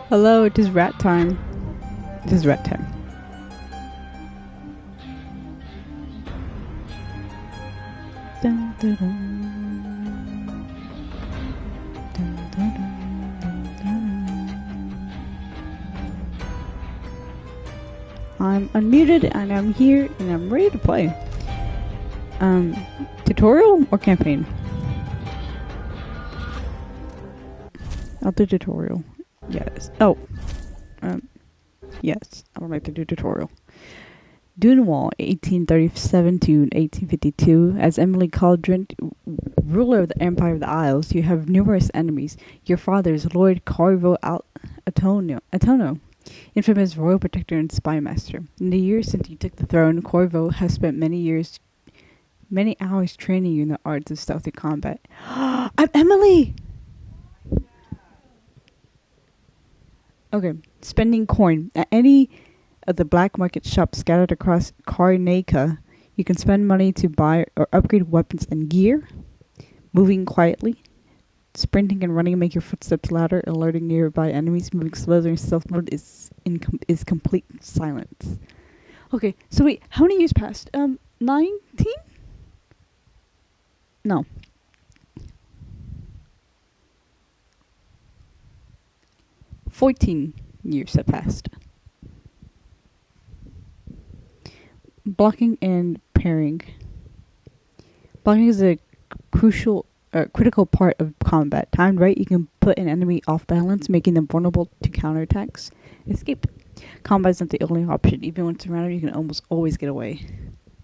Hello, it is rat time. It is rat time. Dun, dun, dun. Dun, dun, dun, dun, dun. I'm unmuted and I'm here and I'm ready to play. Tutorial or campaign? I'll do tutorial. Yes. Oh. Yes. I would like to do tutorial. Dunewall, 1837 to 1852. As Emily Caldron, ruler of the Empire of the Isles, you have numerous enemies. Your father is Lord Corvo Atono, infamous royal protector and spy master. In the years since you took the throne, Corvo has spent many hours training you in the arts of stealthy combat. I'm Emily! Okay, spending coin. At any of the black market shops scattered across Karnaka, you can spend money to buy or upgrade weapons and gear. Moving quietly. Sprinting and running make your footsteps louder, alerting nearby enemies. Moving slowly in stealth mode is complete silence. Okay, so wait, how many years passed? 19? No. $14 years have passed. Blocking and parrying. Blocking is a critical part of combat. Timed right, you can put an enemy off balance, making them vulnerable to counterattacks. Escape. Combat isn't the only option. Even when surrounded, you can almost always get away.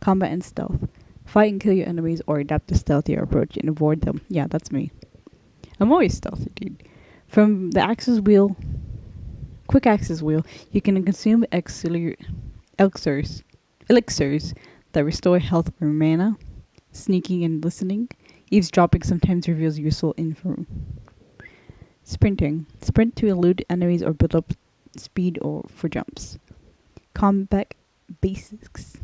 Combat and stealth. Fight and kill your enemies or adapt a stealthier approach and avoid them. Yeah, that's me. I'm always stealthy, dude. From the quick axis wheel, you can consume elixirs that restore health or mana. Sneaking and listening. Eavesdropping sometimes reveals useful info. Sprinting. Sprint to elude enemies or build up speed or for jumps. Combat basics.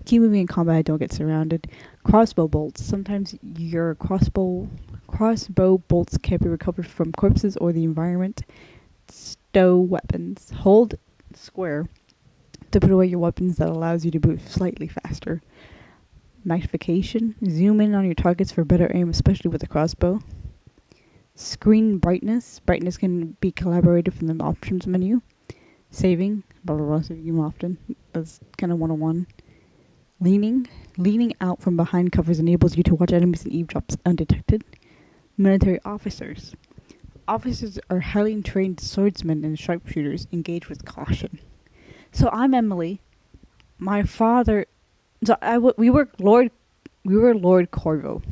Keep moving in combat, don't get surrounded. Crossbow bolts. Sometimes your crossbow bolts can be recovered from corpses or the environment. Stow weapons. Hold square to put away your weapons. That allows you to move slightly faster. Magnification. Zoom in on your targets for better aim, especially with a crossbow. Screen brightness. Brightness can be collaborated from the options menu. Saving. Blah blah blah. Saving often. That's kind of 101. Leaning. Leaning out from behind covers enables you to watch enemies and eavesdrops undetected. Military officers. Officers are highly trained swordsmen and sharpshooters. Engage with caution. So I'm Emily. My father. So we were Lord Corvo.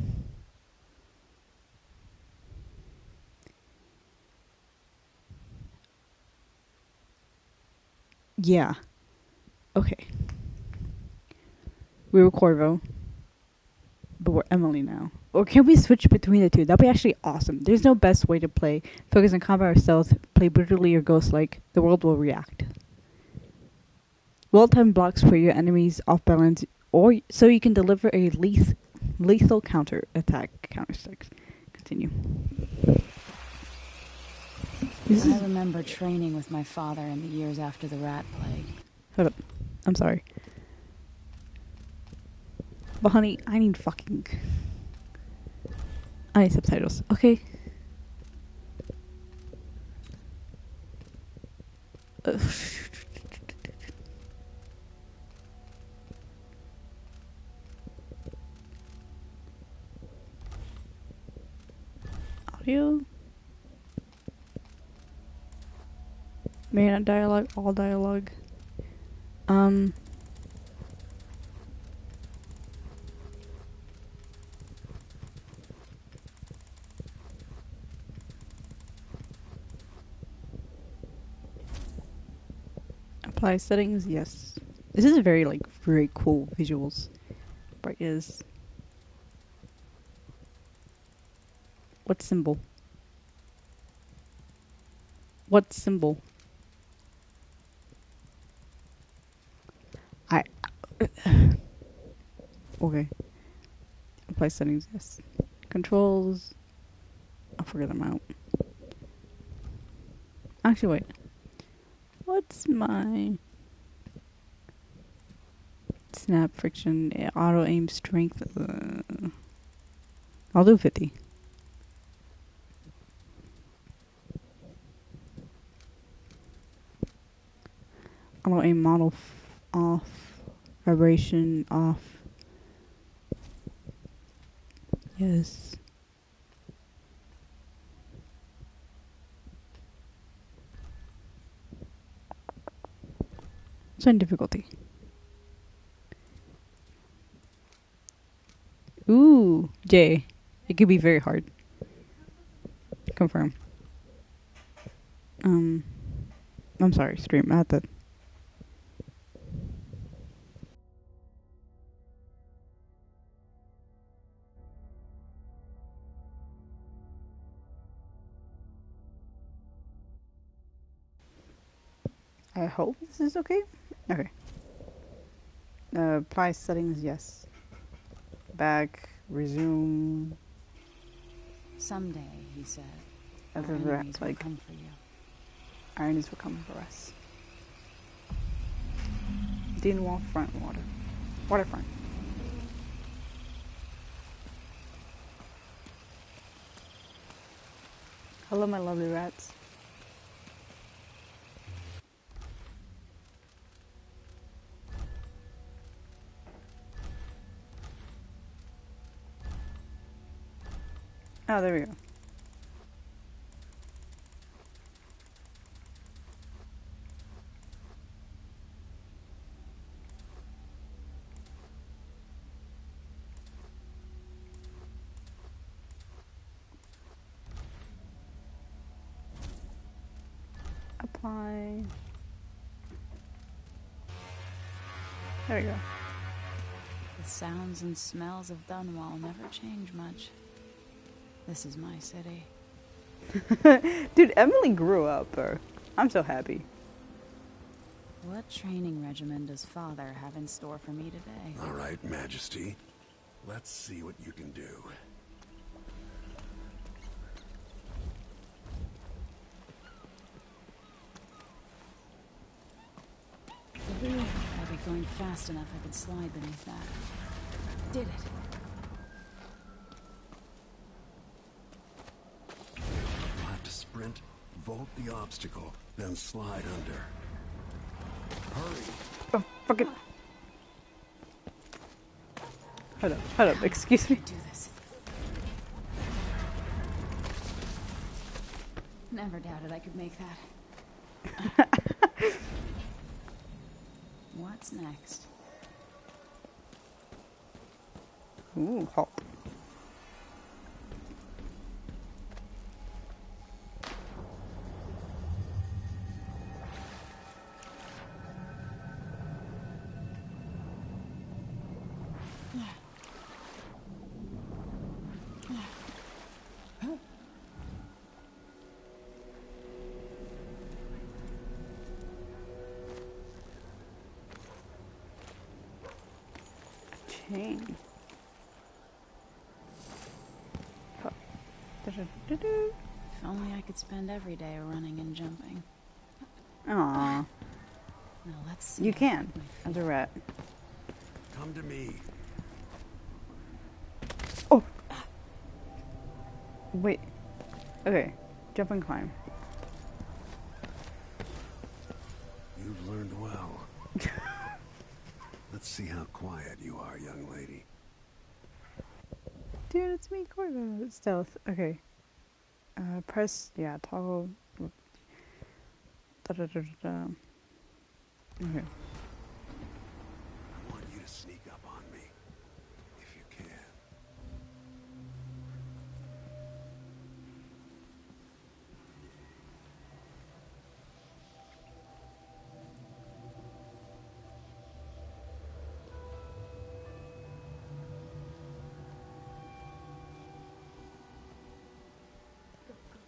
Yeah. Okay. We were Corvo. But we're Emily now. Or can we switch between the two? That'd be actually awesome. There's no best way to play. Focus on combat or stealth. Play brutally or ghost-like. The world will react. Well-timed blocks for your enemies off balance, or so you can deliver a lethal counter strikes. Continue. I remember training with my father in the years after the rat plague. Hold up. I'm sorry. But honey, I need subtitles. Okay. Audio. May not dialogue, all dialogue. Apply settings, yes. This is very cool visuals. Bright is. What symbol? What symbol? Okay. Apply settings, yes. Controls. I'll figure them out. Actually, wait. What's my snap friction, auto aim strength? I'll do 50. Auto aim model off. Vibration off. Yes. Certain difficulty. Ooh, J. It could be very hard. Confirm. I'm sorry, stream. I had to. I hope this is okay. Okay. Apply settings, yes. Back, resume. Someday, he said, our Other enemies will like come for you. our enemies will come for us. Dean wall front water. Waterfront. Hello, my lovely rats. Oh, there we go. Apply. There we go. The sounds and smells of Dunwall never change much. This is my city. Dude, Emily grew up, bro. I'm so happy. What training regimen does Father have in store for me today? All right, Majesty. Let's see what you can do. I'd be going fast enough I could slide beneath that. Did it. You'll have to sprint, vault the obstacle, then slide under. Hurry! Oh, fucking. Hold up, excuse me. Do this. Never doubted I could make that. What's next? Ooh, halt. Chain. Oh. If only I could spend every day running and jumping. Aww. Now let's see. You can, as a rat. Come to me. Oh! Wait. Okay. Jump and climb. You've learned well. Let's see how quiet you are, young lady. Dude, it's me, Corvo. Stealth. Okay. Press, yeah, toggle. Da da da da da. Okay. I want you to sneak up on me, if you can.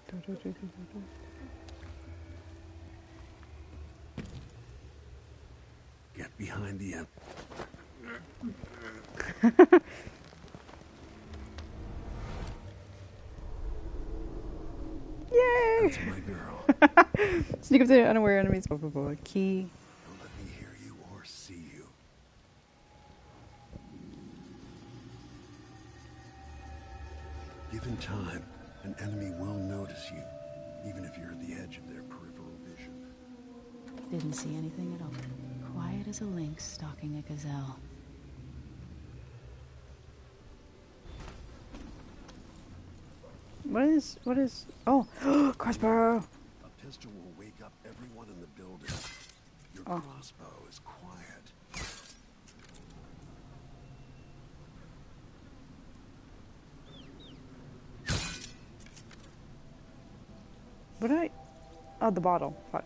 Da, da, da, da, da. Get behind the end. Yay! That's my girl. Sneak up to unaware enemies. Blah. Key. Don't let me hear you or see you. Given time, an enemy will notice you, even if you're at the edge of their peripheral vision. Didn't see anything at all. Quiet as a lynx stalking a gazelle. What is? Oh, crossbow. A pistol will wake up everyone in the building. Your crossbow is quiet. What did I? Oh, the bottle. Fuck.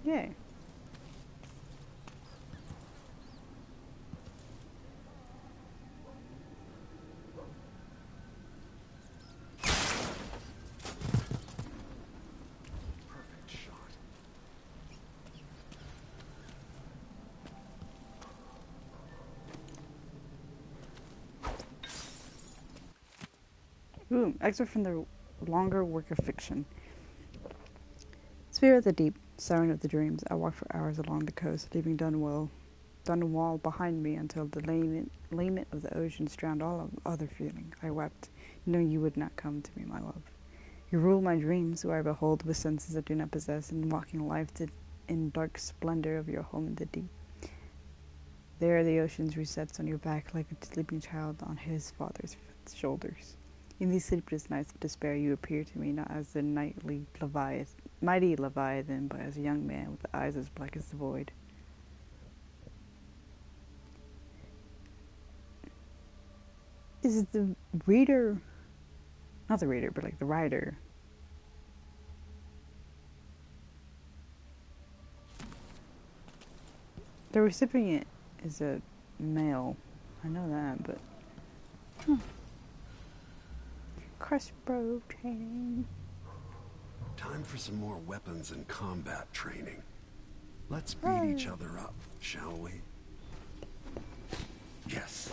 Yay. Perfect shot. Ooh, excerpt from the longer work of fiction. Spirit of the deep, siren of the dreams, I walked for hours along the coast, leaving Dunwall behind me until the lament of the oceans drowned all of other feeling. I wept, knowing you would not come to me, my love. You rule my dreams, where I behold with senses I do not possess, and walking life in dark splendor of your home in the deep. There the oceans resets on your back like a sleeping child on his father's shoulders. In these sleepless nights of despair you appear to me not as the mighty Leviathan, but as a young man with eyes as black as the void. Is the reader, not the reader, but like the writer, the recipient is a male. I know that, but crossbow training. Time for some more weapons and combat training. Let's beat each other up, shall we? Yes.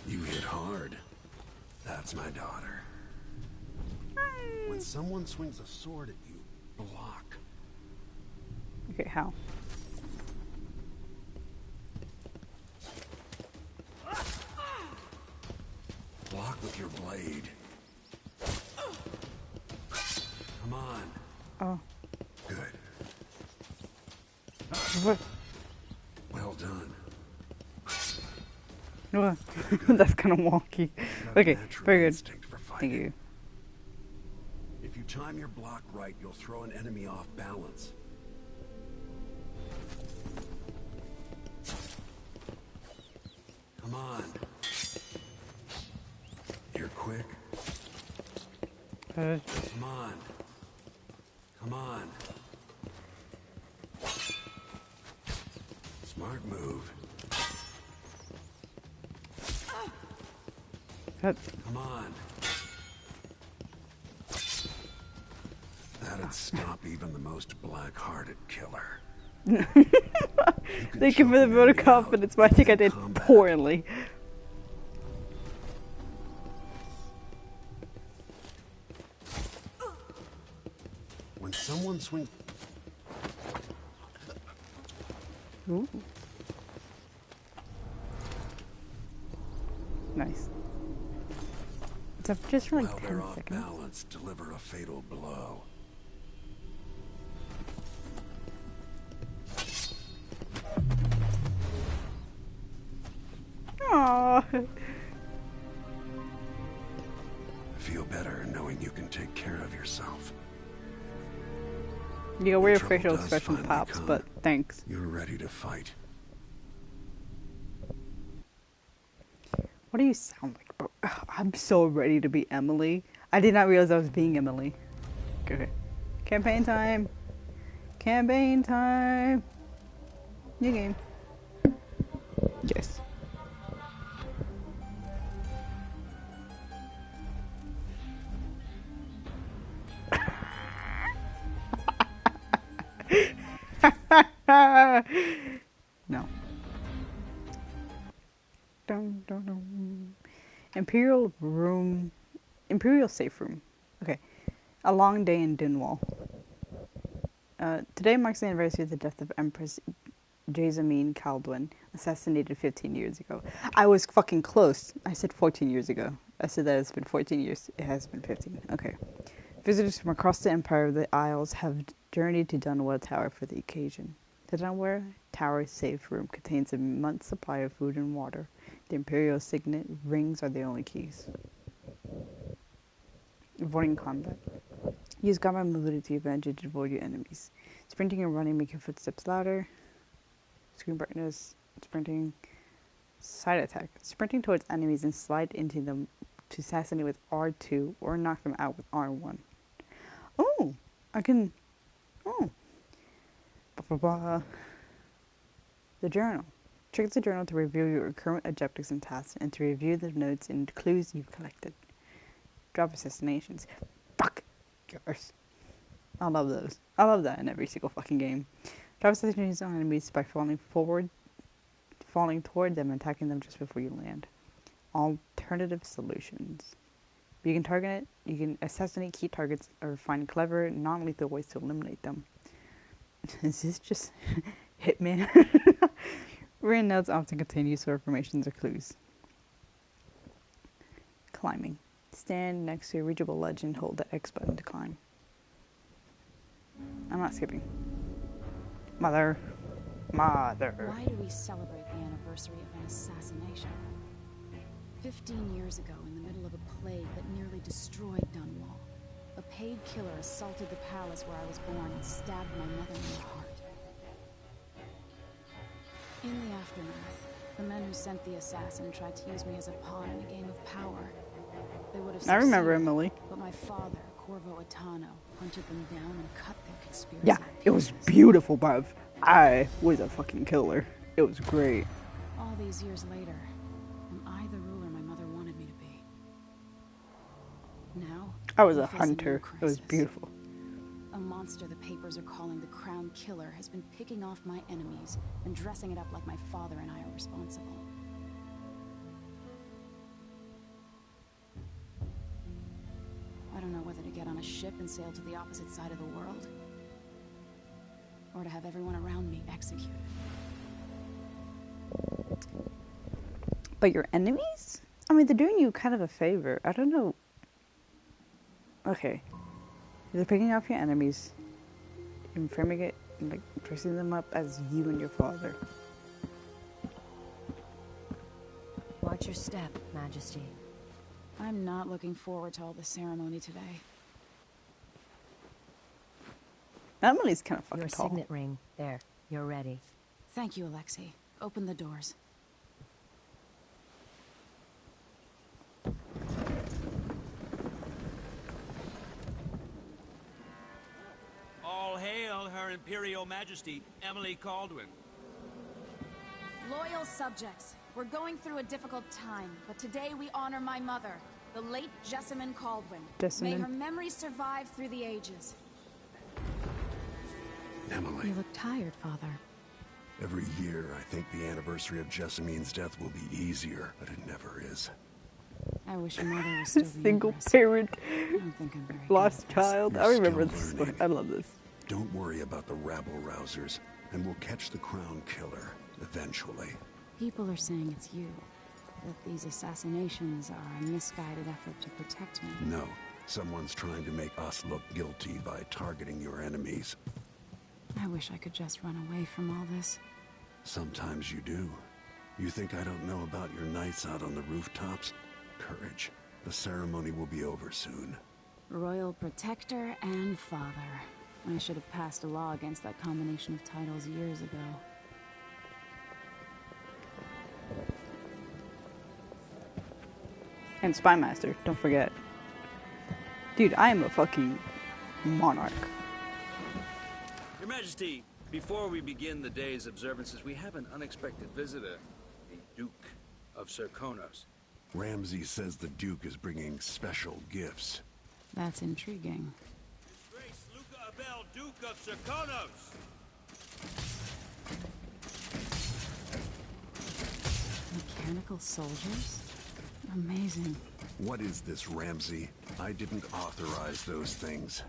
You hit hard. That's my daughter. When someone swings a sword at you, block. Okay, how? Block with your blade. Come on. Oh, Good. what? Well done. What? That's kind of wonky. Got a Okay, natural very good. instinct for Thank fighting. you. If you time your block right, you'll throw an enemy off balance. Come on. You're quick. Come on. Come on. Smart move. That, Come on. That'd stop even the most black-hearted killer. thank you for the vote of confidence, but I think I did poorly. When someone swings... Ooh. Nice. So just for like While 10 they're off seconds. balance, deliver a fatal blow. Aww. Feel better knowing you can take care of yourself. You got weird trouble facial does expression finally pops, come, but thanks. You're ready to fight. What do you sound like, bro? I'm so ready to be Emily. I did not realize I was being Emily. Okay. Campaign time. Campaign time. New game. Yes. No. Dun, room. Imperial safe room. Okay. A long day in Dunwall. Today marks the anniversary of the death of Empress Jessamine Caldwin, assassinated 15 years ago. I was fucking close. I said 14 years ago. I said that it's been 14 years. It has been 15. Okay. Visitors from across the Empire of the Isles have journeyed to Dunwall Tower for the occasion. The Dunwall Tower safe room contains a month's supply of food and water. The Imperial signet rings are the only keys. Avoiding combat. Use combat mobility to advantage to avoid your enemies. Sprinting and running make your footsteps louder. Screen brightness. Sprinting. Side attack. Sprinting towards enemies and slide into them to assassinate with R2 or knock them out with R1. Oh! I can... Oh. Blah, blah, blah. The journal. Check the journal to review your current objectives and tasks and to review the notes and clues you've collected. Drop assassinations. Fuck! Yours. I love those. I love that in every single fucking game. Drop assassinations on enemies by falling toward them and attacking them just before you land. Alternative solutions. You can target it, you can assassinate key targets or find clever, non-lethal ways to eliminate them. Is this just Hitman? Written notes often contain useful information or clues. Climbing. Stand next to a reachable ledge and hold the X button to climb. I'm not skipping. Mother. Why do we celebrate the anniversary of an assassination? 15 years ago, in the middle of a plague that nearly destroyed Dunwall, a paid killer assaulted the palace where I was born and stabbed my mother in the heart. In the aftermath, the men who sent the assassin tried to use me as a pawn in a game of power. They would have I remember succeeded, Emily. but my father, Corvo Atano, hunted them down and cut their conspiracy. Yeah, to it was pieces. beautiful, bruv. I was a fucking killer. It was great. All these years later, am I the ruler my mother wanted me to be? Now, I was we a face hunter. new It was crisis. beautiful. A monster the papers are calling the Crown Killer has been picking off my enemies and dressing it up like my father and I are responsible. I don't know whether to get on a ship and sail to the opposite side of the world, or to have everyone around me executed. But your enemies? I mean, they're doing you kind of a favor. I don't know. Okay. They're picking off your enemies and framing it, like, dressing them up as you and your father. Watch your step, Majesty. I'm not looking forward to all the ceremony today. Emily's kind of fucking Your tall. signet ring. There. You're ready. Thank you, Alexei. Open the doors. All hail Her Imperial Majesty, Emily Caldwin. Loyal subjects, we're going through a difficult time, but today we honor my mother, the late Jessamine Caldwin. Jessamine. May her memory survive through the ages. Emily, You look tired, Father. every year I think the anniversary of Jessamine's death will be easier, but it never is. I wish your mother was still the Single Empress. parent, I don't think I'm very good lost at this. child. You're I remember still this. learning. I love this. Don't worry about the rabble-rousers, and we'll catch the Crown Killer, eventually. People are saying it's you. That these assassinations are a misguided effort to protect me. No, someone's trying to make us look guilty by targeting your enemies. I wish I could just run away from all this. Sometimes you do. You think I don't know about your nights out on the rooftops? Courage. The ceremony will be over soon. Royal Protector and Father. I should have passed a law against that combination of titles years ago. And Spy Master, don't forget. Dude, I am a fucking monarch. Your Majesty, before we begin the day's observances, we have an unexpected visitor, the Duke of Serkonos. Ramsay says the Duke is bringing special gifts. That's intriguing. Grace Luca Abel, Duke of Serkonos! Mechanical soldiers? Amazing. What is this, Ramsey? I didn't authorize those things.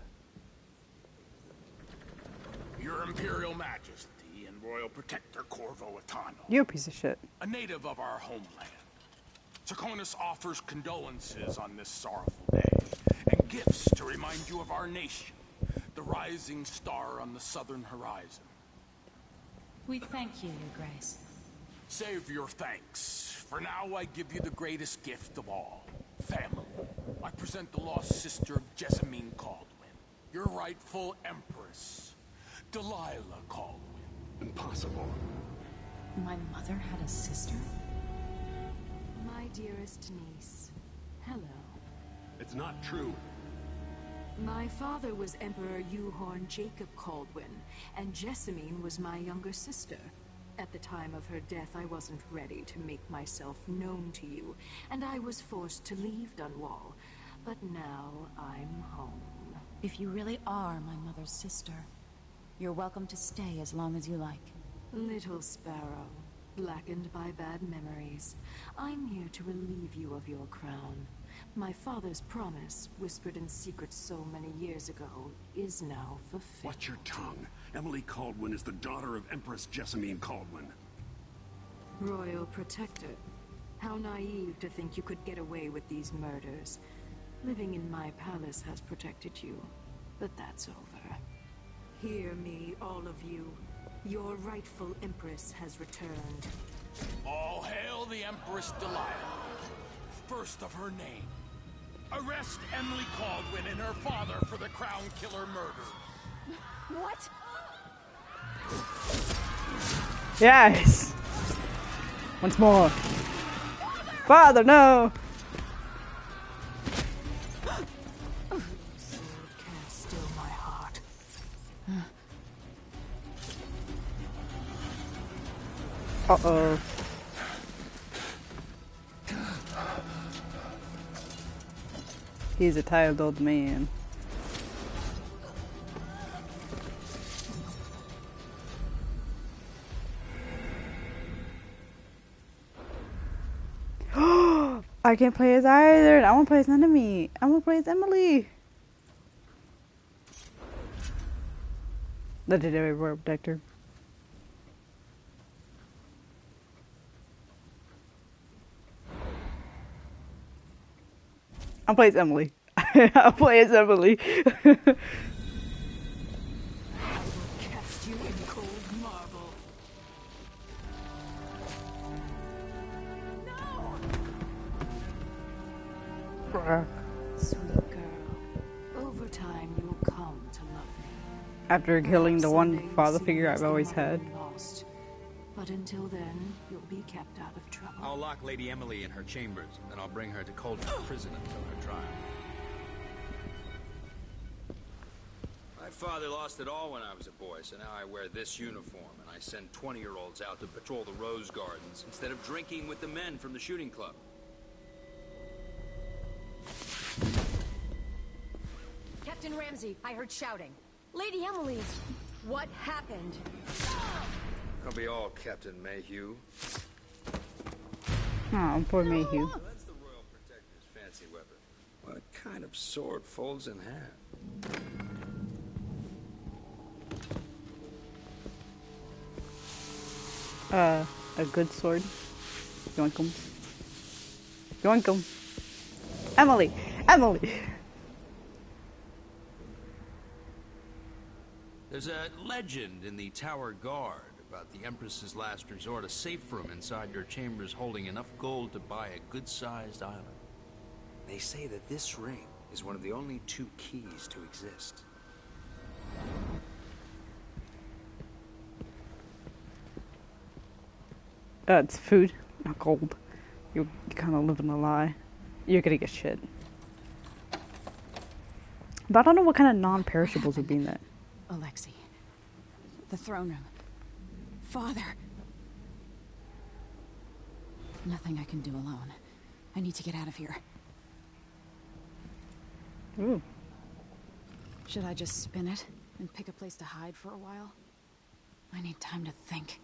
Your Imperial Majesty and Royal Protector Corvo Atano, You're a piece of shit. a native of our homeland. Serkonis offers condolences on this sorrowful day, and gifts to remind you of our nation, the rising star on the southern horizon. We thank you, Your Grace. Save your thanks. For now, I give you the greatest gift of all, family. I present the lost sister of Jessamine Caldwin, your rightful empress, Delilah Caldwin. Impossible. My mother had a sister? My dearest niece, hello. It's not true. My father was Emperor Yuhorn Jacob Caldwin, and Jessamine was my younger sister. At the time of her death, I wasn't ready to make myself known to you, and I was forced to leave Dunwall. But now I'm home. If you really are my mother's sister, you're welcome to stay as long as you like. Little sparrow, blackened by bad memories, I'm here to relieve you of your crown. My father's promise, whispered in secret so many years ago, is now fulfilled. Watch your tongue. Emily Caldwin is the daughter of Empress Jessamine Caldwin. Royal Protector. How naive to think you could get away with these murders. Living in my palace has protected you, but that's over. Hear me, all of you. Your rightful Empress has returned. All hail the Empress Delilah, first of her name. Arrest Emily Caldwin and her father for the Crown Killer murder. What? Yes! Once more. Father, no! Sword can't still my heart. Uh-oh. He's a tired old man. I can't play as either. I want to play as enemy. I want to play as Emily. Legendary Royal Protector. I'll play as Emily. I'll play as Emily. I will cast you in cold marble. Sweet girl. Over time, you'll come to love me. After killing the one Someday father you'll figure see I've the always mother had. you lost. But until then, you'll be kept out of trouble. I'll lock Lady Emily in her chambers, then I'll bring her to Cold's prison until her trial. My father lost it all when I was a boy, so now I wear this uniform, and I send 20-year-olds out to patrol the rose gardens instead of drinking with the men from the shooting club. Captain Ramsey, I heard shouting. Lady Emily, what happened? Don't be all Captain Mayhew. Oh, poor Mayhew. Well, that's the Royal Protector's fancy weapon. What kind of sword folds in half? A good sword. Yoink 'em. Yoink 'em. Emily! Emily! There's a legend in the Tower Guard about the Empress's last resort, a safe room inside your chambers holding enough gold to buy a good-sized island. They say that this ring is one of the only 2 keys to exist. It's food, not gold. You're kind of living a lie. You're gonna get shit. But I don't know what kind of non-perishables would be in that. Alexei. The throne room. Father. Nothing I can do alone. I need to get out of here. Ooh. Should I just spin it and pick a place to hide for a while? I need time to think.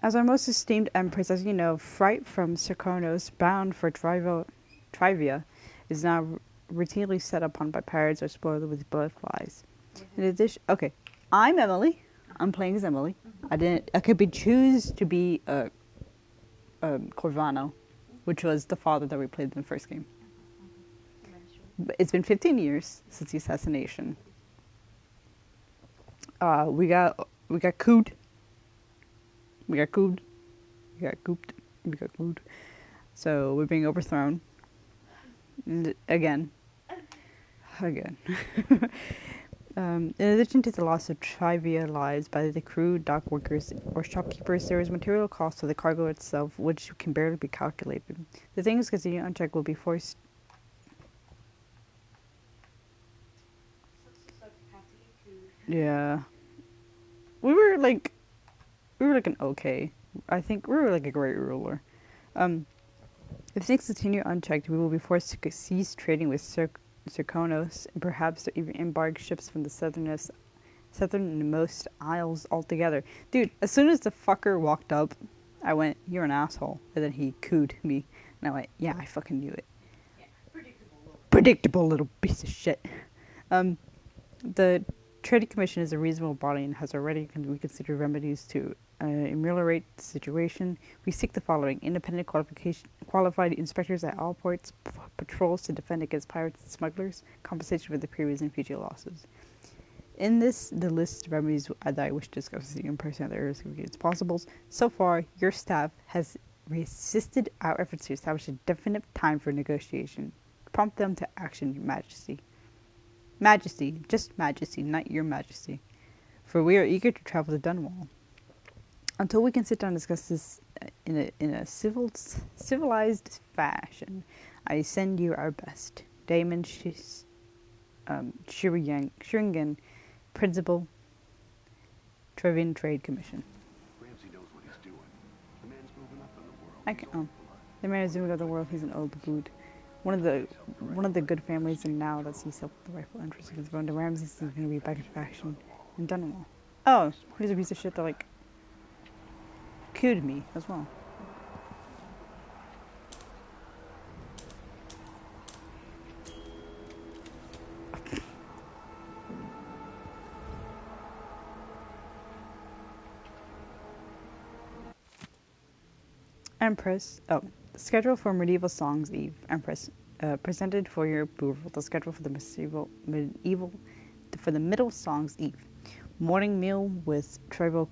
As our most esteemed empress, as you know, Fright from Serkonos, bound for Trivia, is now routinely set upon by pirates or spoiled with blood flies. In addition, okay, I'm Emily. I'm playing as Emily. I could be choose to be Corvano, which was the father that we played in the first game. But it's been 15 years since the assassination. We got cooed. We got cooed. We got cooped. We got cooed. So we're being overthrown. And again. In addition to the loss of trivia lives by the crew, dock workers, or shopkeepers, there is material cost to the cargo itself, which can barely be calculated. The things continuing unchecked will be forced. Yeah, we were like an okay. I think we were like a great ruler. If things continue unchecked, we will be forced to cease trading with Serkonos and perhaps even embark ships from the southernmost isles altogether. Dude, as soon as the fucker walked up, I went, "You're an asshole," and then he cooed me, and I went, "Yeah, I fucking knew it." Yeah, predictable little piece of shit. The Trade Commission is a reasonable body and has already reconsidered remedies to ameliorate the situation. We seek the following: independent qualified inspectors at all ports, patrols to defend against pirates and smugglers, compensation for the previous and future losses. In this, the list of remedies that I wish to discuss with you in person at the earliest convenience possible. So far, your staff has resisted our efforts to establish a definite time for negotiation. Prompt them to action, Your Majesty. Majesty, just Majesty, not Your Majesty. For we are eager to travel to Dunwall. Until we can sit down and discuss this in a civilized fashion, I send you our best. Damon Shringen, Principal, Trevian Trade Commission. Ramsey knows what he's doing. The man's moving up in the world. The man is moving up the world. He's an old boot. One of the good families, and now that sees the rightful interest of his bone, the Ramses is going to be back in faction in Dunwall. Oh, here's a piece of shit that like cooed me as well. Empress. Oh, schedule for Medieval Songs Eve. Empress. Presented for your approval. The schedule for the Middle Songs Eve. Morning meal with Tribal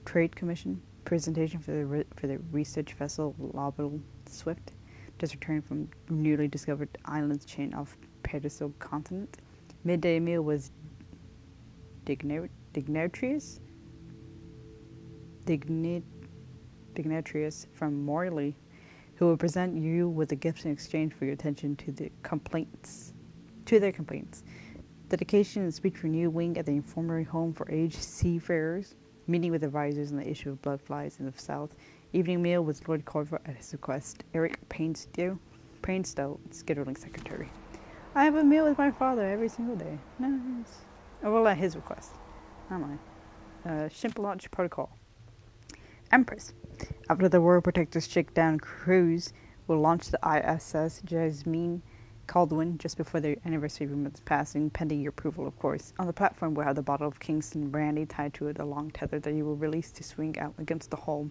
Trade Commission. Presentation for the research vessel Lobel Swift, just returned from newly discovered islands chain off Pedestal continent. Midday meal was Dignatrius from Morley, who will present you with a gift in exchange for your attention to their complaints. Dedication and speech for new wing at the infirmary home for aged seafarers. Meeting with advisors on the issue of blood flies in the south. Evening meal with Lord Corvo at his request. Eric Painstow, scheduling secretary. I have a meal with my father every single day. Nice. Oh, well, at his request. Not mine. Ship launch protocol. Empress. After the World Protector's Shakedown cruise will launch the ISS Jasmine Caldwin just before the anniversary of its passing, pending your approval, of course. On the platform, we'll have the bottle of Kingston brandy tied to a long tether that you will release to swing out against the hull.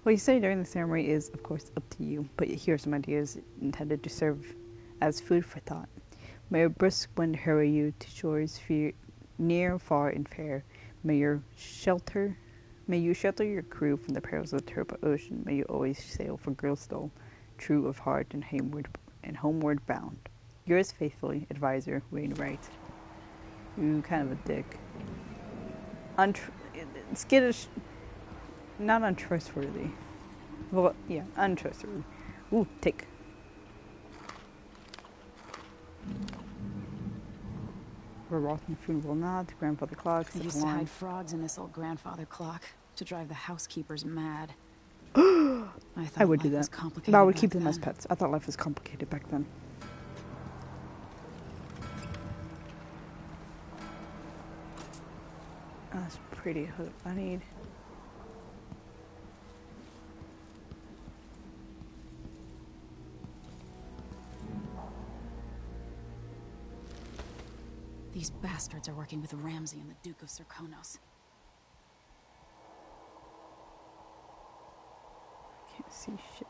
What you say during the ceremony is, of course, up to you, but here are some ideas intended to serve as food for thought. May a brisk wind hurry you to shores near, far, and fair. May you shelter your crew from the perils of the turbid ocean. May you always sail for Grillstone, true of heart and homeward bound. Yours faithfully, advisor Wainwright. You kind of a dick. Skittish, not untrustworthy. Well, yeah, untrustworthy. Ooh, take. We're walking food will not. Grandfather clock. They used to hide frogs in this old grandfather clock to drive the housekeepers mad. I would do that. But I would keep them as pets. I thought life was complicated back then. That's pretty. I need. These bastards are working with Ramsey and the Duke of Serkonos. Can't see shit.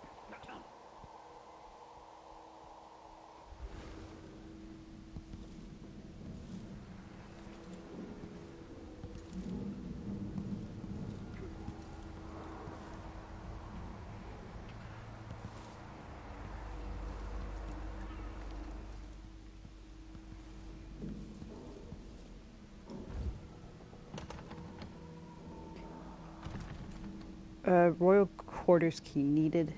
Royal quarters key needed.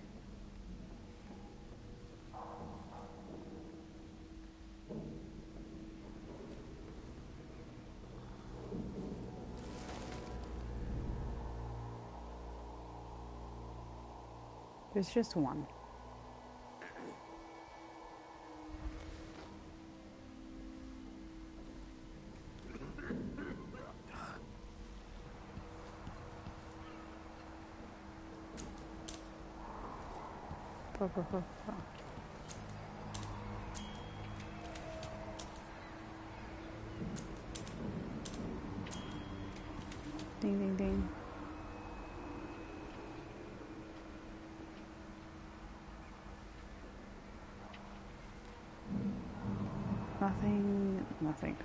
There's just one. Ding, ding, ding. Nothing, nothing.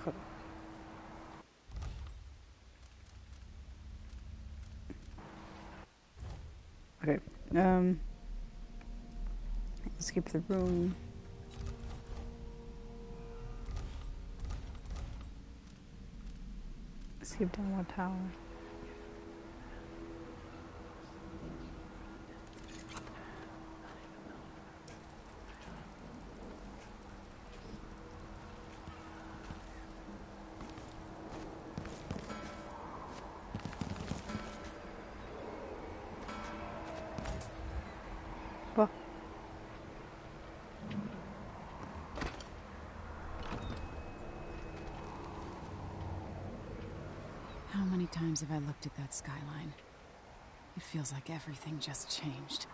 Okay, skip the room. Skip down one tower. Well, How many times have I looked at that skyline? It feels like everything just changed.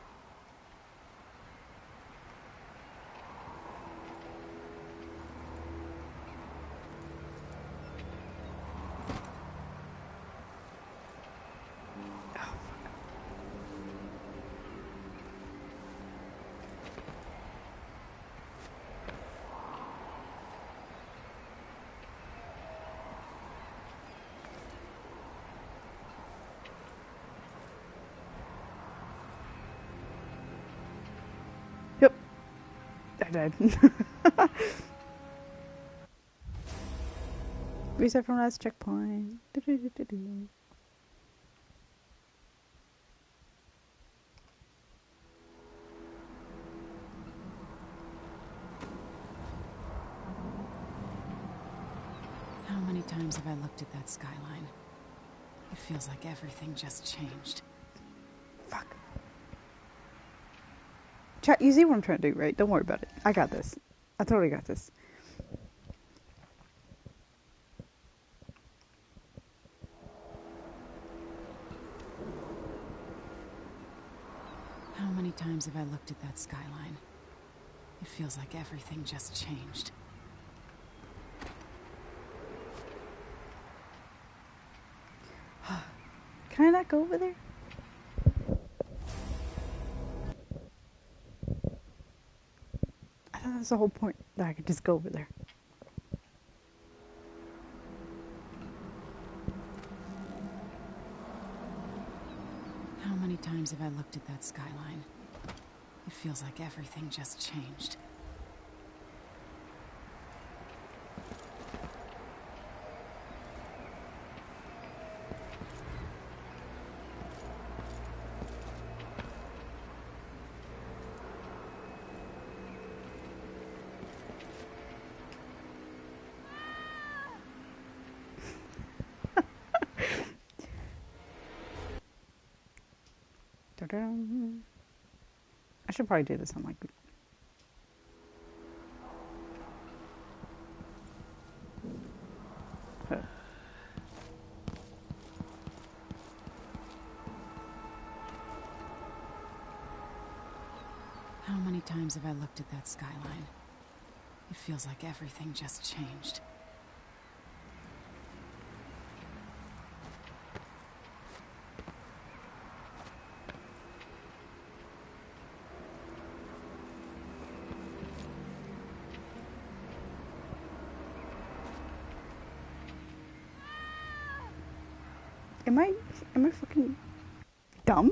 yep. I died. Reset from last checkpoint. How many times have I looked at that skyline? It feels like everything just changed. Fuck. Chat, you see what I'm trying to do, right? Don't worry about it. I got this. I totally got this. How many times have I looked at that skyline? It feels like everything just changed. Can I not go over there? I thought that's the whole point, that I could just go over there. How many times have I looked at that skyline? It feels like everything just changed. Da-dum. I should probably do this on like. Huh. How many times have I looked at that skyline? It feels like everything just changed. Am I fucking dumb?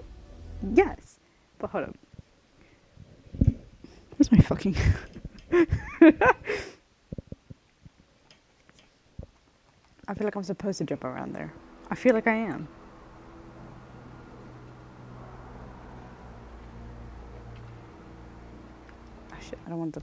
Yes. But hold up. Where's my fucking... I feel like I'm supposed to jump around there. I feel like I am. Oh shit, I don't want the...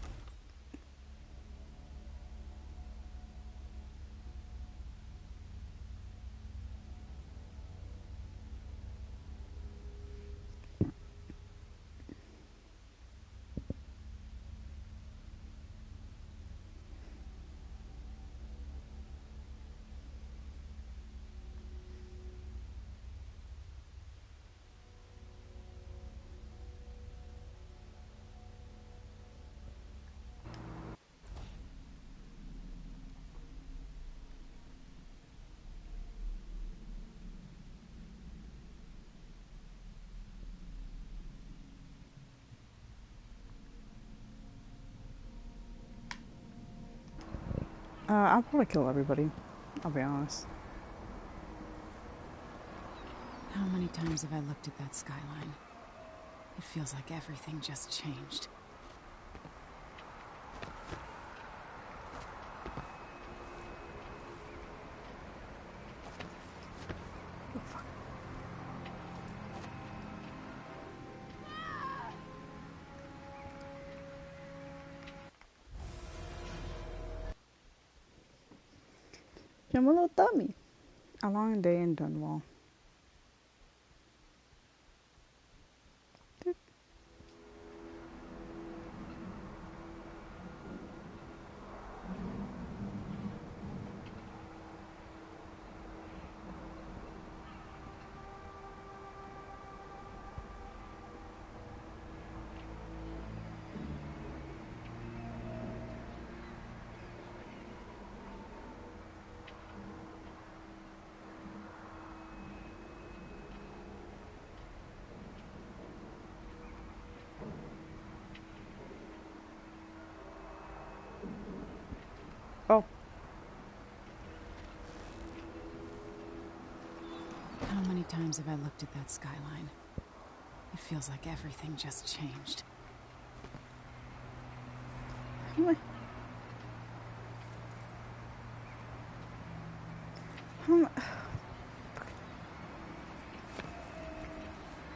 I'll probably kill everybody. I'll be honest. How many times have I looked at that skyline? It feels like everything just changed. I'm a little dummy. A long day in Dunwall. Oh. How many times have I looked at that skyline? It feels like everything just changed. What?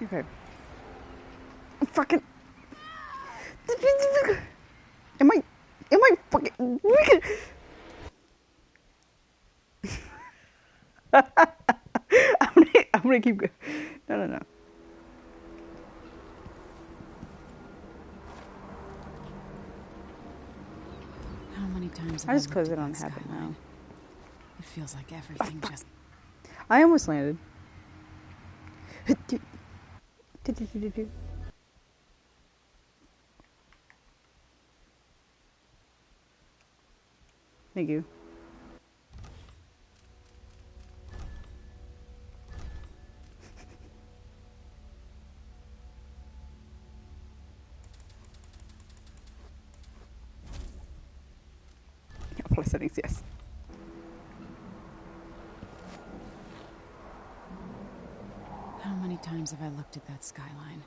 Okay. Fucking... Am I fucking... I'm gonna keep going. No. How many times have I I just looked close at it on that habit skyline? now. It feels like everything just... I almost landed. Thank you. Apply settings, yes. How many times have I looked at that skyline?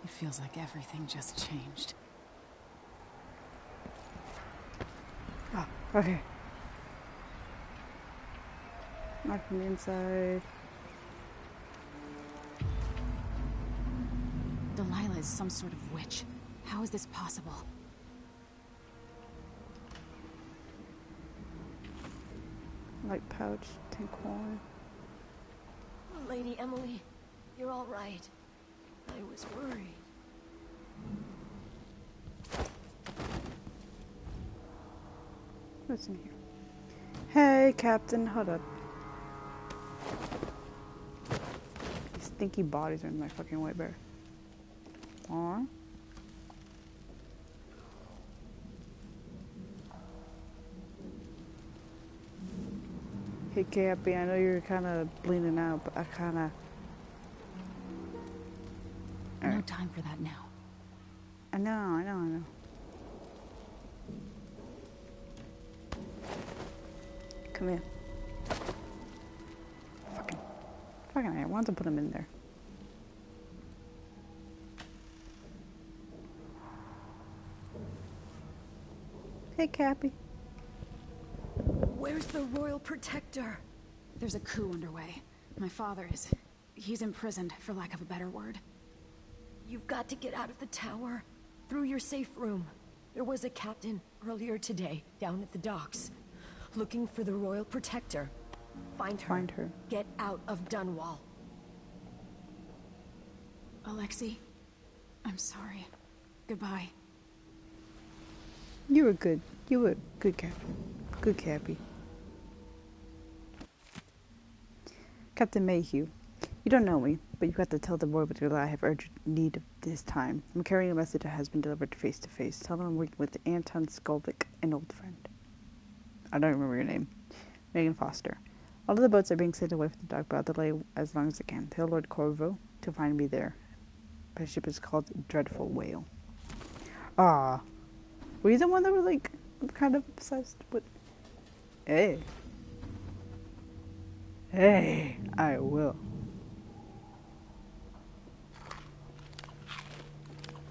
It feels like everything just changed. Oh, okay. Not from the inside. Delilah is some sort of witch. How is this possible? Light pouch, tank wall. Lady Emily, you're all right. I was worried. What's in here? Hey, Captain, hold up. These stinky bodies are in my fucking way, bear. Aww. Hey, Cappy, I know you're kind of bleeding out, but I kind of... No time for that now. I know. Come here. Fucking want to put him in there. Hey, Cappy. Where's the Royal Protector? There's a coup underway. My father is... he's imprisoned, for lack of a better word. You've got to get out of the tower. Through your safe room. There was a captain earlier today, down at the docks. Looking for the Royal Protector. Find her. Get out of Dunwall. Alexei, I'm sorry. Goodbye. You were good. You were good, Captain. Good, Cappy. Captain Mayhew. You don't know me, but you got to tell the Royal Protector I have urgent need of this time. I'm carrying a message that has been delivered face to face. Tell them I'm working with Anton Skolvik, an old friend. I don't remember your name. Megan Foster. All of the boats are being sent away from the dock, but I'll delay as long as I can. Tell Lord Corvo to find me there. My ship is called Dreadful Whale. Ah. Were you the one that was like kind of obsessed with... Hey. Hey, I will.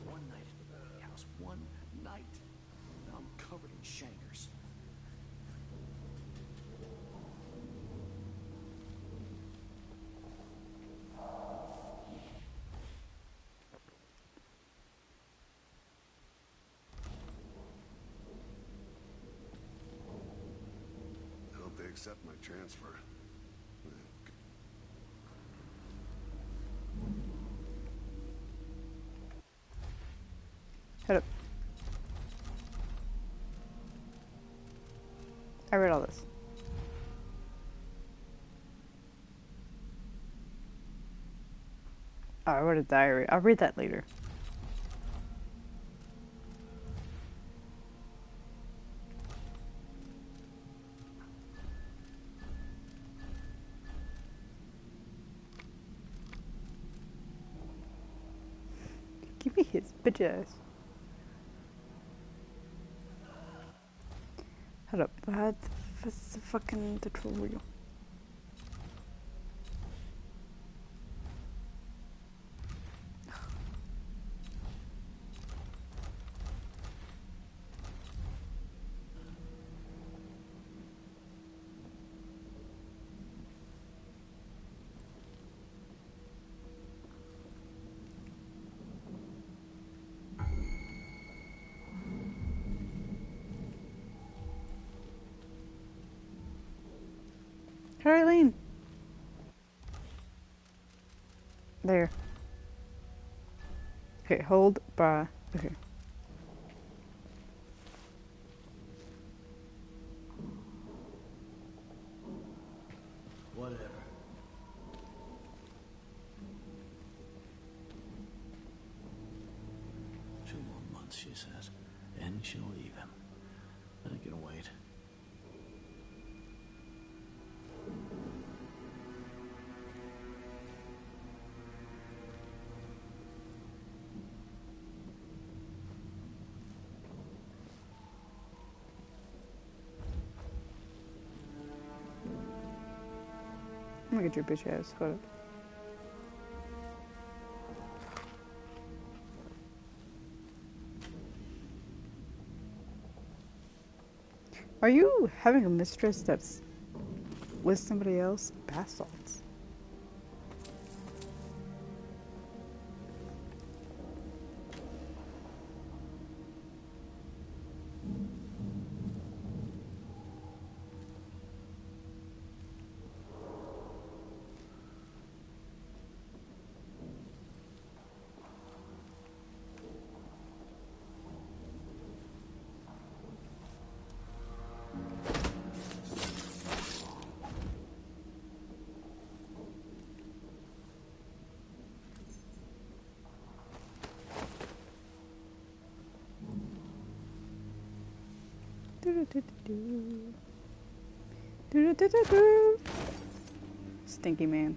One night at the boarding house. One night. Now I'm covered in shankers. I hope they accept my transfer. Shut up. I read all this. Oh, I wrote a diary. I'll read that later. Give me his bitch ass. Hold up. What's the fucking tutorial? Charlene. There. Okay, hold by. Okay. Whatever. 2 more months, she says. And she'll leave him. I can wait. I'm gonna get your bitch ass. Hold up. Are you having a mistress that's with somebody else? Bath salts. Stinky man.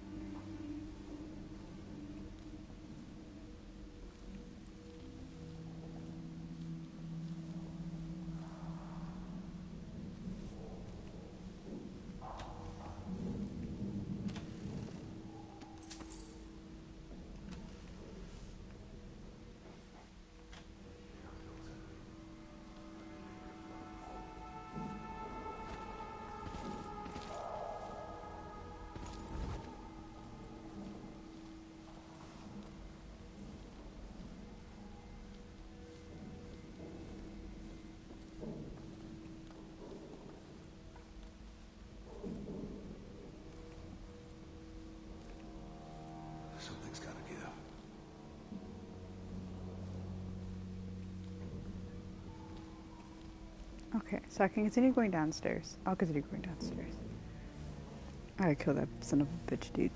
Okay, so I can continue going downstairs. I'll continue going downstairs. I gotta kill that son of a bitch, dude.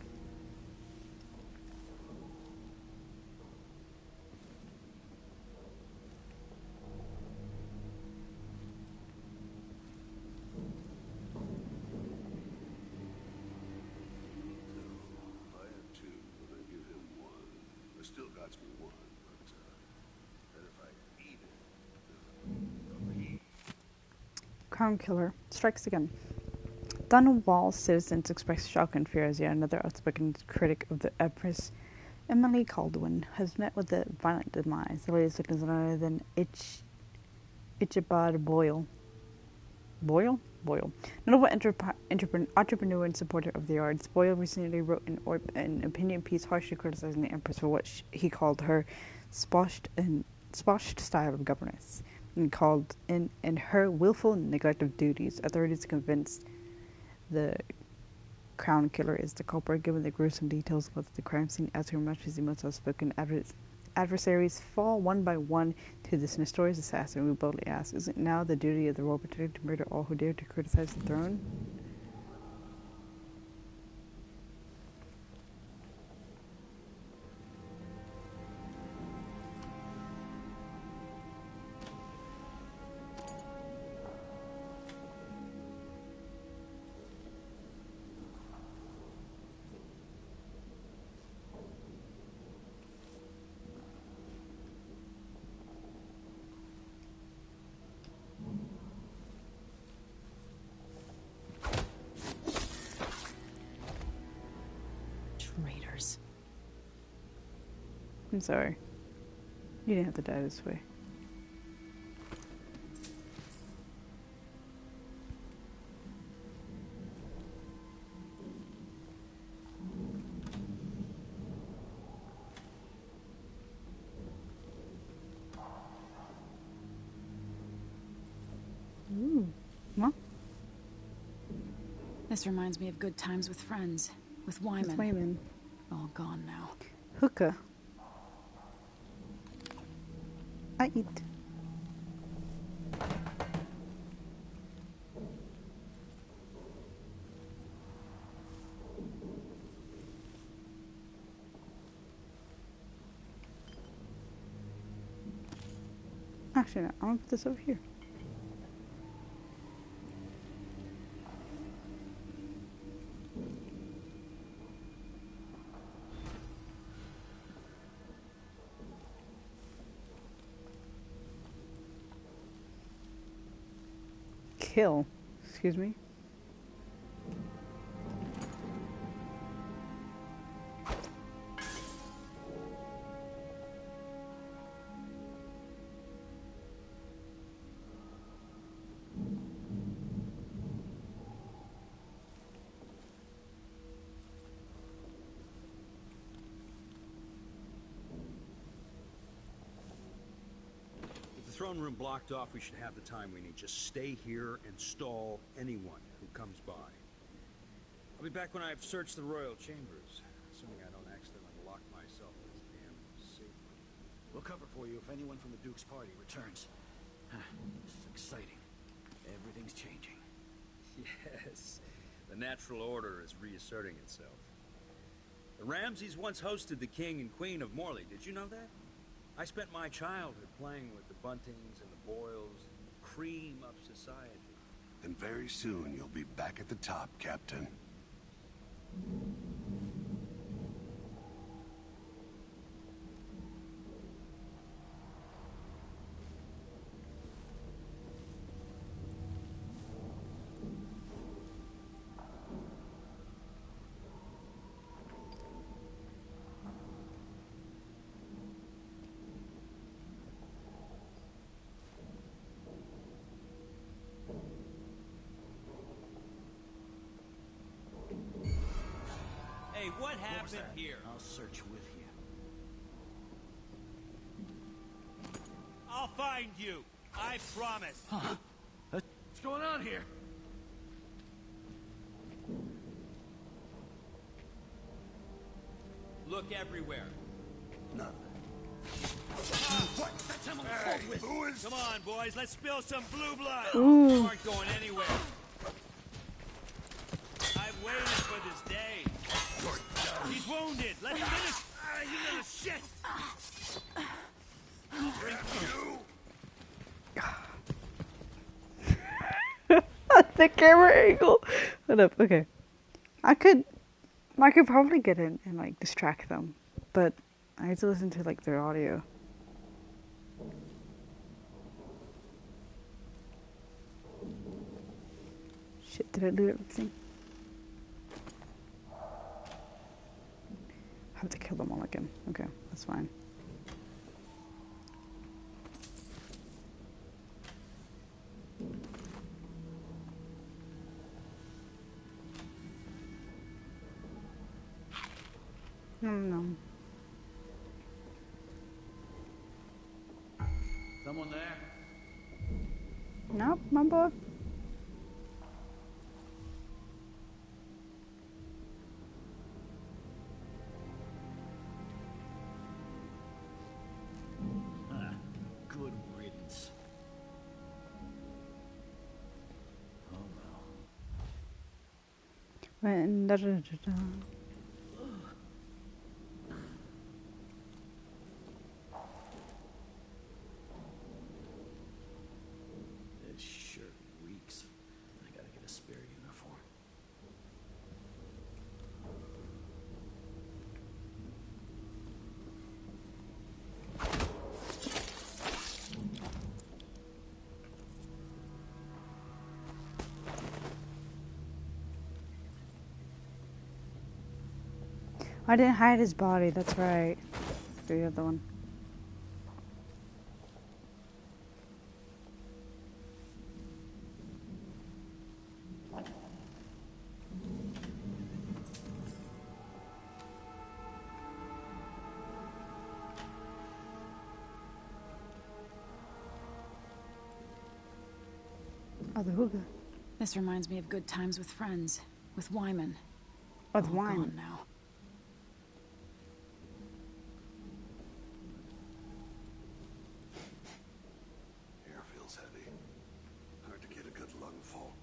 I have two, and I give him one. I still got me one, but better if I eat it. Crown Killer strikes again. Dunwall citizens express shock and fear as yet another outspoken critic of the Empress Emily Caldwin has met with a violent demise. The latest victim is none other than Ichabod Boyle. Boyle? Boyle. Notable entrepreneur and supporter of the arts, Boyle recently wrote an opinion piece harshly criticizing the Empress for what he called her spotted style of governance, and called in her willful neglect of duties. Authorities convinced the Crown Killer is the culprit, given the gruesome details of the crime scene. As much as the most outspoken adversaries fall one by one to this notorious assassin, we boldly ask, is it now the duty of the royal protector to murder all who dare to criticize the throne? Traitors. I'm sorry. You didn't have to die this way. Ooh. Well, This reminds me of good times with friends, with Wyman. it's Wayman. All gone now. Hookah. I eat. Actually, no, I'm gonna put this over here. Kill. Excuse me. With the throne room blocked off, we should have the time we need. Just stay here and stall anyone who comes by. I'll be back when I've searched the royal chambers, assuming I don't accidentally lock myself in this damn safe room. We'll cover for you if anyone from the Duke's party returns. This is exciting. Everything's changing. Yes, the natural order is reasserting itself. The Ramseys once hosted the king and queen of Morley. Did you know that? I spent my childhood playing with the Buntings and the Boyles, cream of society. And very soon you'll be back at the top, Captain. Hey, what happened here? I'll search with you. I'll find you. I promise. Huh? What's going on here? Look everywhere. Nothing. Come on, boys, let's spill some blue blood. Ooh. You aren't going anywhere. I've waited for this day. He's wounded. Let's finish. You little shit. The camera angle. Hold up. Okay. I could probably get in and like distract them, but I have to listen to like their audio. Shit, did I do everything? I have to kill them all again. Okay, that's fine. No. Someone there? Nope, my boy. Good riddance. Oh well. And This shirt reeks. I gotta get a spare uniform. I didn't hide his body. That's right. The other one. Oh, the hookah. This reminds me of good times with friends, with Wyman. Oh, the All wine. gone now. Air feels heavy. Hard to get a good lungful.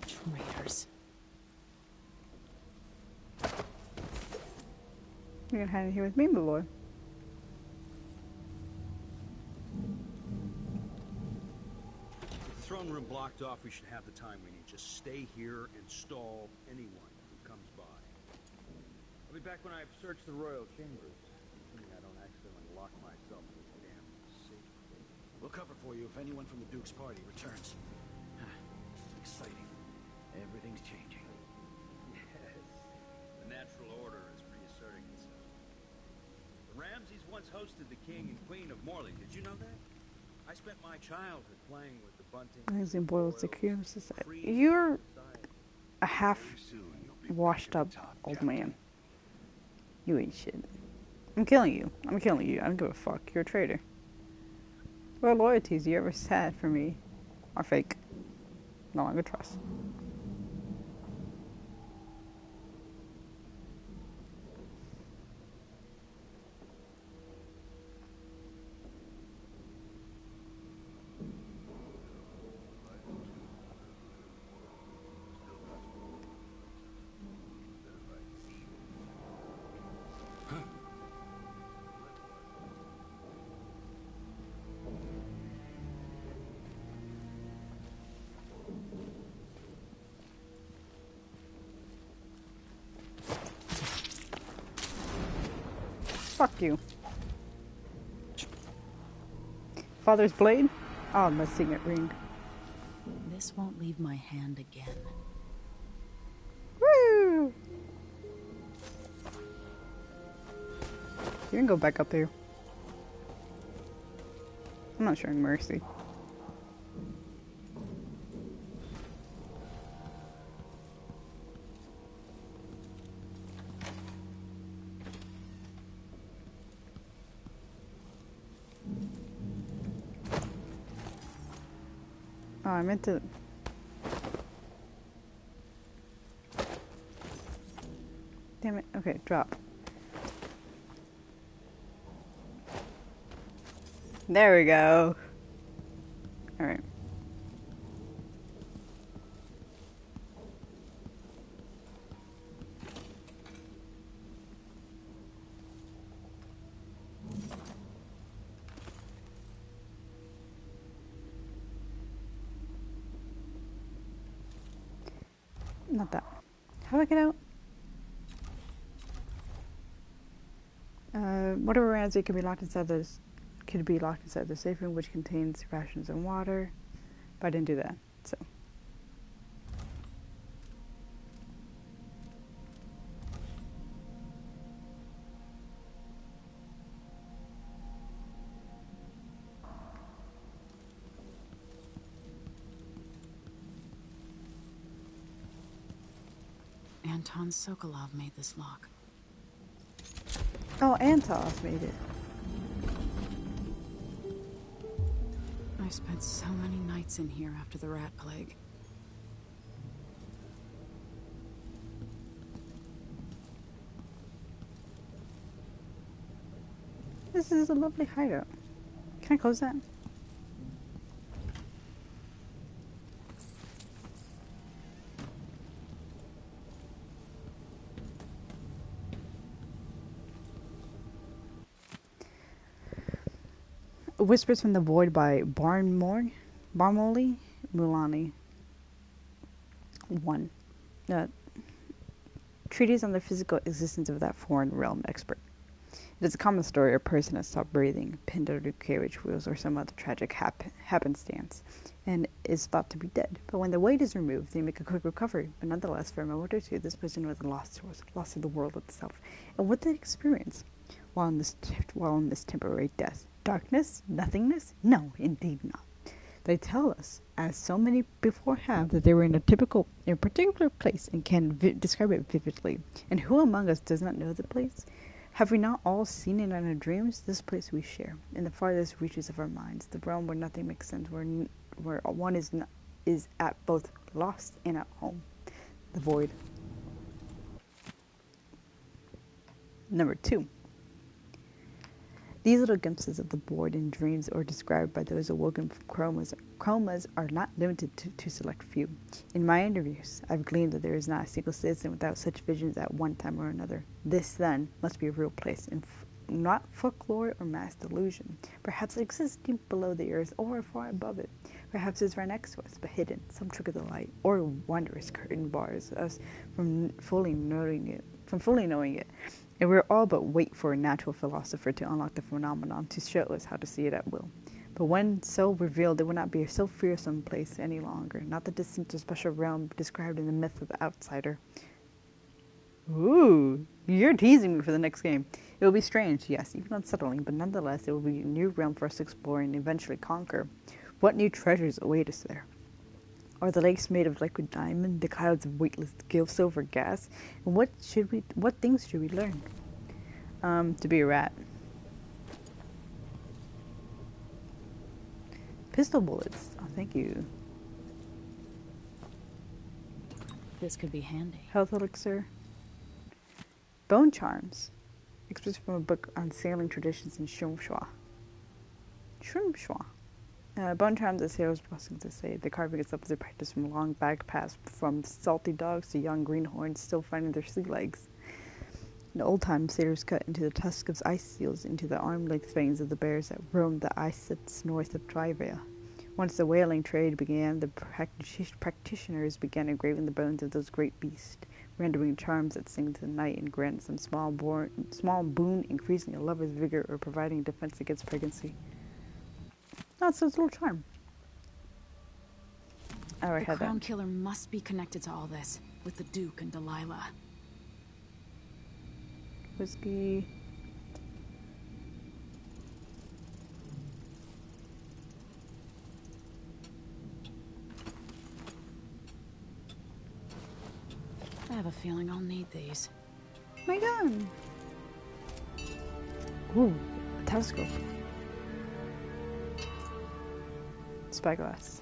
Traitors. You're gonna hide in here with me, my boy. With the throne room blocked off, we should have the time we need. Just stay here and stall anyone who comes by. I'll be back when I've searched the royal chambers. Assuming I don't accidentally lock myself in this damn safe. We'll cover for you if anyone from the Duke's party returns. This is exciting. Everything's changing. Yes, the natural order is reasserting itself. The Ramseys once hosted the king and queen of Morley. Did you know that? I spent my childhood playing with the bunting. I think it boils the cream society. You're a half washed up old man. You ain't shit. I'm killing you. I'm killing you. I don't give a fuck. You're a traitor. What loyalties you ever had for me are fake. No longer trust. Fuck you. Father's blade? Oh, my signet ring. This won't leave my hand again. Woo! You can go back up here. I'm not showing mercy. Oh, I meant to... Damn it. Okay, drop. There we go. Alright. Not that. How do I get out? Whatever rounds it could be locked inside the safe room, which contains rations and water. But I didn't do that, so. Anton Sokolov made this lock. Oh, Antos made it. I spent so many nights in here after the rat plague. This is a lovely hideout. Can I close that? Whispers from the Void by Barmoli Mulani. 1. Treatise on the physical existence of that foreign realm expert. It is a common story a person has stopped breathing, pinned under carriage wheels, or some other tragic happenstance, and is thought to be dead. But when the weight is removed, they make a quick recovery. But nonetheless, for a moment or two, this person was lost to the world itself. And what did they experience while in this temporary death? Darkness? Nothingness? No, indeed not. They tell us, as so many before have, that they were in a particular place and can describe it vividly. And who among us does not know the place? Have we not all seen it in our dreams? This place we share, in the farthest reaches of our minds, the realm where nothing makes sense, where one is at both lost and at home. The void. Number 2. These little glimpses of the void in dreams or described by those awoken from comas are not limited to select few. In my interviews, I've gleaned that there is not a single citizen without such visions at one time or another. This, then, must be a real place, and not folklore or mass delusion. Perhaps it exists deep below the earth or far above it. Perhaps it's right next to us, but hidden, some trick of the light, or wondrous curtain bars us from fully knowing it. And we're all but wait for a natural philosopher to unlock the phenomenon to show us how to see it at will. But when so revealed, it would not be a so fearsome place any longer, not the distant or special realm described in the myth of the outsider. Ooh, you're teasing me for the next game. It will be strange, yes, even unsettling, but nonetheless it will be a new realm for us to explore and eventually conquer. What new treasures await us there? Are the lakes made of liquid diamond, the clouds of weightless silver gas? And what things should we learn? To be a rat. Pistol bullets. Oh, thank you. This could be handy. Health elixir. Bone charms. Excerpts from a book on sailing traditions in Shumshua. Bone charms are sailors' blessings, they say. The carving itself is a practice from long back paths, from salty dogs to young greenhorns still finding their sea legs. In old times, sailors cut into the tusks of ice seals into the arm-length fangs of the bears that roamed the ice-sits north of Trivia. Once the whaling trade began, the practitioners began engraving the bones of those great beasts, rendering charms that sing to the night and grant some small boon, increasing a lover's vigor or providing defense against pregnancy. Oh, it's a little charm. I already had that. The Crown Killer must be connected to all this, with the Duke and Delilah. Whiskey. have a feeling I'll need these. My gun! Ooh, a telescope. Spyglass.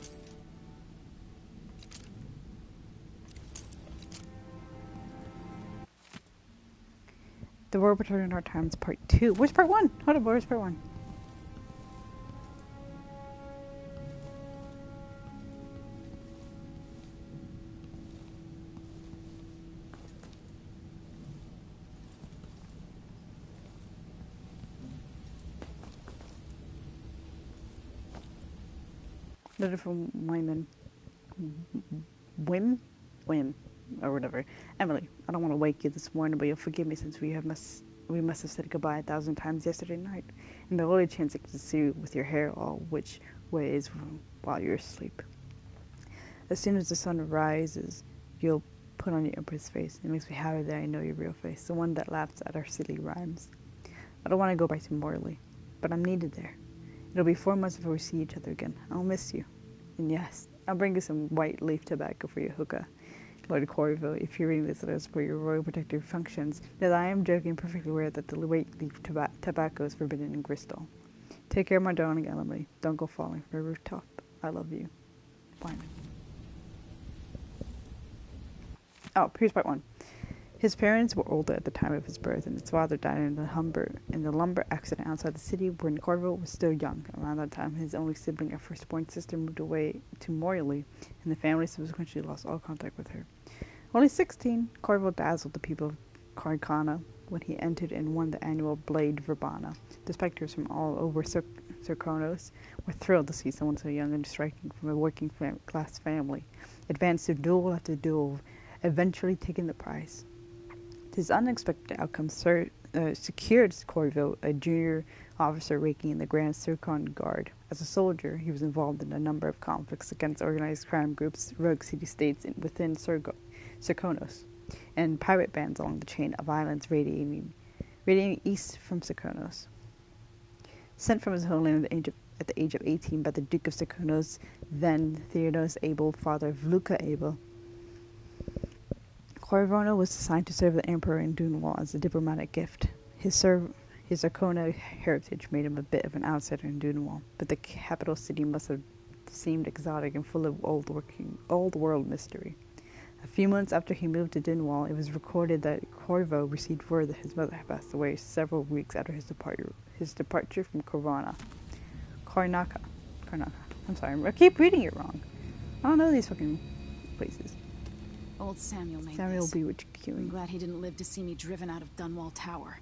The World Between Our Times Part 2. Where's Part 1? Hold on, where's Part 1? Letter from Wyman. Whim, or whatever. Emily, I don't want to wake you this morning, but you'll forgive me since we must have said goodbye 1,000 times yesterday night, and the only chance I get to see you with your hair all which way is while you're asleep. As soon as the sun rises, you'll put on your empress face. It makes me happy that I know your real face, the one that laughs at our silly rhymes. I don't want to go back to Morley, but I'm needed there. It'll be 4 months before we see each other again. I'll miss you. And yes, I'll bring you some white leaf tobacco for your hookah. Lord Corvo, if you're reading this letters for your royal protective functions, that I am joking, perfectly aware that the white leaf tobacco is forbidden in Bristol. Take care of my darling Emily. Don't go falling from a rooftop. I love you. Wyman. Oh, here's part 1. His parents were older at the time of his birth, and his father died in the lumber accident outside the city when Corvo was still young. Around that time, his only sibling, a firstborn sister, moved away to Morley, and the family subsequently lost all contact with her. Only 16, Corvo dazzled the people of Carcana when he entered and won the annual Blade Verbana. The specters from all over Serkonos were thrilled to see someone so young and striking from a working class family advance to duel after duel, eventually taking the prize. His unexpected outcome secured Corvo a junior officer ranking in the Grand Serkon Guard. As a soldier, he was involved in a number of conflicts against organized crime groups, rogue city-states within Serkonos, and pirate bands along the chain of islands radiating east from Serkonos. Sent from his homeland at the age of 18 by the Duke of Serkonos, then Theodos Abel, father of Luca Abel, Corvono was assigned to serve the Emperor in Dunwall as a diplomatic gift. His Arcona heritage made him a bit of an outsider in Dunwall, but the capital city must have seemed exotic and full of old-world mystery. A few months after he moved to Dunwall, it was recorded that Corvo received word that his mother had passed away several weeks after his departure from Karnaka. I'm sorry, I keep reading it wrong. I don't know these fucking places. Old Samuel made Samuel this. be with you. I'm glad he didn't live to see me driven out of Dunwall Tower.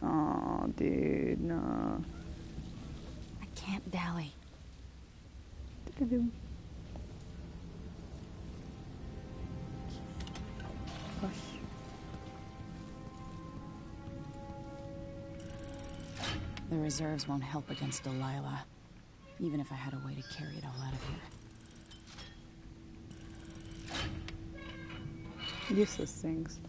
Oh, dude, no. I can't dally. Gosh. The reserves won't help against Delilah, even if I had a way to carry it all out of here. Useless things.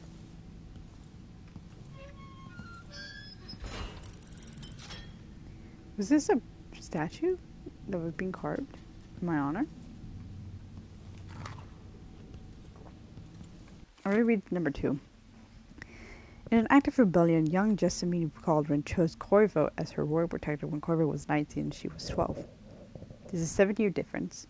Was this a statue that was being carved in my honor? I'm going to read number 2. In an act of rebellion, young Jessamine Caldwin chose Corvo as her royal protector when Corvo was 19 and she was 12. There's a 7-year difference.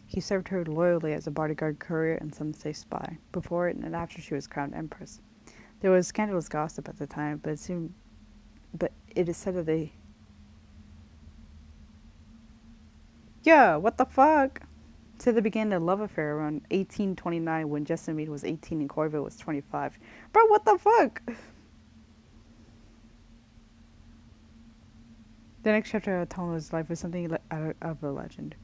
He served her loyally as a bodyguard, courier, and some say spy, before and after she was crowned empress. There was scandalous gossip at the time, but it is said that they... Yeah, what the fuck? So they began a love affair around 1829 when Jessamine was 18 and Corvo was 25. Bro, what the fuck? The next chapter of Tomo's life was something out of a legend.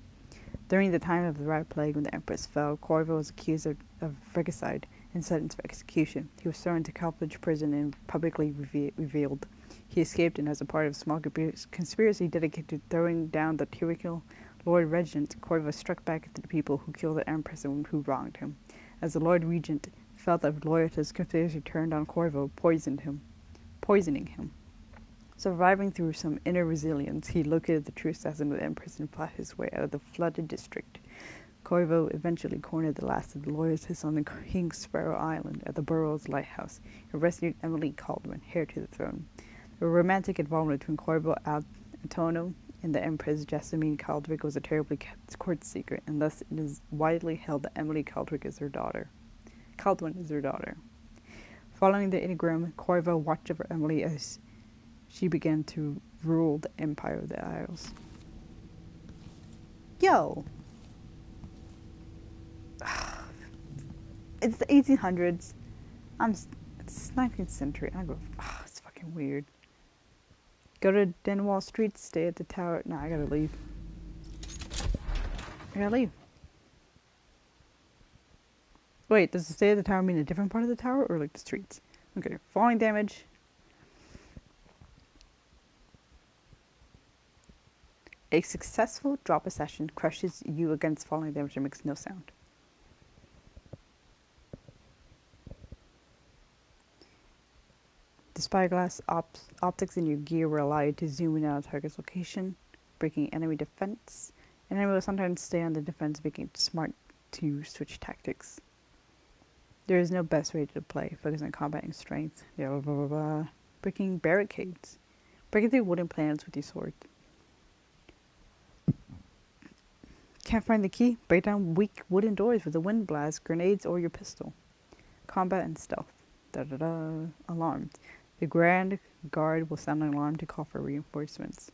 During the time of the Red Plague, when the Empress fell, Corvo was accused of regicide and sentenced for execution. He was thrown into Calpage prison and publicly revealed. He escaped, and as a part of a small conspiracy dedicated to throwing down the tyrannical Lord Regent, Corvo struck back at the people who killed the Empress and who wronged him. As the Lord Regent felt that loyalty's conspiracy turned on Corvo, poisoning him. Surviving through some inner resilience, he located the true assassin of the Empress and fought his way out of the flooded district. Corvo eventually cornered the last of the loyalists on the King Sparrow Island at the Burrows Lighthouse and rescued Emily Caldwin, heir to the throne. The romantic involvement between Corvo Antonio and the Empress Jessamine Caldwick was a terribly kept court secret, and thus it is widely held that Emily Caldwin is her daughter. Following the Enneagram, Corvo watched over Emily as she began to rule the Empire of the Isles. Yo! It's the 1800s. It's 19th century. I go, it's fucking weird. Go to Denwall Street, stay at the tower. Nah, I gotta leave. Wait, does the stay at the tower mean a different part of the tower or like the streets? Okay, falling damage. A successful drop assassin crushes you against falling damage and makes no sound. The spyglass optics in your gear will allow you to zoom in on a target's location, breaking enemy defense. An enemy will sometimes stay on the defense, making it smart to switch tactics. There is no best way to play. Focus on combat and strength. Breaking barricades. Breaking through wooden planks with your sword. Can't find the key? Break down weak wooden doors with a wind blast, grenades, or your pistol. Combat and stealth. Alarms. The Grand Guard will sound an alarm to call for reinforcements.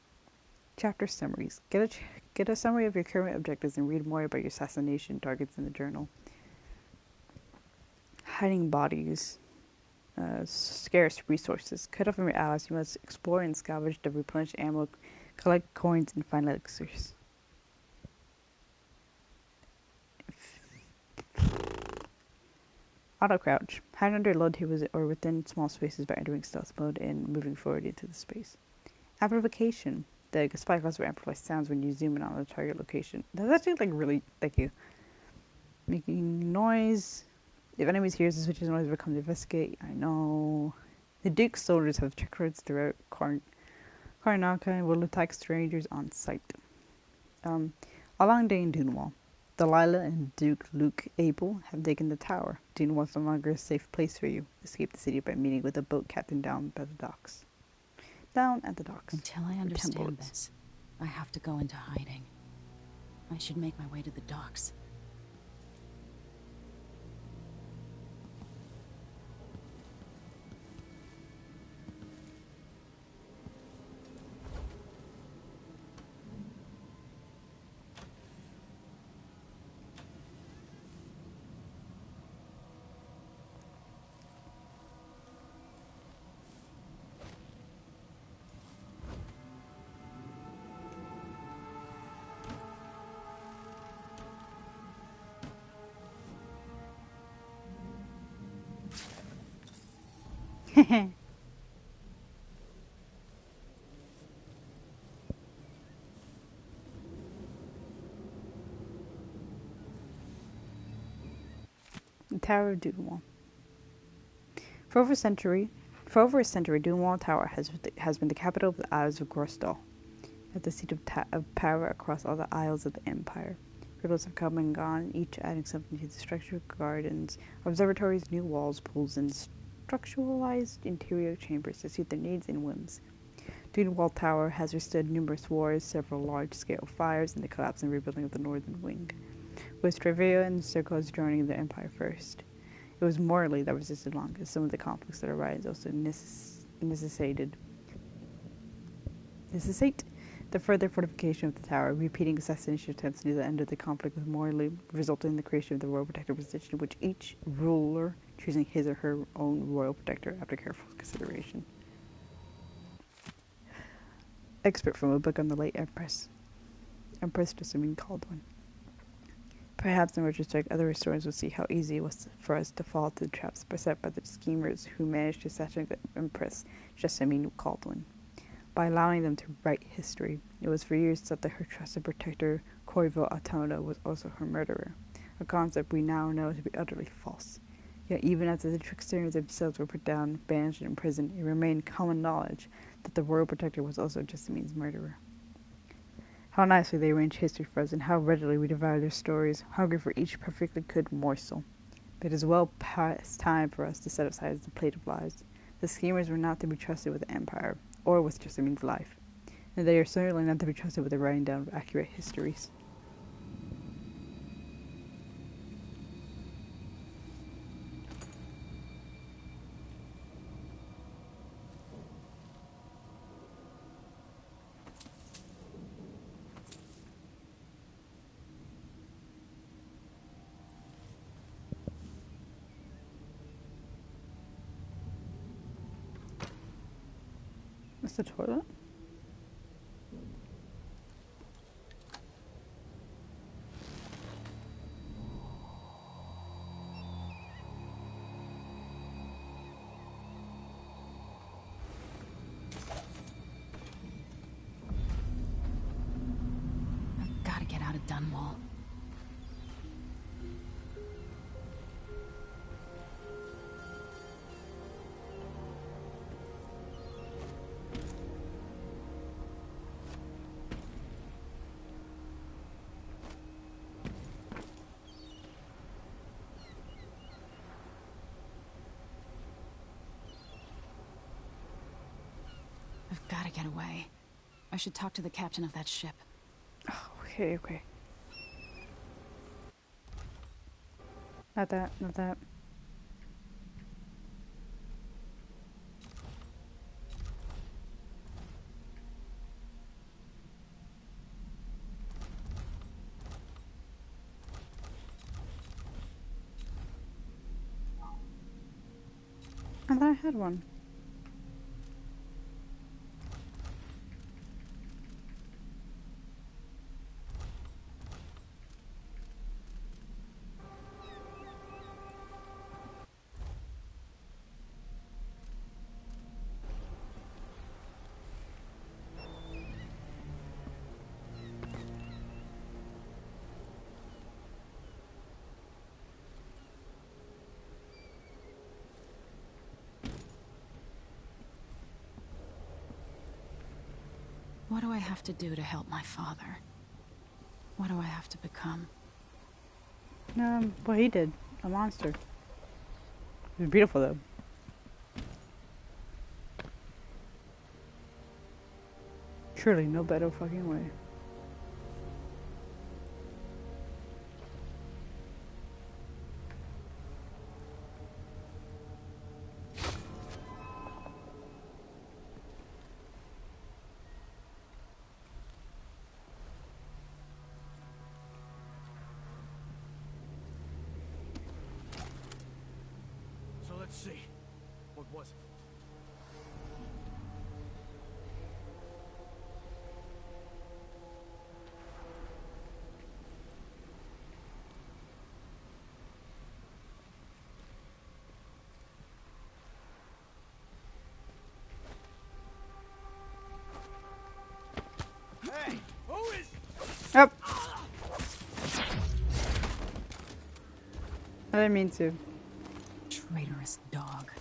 Chapter summaries. Get a summary of your current objectives and read more about your assassination targets in the journal. Hiding bodies. Scarce resources. Cut off from your allies, you must explore and scavenge to replenish ammo, collect coins, and find elixirs. Auto crouch. Hide under load tables or within small spaces by entering stealth mode and moving forward into the space. Amplification. The spyglass will amplify sounds when you zoom in on a target location. That's actually like really, thank you. Making noise. If enemies hear the switches noise, become to investigate. I know. The Duke's soldiers have checkpoints throughout Karnaka and will attack strangers on sight. A long day in Dunwall. Delilah and Duke Luke Abel have taken the tower. Dunwall is no longer a safe place for you. Escape the city by meeting with a boat captain down by the docks. Down at the docks. Until I understand this, I have to go into hiding. I should make my way to the docks. The Tower of Dunwall. For over a century, Dunwall Tower has been the capital of the Isles of Grostal, at the seat of power across all the Isles of the Empire. Riddles have come and gone, each adding something to the structure: gardens, observatories, new walls, pools, and structuralized interior chambers to suit their needs and whims. Dunwall Tower has withstood numerous wars, several large-scale fires, and the collapse and rebuilding of the northern wing, with Treveo and Circles joining the Empire first. It was Morley that resisted longest. Some of the conflicts that arise also necessitate the further fortification of the tower. Repeating assassination attempts near the end of the conflict with Morley resulted in the creation of the Royal Protector position, which each ruler choosing his or her own Royal Protector after careful consideration. Expert from a book on the late Empress Jessamine Caldwin. Perhaps in retrospect, other historians will see how easy it was for us to fall into the traps set by the schemers who managed to assassinate the Empress Jessamine Caldwin. By allowing them to write history, it was for years thought that her trusted protector, Corvo Atona, was also her murderer, a concept we now know to be utterly false. Yet even after the tricksters themselves were put down, banished, and imprisoned, it remained common knowledge that the royal protector was also Jessamine's murderer. How nicely they arrange history for us, and how readily we devour their stories, hungry for each perfectly cooked morsel. But it is well past time for us to set aside the plate of lies. The schemers were not to be trusted with the empire, or with Jessamine's life, and they are certainly not to be trusted with the writing down of accurate histories. That's the toilet? I've got to get out of Dunwall. I've got to get away. I should talk to the captain of that ship. Oh, okay. Not that, not that. I thought I had one. What do I have to do to help my father? What do I have to become? What he did. A monster. It was beautiful, though. Surely no better fucking way. So let's see. What was it? Hey, who is? Yep. I didn't mean to. Traitorous dog.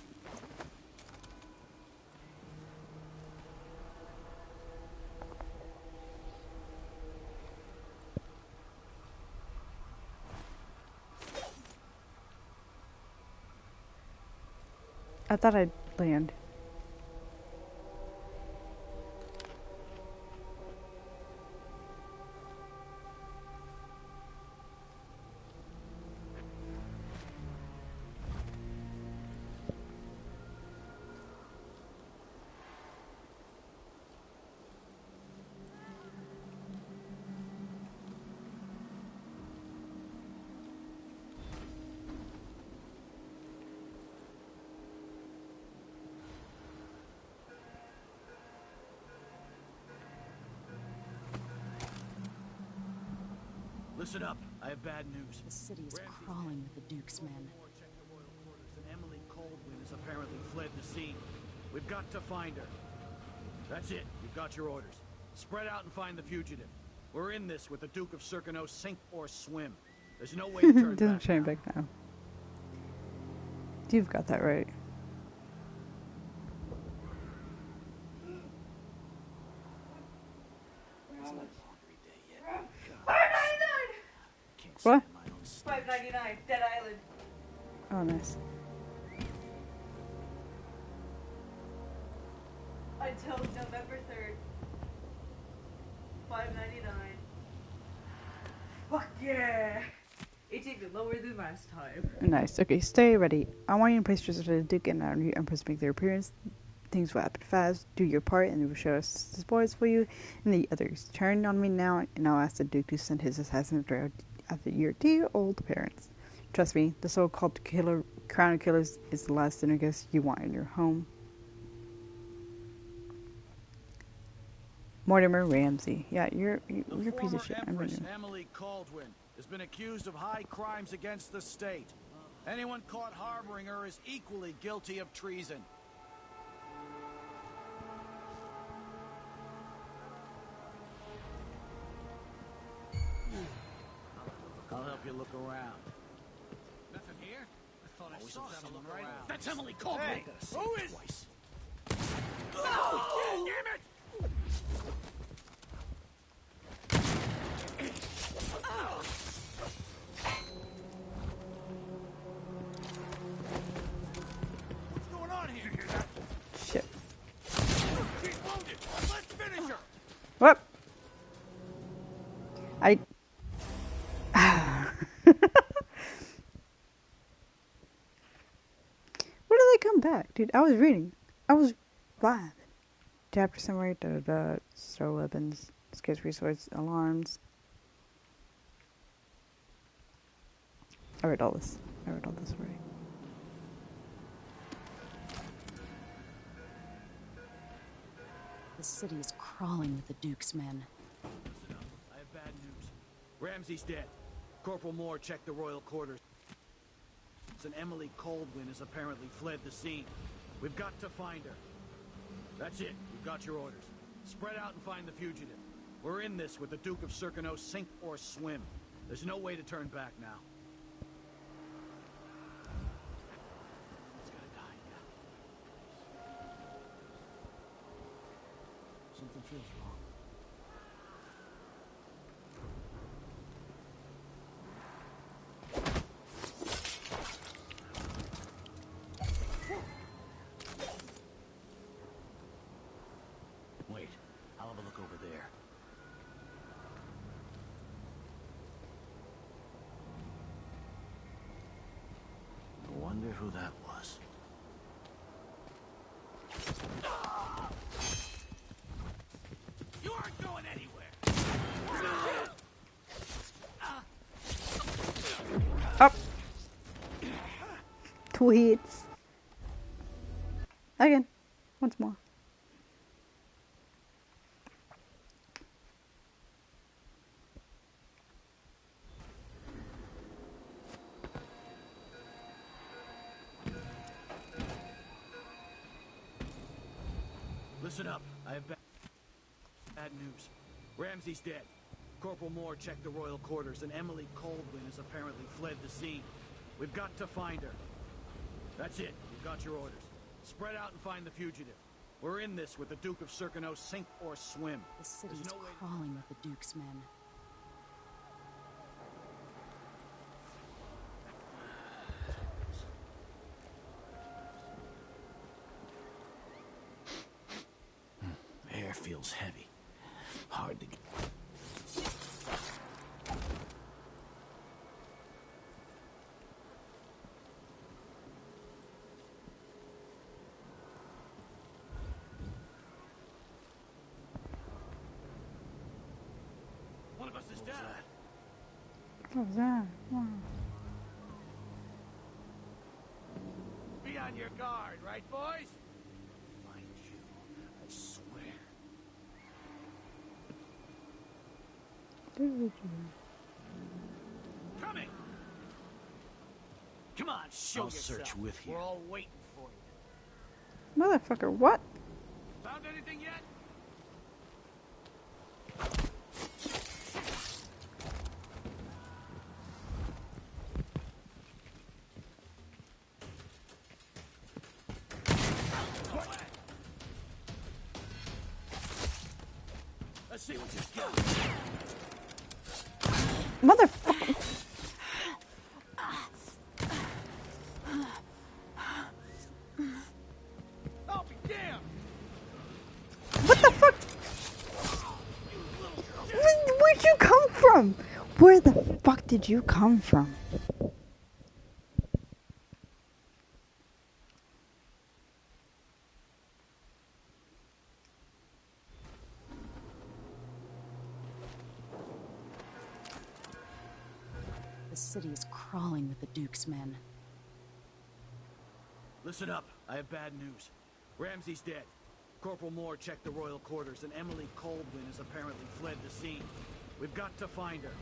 I thought I'd land. Listen up. I have bad news. The city is crawling with the Duke's men. Check the royal quarters, and Emily Coldwin has apparently fled the scene. We've got to find her. That's it. You've got your orders. Spread out and find the fugitive. We're in this with the Duke of Circano, sink or swim. There's no way to turn Doesn't back turn now. back now. You've got that right. It's a laundry day. What? my own stage. $5.99, Dead Island. Oh, nice. Until November 3rd. $5.99. Fuck yeah! It's even lower than last time. Nice. Okay, stay ready. I want you to place yourself to the Duke and our new Empress make their appearance. Things will happen fast. Do your part, and it will show us the spoils for you and the others. Turn on me now, and I'll ask the Duke to send his assassin after your dear old parents. Trust me, the so-called killer, crown of killers is the last dinner guest you want in your home. Mortimer Ramsey. Yeah, you're a piece of shit. Empress Emily Caldwin has been accused of high crimes against the state. Anyone caught harboring her is equally guilty of treason. I'll help you look around. Nothing here? I thought I saw someone right around. That's Emily Caldwin! Hey, who is... Twice. No! Damn it! What's going on here? You hear that? Shit. She's wounded. Let's finish her. What? When did they come back, dude? I was reading. I was live. Chapter summary. Store weapons. Scarce resource. Alarms. I read all this already. The city is crawling with the Duke's men. Listen up. I have bad news. Ramsey's dead. Corporal Moore checked the royal quarters. And Emily Caldwin has apparently fled the scene. We've got to find her. That's it. We've got your orders. Spread out and find the fugitive. We're in this with the Duke of Circano, sink or swim. There's no way to turn back now. It's gotta die now. Something feels wrong. Wait, I'll have a look over there. I wonder who that was. You aren't going anywhere! Up. 2 hits. Again. Once more. Listen up. I have bad news. Ramsey's dead. Corporal Moore checked the royal quarters, and Emily Caldwin has apparently fled the scene. We've got to find her. That's it. We've got your orders. Spread out and find the fugitive. We're in this with the Duke of Circano, sink or swim. The city is There's no way- crawling with the Duke's men. Air feels heavy. Hard to get. One of us is down. What was that? Wow. Be on your guard, right, boys? Find you, I swear. Coming! Come on, show yourself. Search with you. We're all waiting for you. Motherfucker, what? Found anything yet? Let's see what you got. Motherfucker. did you come from? Where the fuck did you come from? The city is crawling with the Duke's men. Listen up. I have bad news. Ramsey's dead. Corporal Moore checked the royal quarters, and Emily Coldwin has apparently fled the scene. We've got to find her.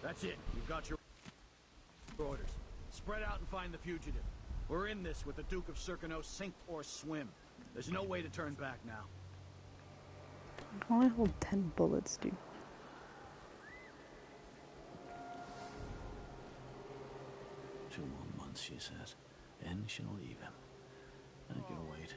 That's it. You've got your orders. Spread out and find the fugitive. We're in this with the Duke of Circano, sink or swim. There's no way to turn back now. I can only hold 10 bullets, dude. Two more months, she says. And she'll leave him. I can wait.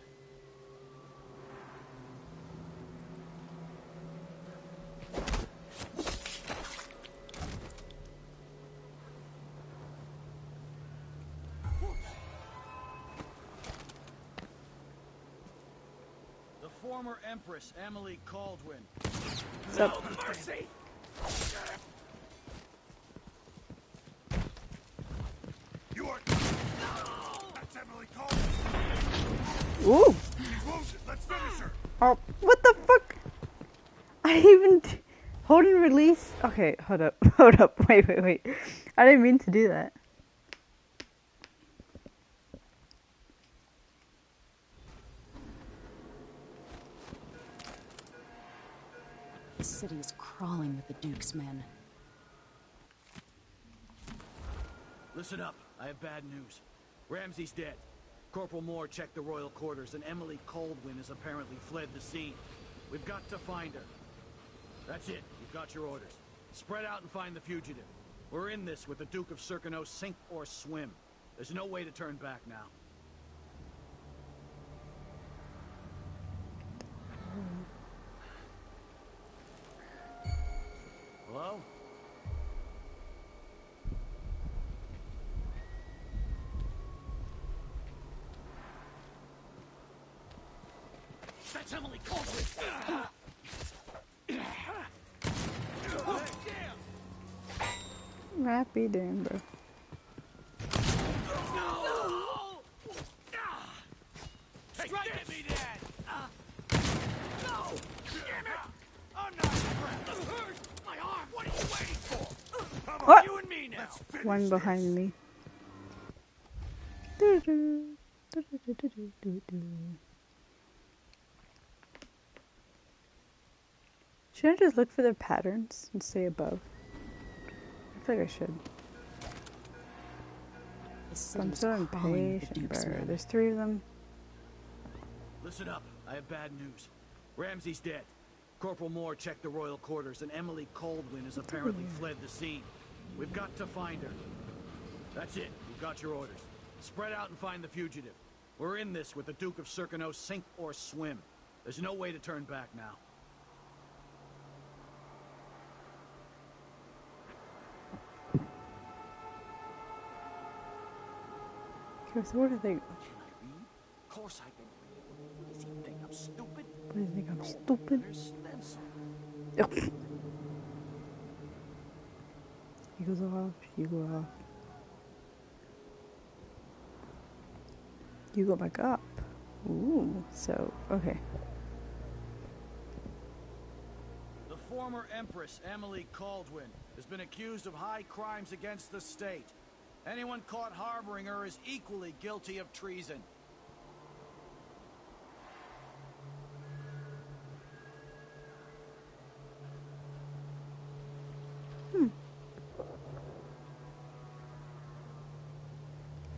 The former Empress, Emily Caldwin. What's up? No mercy! You are... That's Emily Caldwin. Ooh! Close it. Let's finish her. Oh, what the fuck? I even... Hold and release? Okay, hold up. Hold up. Wait. I didn't mean to do that. The city is crawling with the Duke's men. Listen up. I have bad news. Ramsey's dead. Corporal Moore checked the royal quarters, and Emily Coldwin has apparently fled the scene. We've got to find her. That's it. You've got your orders. Spread out and find the fugitive. We're in this with the Duke of Circano, sink or swim. There's no way to turn back now. Hello? That's Emily Caldwin! Happy damn, bro. No! Strike at me, Dad! No! Damn it! I'm not impressed! My arm! What are you waiting for? Come on, What? you and me now! One behind me. Should I just look for the patterns and stay above? I feel like I should. The But city I'm is so crawling with the impatient, Duke's bro. men. There's 3 of them. Listen up. I have bad news. Ramsey's dead. Corporal Moore checked the royal quarters, and Emily Coldwin has apparently fled the scene. We've got to find her. That's it. You've got your orders. Spread out and find the fugitive. We're in this with the Duke of Circano, sink or swim. There's no way to turn back now. Okay, so what do they... Can I read? Of course I can read. Does he think I'm stupid? What do you think, I'm stupid? There's stencil. Ugh. He goes off, you go off. You go back up. Ooh, so, okay. The former Empress, Emily Caldwin, has been accused of high crimes against the state. Anyone caught harboring her is equally guilty of treason.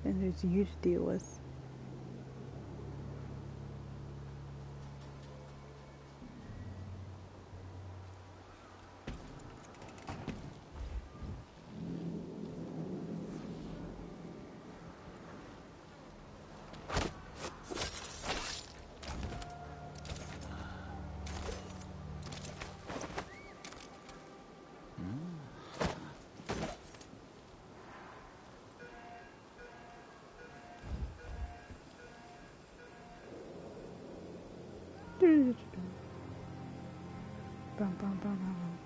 And there's you to deal with. Bum, bum, bum, bum, bum.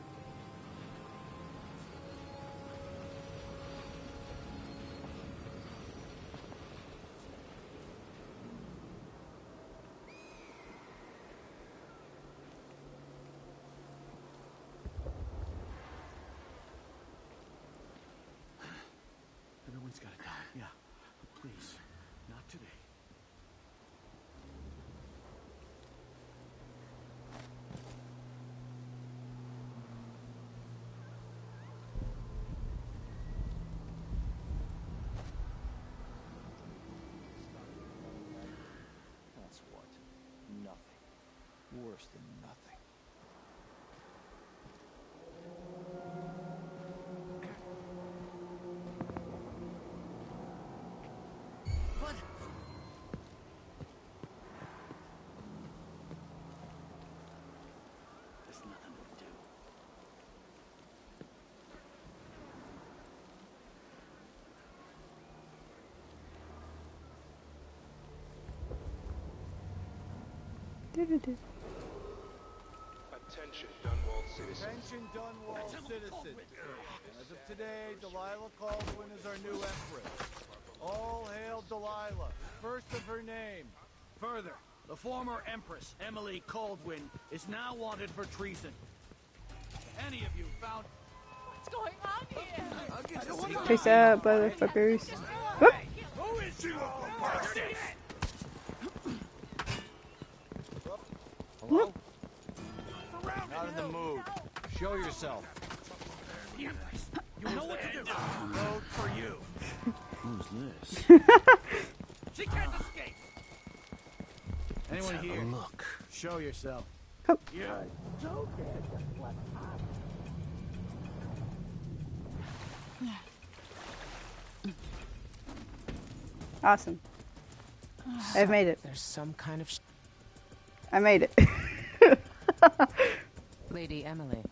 Someone's gotta die. Yeah. Please. Not today. That's what? Nothing. Worse than nothing. What? There's nothing to do. Attention, Dunwall citizens. Attention, Dunwall citizens. As of today, Delilah Caldwin is our new empress. All hail Delilah, first of her name. Further, the former Empress, Emily Caldwin, is now wanted for treason. Any of you found... What's going on here? Peace out, motherfuckers. Whoop. Who is you? Hello? Not in the mood. Show yourself. You know what to do. Vote for you. Who's this? She can't escape. Anyone Have a here? look. Show yourself. You. Awesome. I've made it. There's some kind of... I made it. Lady Emily,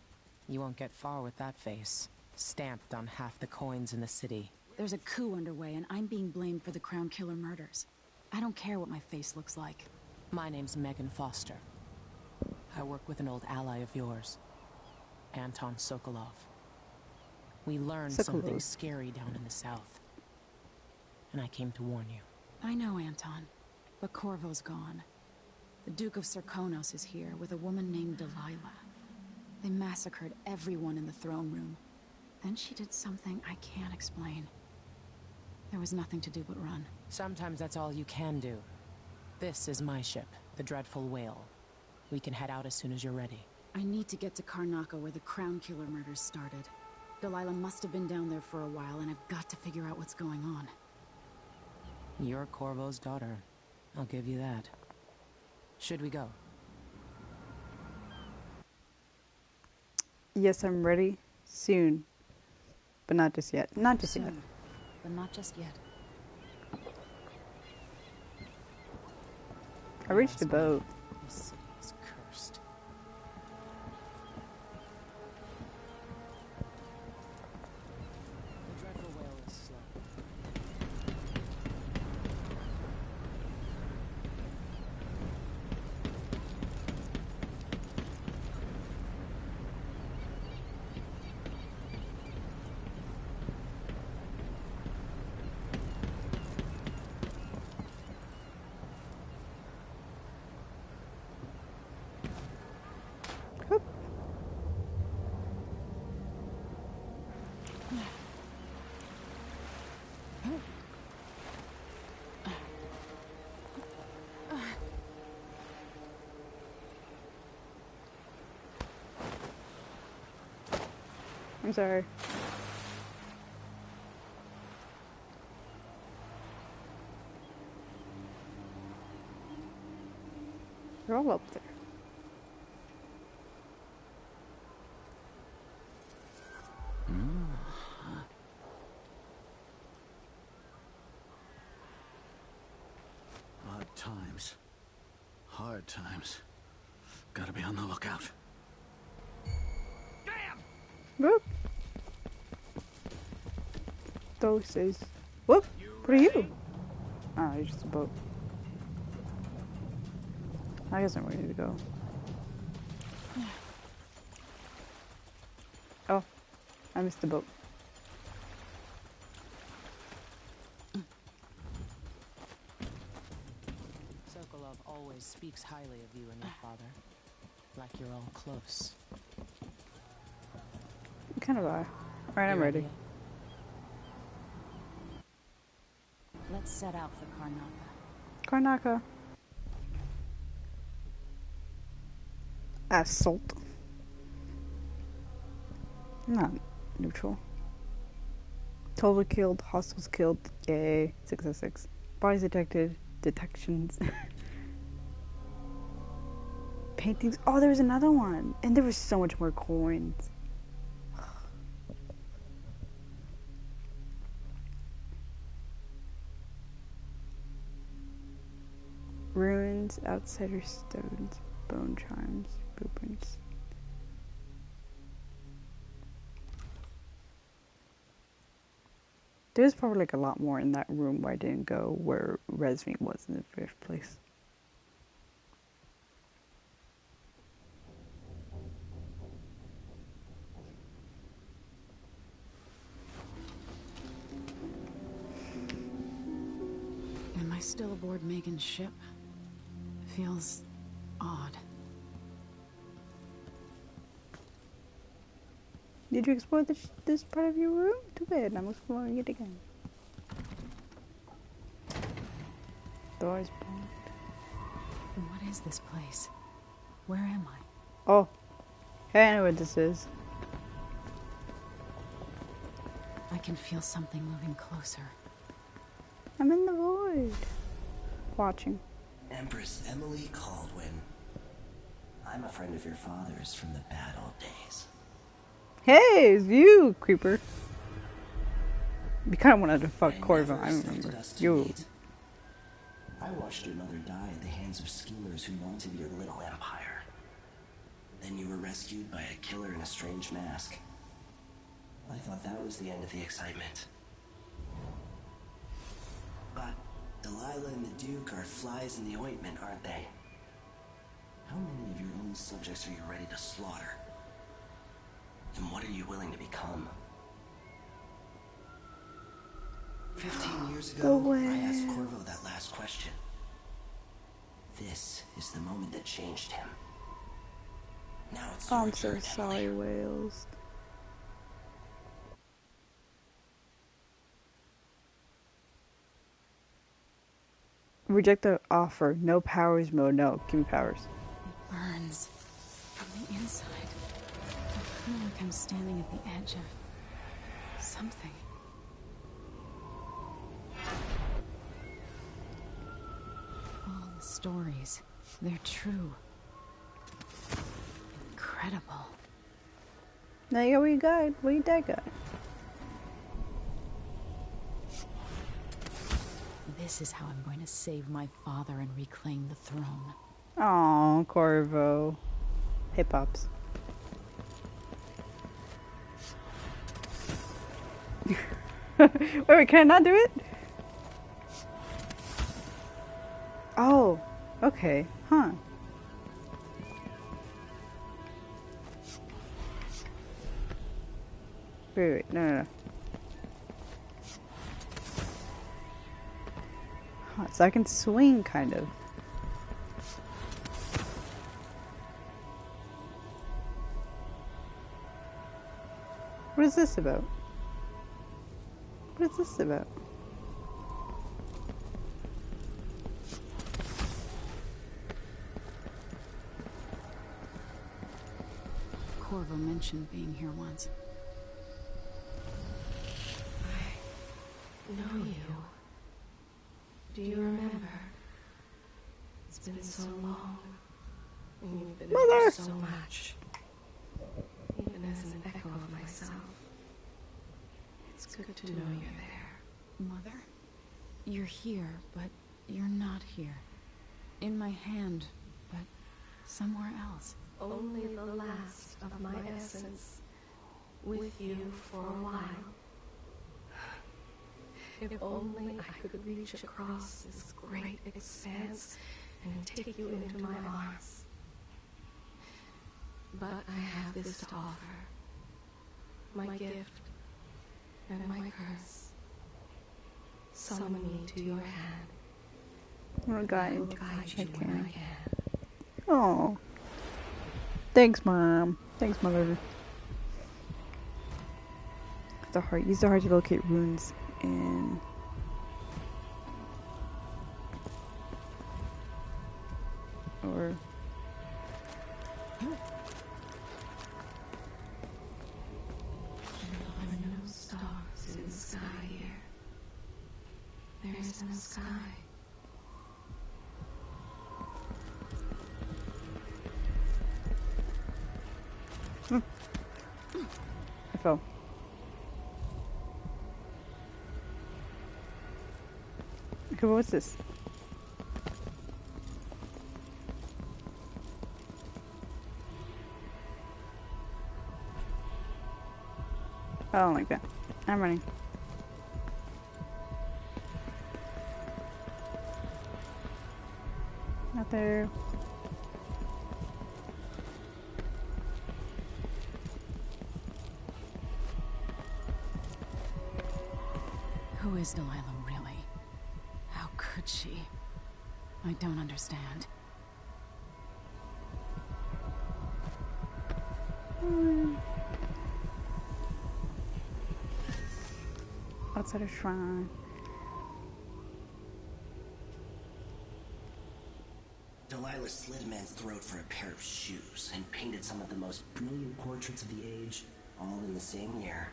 you won't get far with that face. Stamped on half the coins in the city. There's a coup underway, and I'm being blamed for the Crown Killer murders. I don't care what my face looks like. My name's Megan Foster. I work with an old ally of yours, Anton Sokolov. We learned something scary down in the south, and I came to warn you. I know, Anton, but Corvo's gone. The Duke of Serkonos is here with a woman named Delilah. They massacred everyone in the throne room. Then she did something I can't explain. There was nothing to do but run. Sometimes that's all you can do. This is my ship, the Dreadful Whale. We can head out as soon as you're ready. I need to get to Karnaca where the Crown Killer murders started. Delilah must have been down there for a while, and I've got to figure out what's going on. You're Corvo's daughter. I'll give you that. Should we go? Yes, I'm ready. Soon. But not just yet. Not just yet. Soon, but not just yet. I reached the boat. This city is cursed. The Dreadful Whale is slow. I'm sorry. They're all up there. Odd times. Hard times. Gotta be on the lookout. Whoop. Dog says, whoop. What are you? Oh, you're just a boat. I guess I'm ready to go. Oh, I missed the boat. Sokolov always speaks highly of you and your father. Like you're all close. You kind of are. Alright, I'm ready. Let's set out for Karnaca. Karnaca. Assault. Not neutral. Total killed, hostiles killed. Yay. 606. Bodies detected. Detections. Paintings. Oh, there was another one. And there was so much more coins. Ruins, outsider stones, bone chimes, blueprints. There's probably like a lot more in that room where I didn't go where Resme was in the first place. Am I still aboard Megan's ship? Feels odd. Did you explore this part of your room? Too bad, I'm exploring it again. Doors blocked. What is this place? Where am I? Oh, hey, I know what this is. I can feel something moving closer. I'm in the void. Watching. Empress Emily Caldwin. I'm a friend of your father's from the bad old days. Hey, it's you, creeper. You kind of wanted to fuck Corvo, I remember. You. I watched your mother die at the hands of schemers who wanted your little empire. Then you were rescued by a killer in a strange mask. I thought that was the end of the excitement. But Delilah and the Duke are flies in the ointment, aren't they? How many of your own subjects are you ready to slaughter? And what are you willing to become? 15 years ago, I asked Corvo that last question. This is the moment that changed him. Now it's your I'm so turn, sorry, Emily. Wales. Reject the offer. No powers mode. No, give me powers. It burns from the inside. I feel like I'm standing at the edge of something. All the stories, they're true. Incredible. Now you got what you got. What you that got? This is how I'm going to save my father and reclaim the throne. Aw, Corvo. Hey, Pops. wait, can I not do it? Oh, okay. Huh. Wait, no. Huh, so I can swing, kind of. What is this about? What is this about? Corvo mentioned being here once. I know you. Do you remember? It's been so long, and you've been through so much. Even as an echo of myself, it's good to know you're there. Mother? You're here, but you're not here. In my hand, but somewhere else. Only the last of my essence, with you for a while. If only I could reach across this great expanse and take you into my arms. But I have this to offer. My gift and my curse. Summon me to your hand. I'm gonna guide I will guide you when I can. Oh. Thanks, Mom. Thanks, Mother. The heart. Use the heart to locate runes in or... There are no stars in the sky here. There is no sky. I fell. Okay, what's this? I don't like that. I'm running. Not there. Who is Delilah, really? How could she? I don't understand. Outside a shrine. Delilah slit a man's throat for a pair of shoes and painted some of the most brilliant portraits of the age, all in the same year.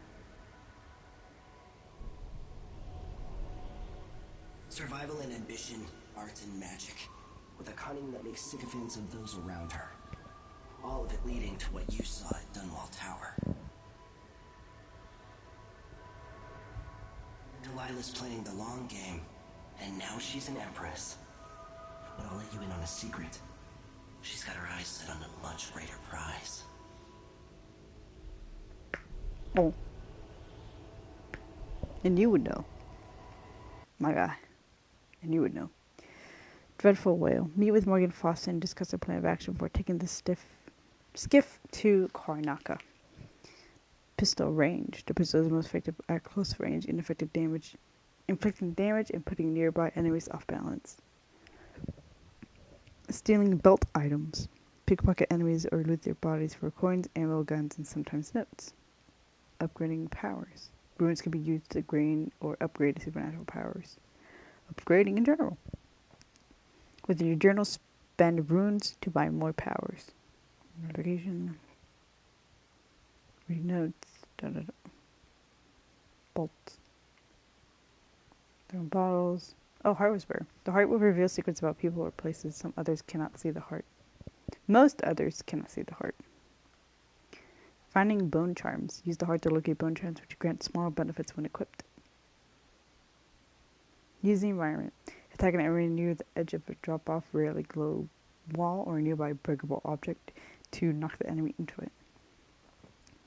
Survival and ambition, art and magic, with a cunning that makes sycophants of those around her. All of it leading to what you saw at Dunwall Tower. Delilah's playing the long game, and now she's an empress. But I'll let you in on a secret. She's got her eyes set on a much greater prize. Oh. And you would know. My guy. And you would know. Dreadful Whale. Meet with Morgan Foster and discuss a plan of action before taking the skiff to Karnaca. Pistol range. The pistol is most effective at close range, inflicting damage and putting nearby enemies off balance. Stealing belt items. Pickpocket enemies or loot their bodies for coins, ammo, guns, and sometimes notes. Upgrading powers. Runes can be used to gain or upgrade supernatural powers. Upgrading in general. With your journal, spend runes to buy more powers. Notification. Read notes. Bolts. Throwing bottles. Oh, Heart Whisper. The heart will reveal secrets about people or places. Some others cannot see the heart. Most others cannot see the heart. Finding bone charms. Use the heart to locate bone charms, which grant small benefits when equipped. Use the environment. Attack an area near the edge of a drop-off, rarely glow wall or nearby breakable object to knock the enemy into it.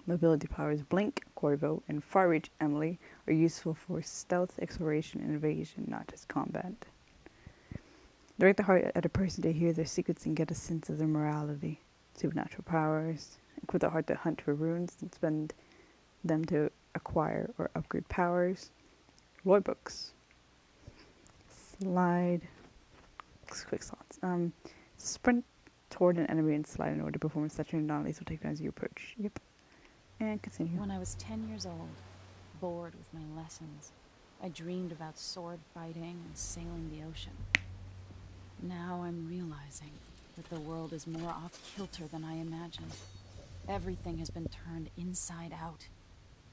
Mobility powers Blink, Corvo, and Far Reach Emily are useful for stealth, exploration, and evasion, not just combat. Direct the heart at a person to hear their secrets and get a sense of their morality. Supernatural powers. Equip the heart to hunt for runes and spend them to acquire or upgrade powers. Lore books. Slide. Quick slots. Sprint toward an enemy and slide in order to perform a statutory non-lethal takedown as you approach. Yep. And continue. When I was 10 years old, bored with my lessons, I dreamed about sword fighting and sailing the ocean. Now I'm realizing that the world is more off-kilter than I imagined. Everything has been turned inside out,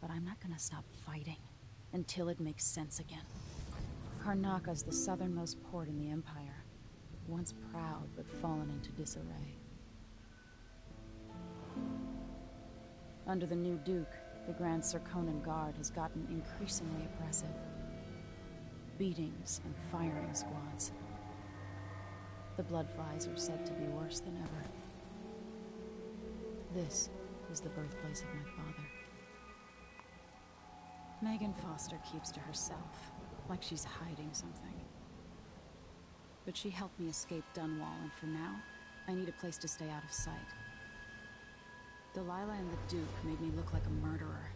but I'm not gonna stop fighting until it makes sense again. Karnaca's the southernmost port in the Empire, once proud but fallen into disarray. Under the new Duke, the Grand Serkonan Guard has gotten increasingly oppressive. Beatings and firing squads. The Bloodflies are said to be worse than ever. This is the birthplace of my father. Megan Foster keeps to herself, like she's hiding something. But she helped me escape Dunwall, and for now, I need a place to stay out of sight. Delilah and the Duke made me look like a murderer,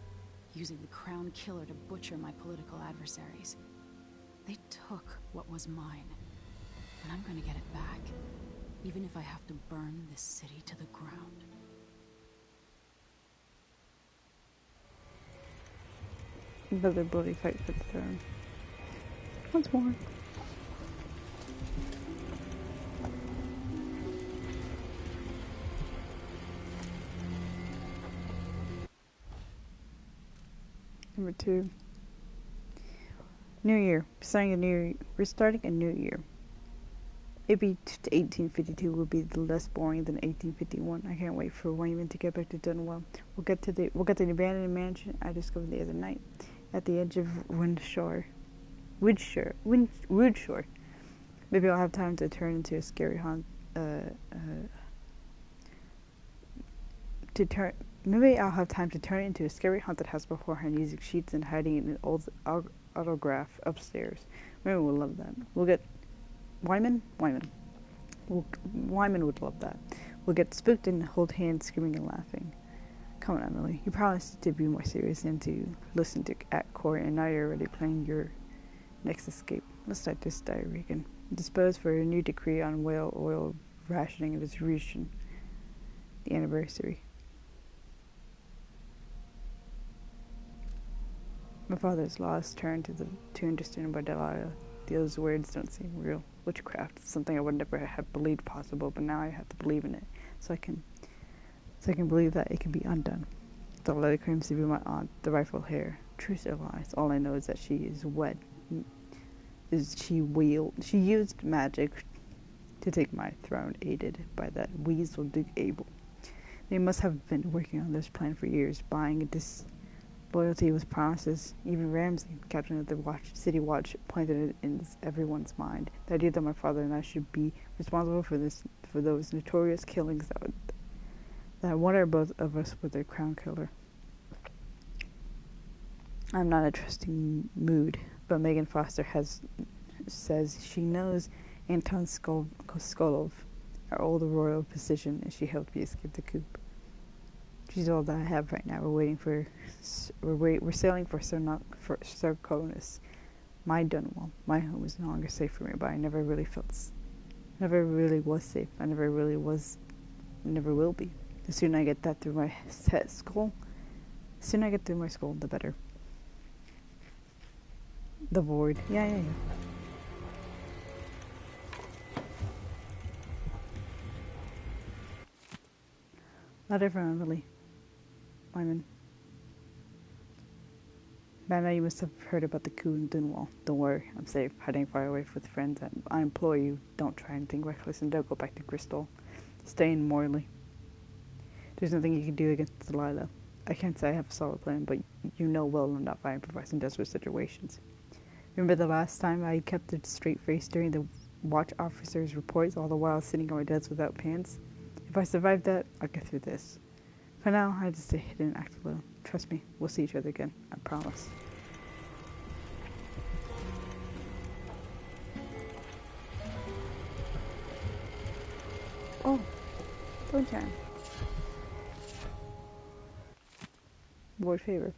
using the Crown Killer to butcher my political adversaries. They took what was mine, and I'm gonna get it back, even if I have to burn this city to the ground. Another bloody fight for the throne. Once more. Number 2. New Year. We're starting a new year. Maybe 1852 will be less boring than 1851. I can't wait for Wayman to get back to Dunwell. We'll get to the abandoned mansion I discovered the other night at the edge of Woodshore. Maybe I'll have time to turn into a scary haunt. Maybe I'll have time to turn it into a scary haunted house beforehand, using sheets and hiding in an old autograph upstairs. Maybe we'll love that. We'll get Wyman would love that. We'll get spooked and hold hands, screaming and laughing. Come on, Emily. You promised to be more serious and to listen to at court, and now you're already planning your next escape. Let's start this diary again. Dispose for a new decree on whale oil rationing and distribution. The anniversary. My father's lost turned to understand by Delilah. Those words don't seem real. Witchcraft is something I would never have believed possible, but now I have to believe in it, so I can believe that it can be undone. Delilah claims to be my aunt, the rightful heir. Truth or lies? All I know is that she is wed. She used magic to take my throne, aided by that weasel Duke Abel. They must have been working on this plan for years, buying disloyalty with promises. Even Ramsay, captain of the City Watch, planted it in everyone's mind. The idea that my father and I should be responsible for those notorious killings that one or both of us were the crown killer. I'm not a trusting mood, but Megan Foster says she knows Anton Skolov, our old royal physician, and she helped me escape the coup. She's all that I have right now. We're sailing for Sarkonis. My Dunwell. My home is no longer safe for me, but I never really was safe. I never will be. The sooner I get that through my skull, the better. The Void. Yeah. Letter from Emily. Wyman. By now you must have heard about the coup in Dunwall. Don't worry, I'm safe, hiding far away with friends. I implore you, don't try anything reckless and don't go back to Bristol. Stay in Morley. There's nothing you can do against Delilah. I can't say I have a solid plan, but you know well enough I improvise in desperate situations. Remember the last time I kept a straight face during the watch officer's reports, all the while sitting on my desk without pants? If I survive that, I'll get through this. For now, I just stay hidden and act alone. Trust me, we'll see each other again. I promise. Oh, Sunshine. Ward favor.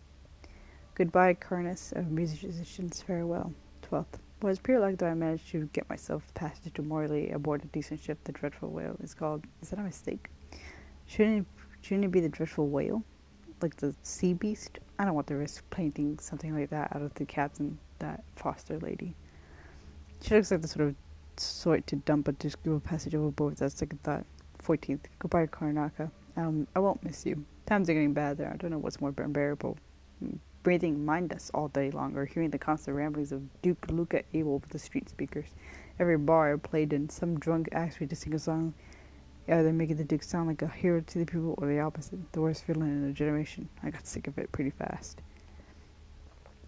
Goodbye, Carnus of musicians, farewell. 12th. Well, it's pure luck that I managed to get myself passage to Morley aboard a decent ship. The Dreadful Whale is called. Is that a mistake? Shouldn't it be the Dreadful Whale? Like the sea beast? I don't want to risk painting something like that out of the captain, that Foster lady. She looks like the sort to dump a disagreeable passage overboard without second thought. 14th. Goodbye, Karnaka. I won't miss you. Times are getting bad there. I don't know what's more unbearable. Breathing mind dust all day long, or hearing the constant ramblings of Duke Luca Abel with the street speakers. Every bar played in, some drunk asked me to sing a song, either making the Duke sound like a hero to the people or the opposite, the worst villain in a generation. I got sick of it pretty fast.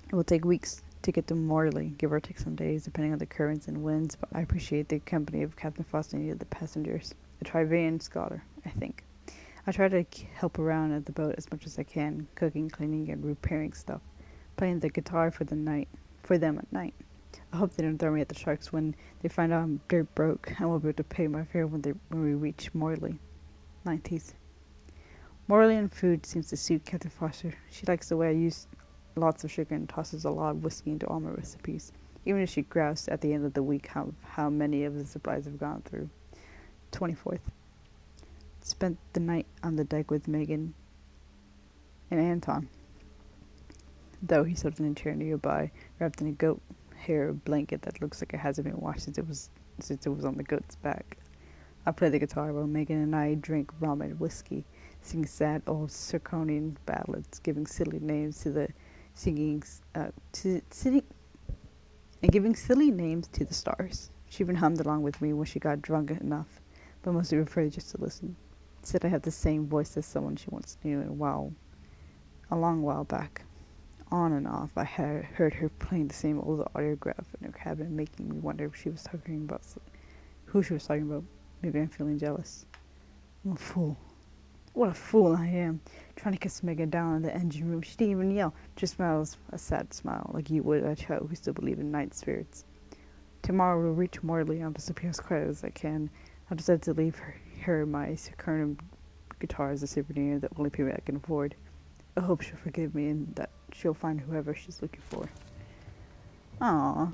It will take weeks to get to Morley, give or take some days, depending on the currents and winds, but I appreciate the company of Captain Foster and the passengers. A Trivian scholar, I think. I try to help around at the boat as much as I can, cooking, cleaning, and repairing stuff, playing the guitar for them at night. I hope they don't throw me at the sharks when they find out I'm dirt broke. I won't be able to pay my fare when we reach Morley. 19th. Morley food seems to suit Captain Foster. She likes the way I use lots of sugar and tosses a lot of whiskey into all my recipes, even if she grouses at the end of the week how many of the supplies have gone through. 24th. Spent the night on the deck with Megan and Anton, though he slept in a chair nearby, wrapped in a goat hair blanket that looks like it hasn't been washed since it was on the goat's back. I play the guitar while Megan and I drink rum and whiskey, sing sad old Sarkonian ballads, giving silly names to the singing, sitting, and giving silly names to the stars. She even hummed along with me when she got drunk enough, but mostly preferred just to listen. Said I had the same voice as someone she once knew a long while back. On and off, I had heard her playing the same old autograph in her cabin, making me wonder if she was talking about who she was talking about. Maybe I'm feeling jealous. I'm a fool. What a fool I am. Trying to kiss Megan down in the engine room. She didn't even yell. Just smiles a sad smile, like you would a child who still believed in night spirits. Tomorrow we'll reach Morley and disappear as quiet as I can. I decided to leave her my current guitar as a souvenir, the only payment I can afford. I hope she'll forgive me and that she'll find whoever she's looking for. Aww.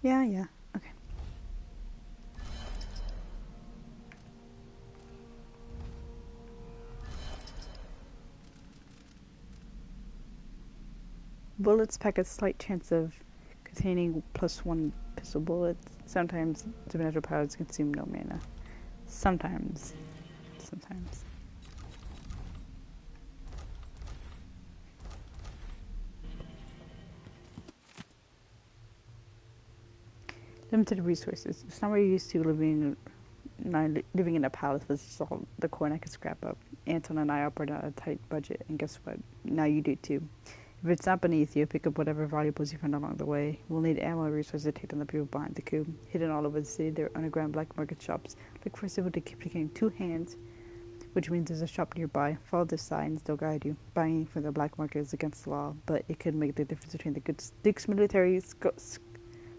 Yeah. Okay. Bullets pack a slight chance of containing +1 pistol bullets. Sometimes supernatural powers consume no mana. Sometimes. Limited resources. It's not what you're used to living in a palace with just all the coin I could scrap up. Anton and I operate on a tight budget, and guess what? Now you do too. If it's not beneath you, pick up whatever valuables you find along the way. We'll need ammo and resources to take down the people behind the coup. Hidden all over the city, there are underground black market shops. Look for civil to keep taking 2 hands, which means there's a shop nearby. Follow the signs, they'll guide you. Buying from the black market is against the law, but it could make the difference between the good Dix military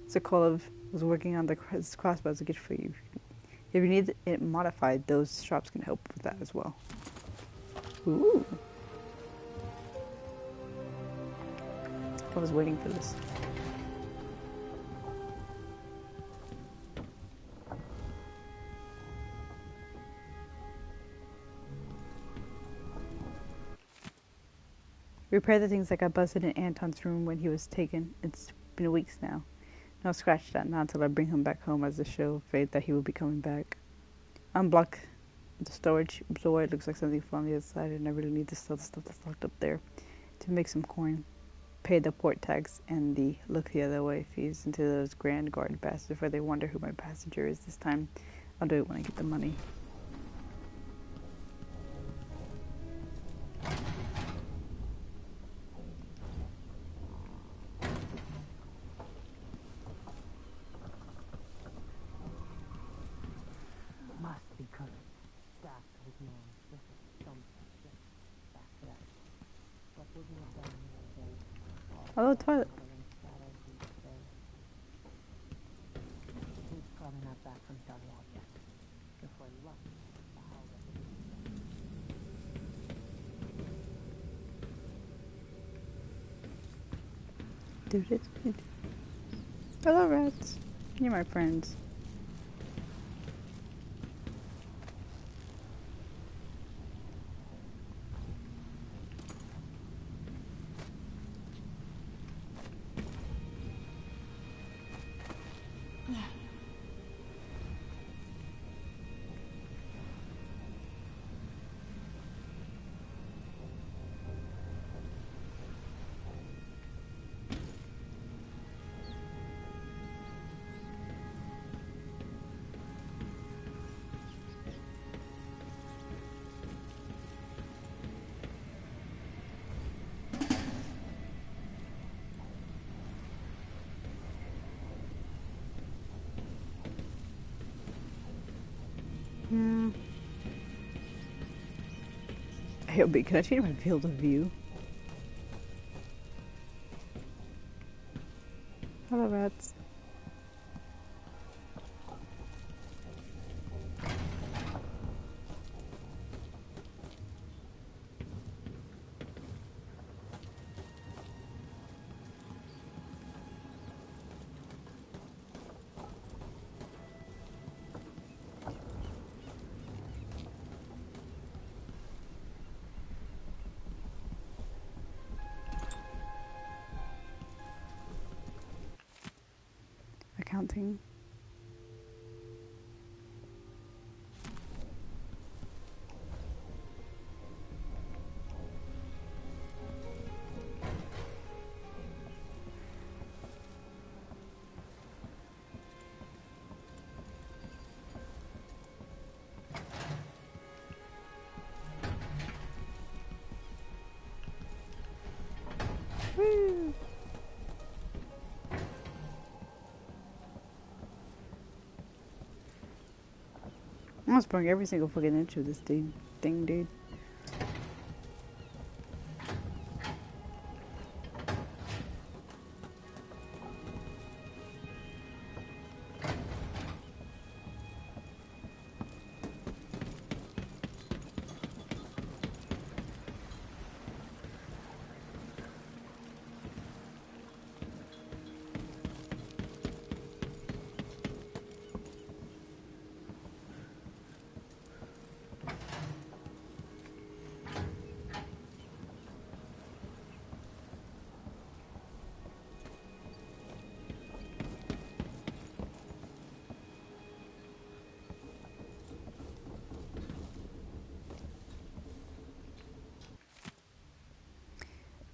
Sokolov was working on his crossbow as a gift for you. If you need it modified, those shops can help with that as well. Ooh. I was waiting for this. Repair the things that got busted in Anton's room when he was taken. It's been weeks now. No, scratch that. Not until I bring him back home as a show of faith that he will be coming back. Unblock the storage door. It looks like something fell on the other side, and I really need to sell the stuff that's locked up there to make some coin. Pay the port tax and the look the other way fees into those Grand Guard bastards before they wonder who my passenger is this time. I'll do it when I get the money. Must be good. Stacked with names. This is some shit. Back there. What would you have done in those days? Hello, toilet. He's probably not back from Dunwall yet. If we're lucky, the Howler will be Dude. Hello, rats. You're my friends. Can I change my field of view? Hello, rats. Accounting. I must bring every single fucking inch of this thing, dude.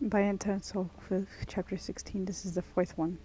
By Anton Sokolov's chapter 16, this is the 4th one.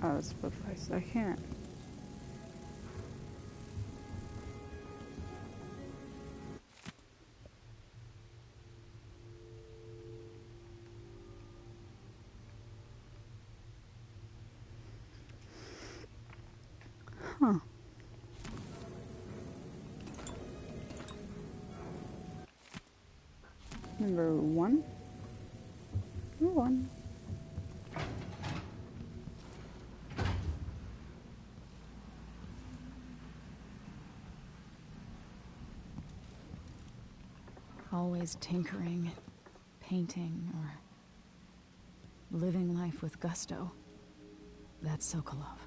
Oh, it's for price. I can't. Huh. Number 1. Number 1. Always tinkering, painting, or living life with gusto. That's Sokolov.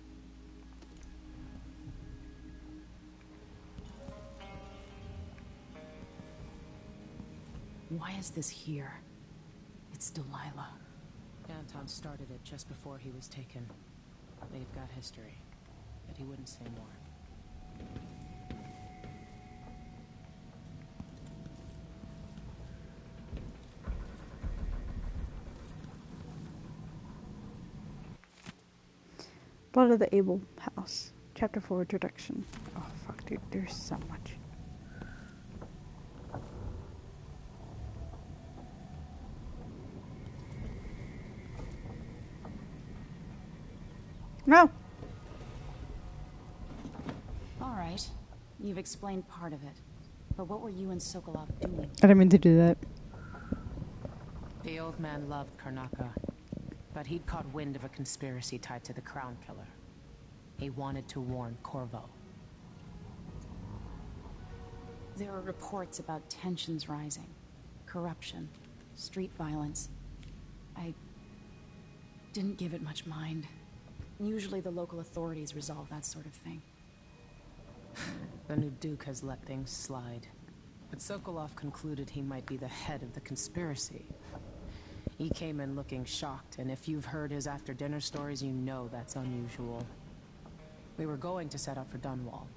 Why is this here? It's Delilah. Anton started it just before he was taken. They've got history, but he wouldn't say more. Blood of the Able House. Chapter 4, Introduction. Oh, fuck, dude. There's so much. No! Alright. You've explained part of it. But what were you and Sokolov doing? I didn't mean to do that. The old man loved Karnaka, but he'd caught wind of a conspiracy tied to the Crown Killer. He wanted to warn Corvo. There were reports about tensions rising, corruption, street violence. I didn't give it much mind. Usually the local authorities resolve that sort of thing. The new Duke has let things slide, but Sokolov concluded he might be the head of the conspiracy. He came in looking shocked, and if you've heard his after-dinner stories, you know that's unusual. We were going to set up for Dunwall,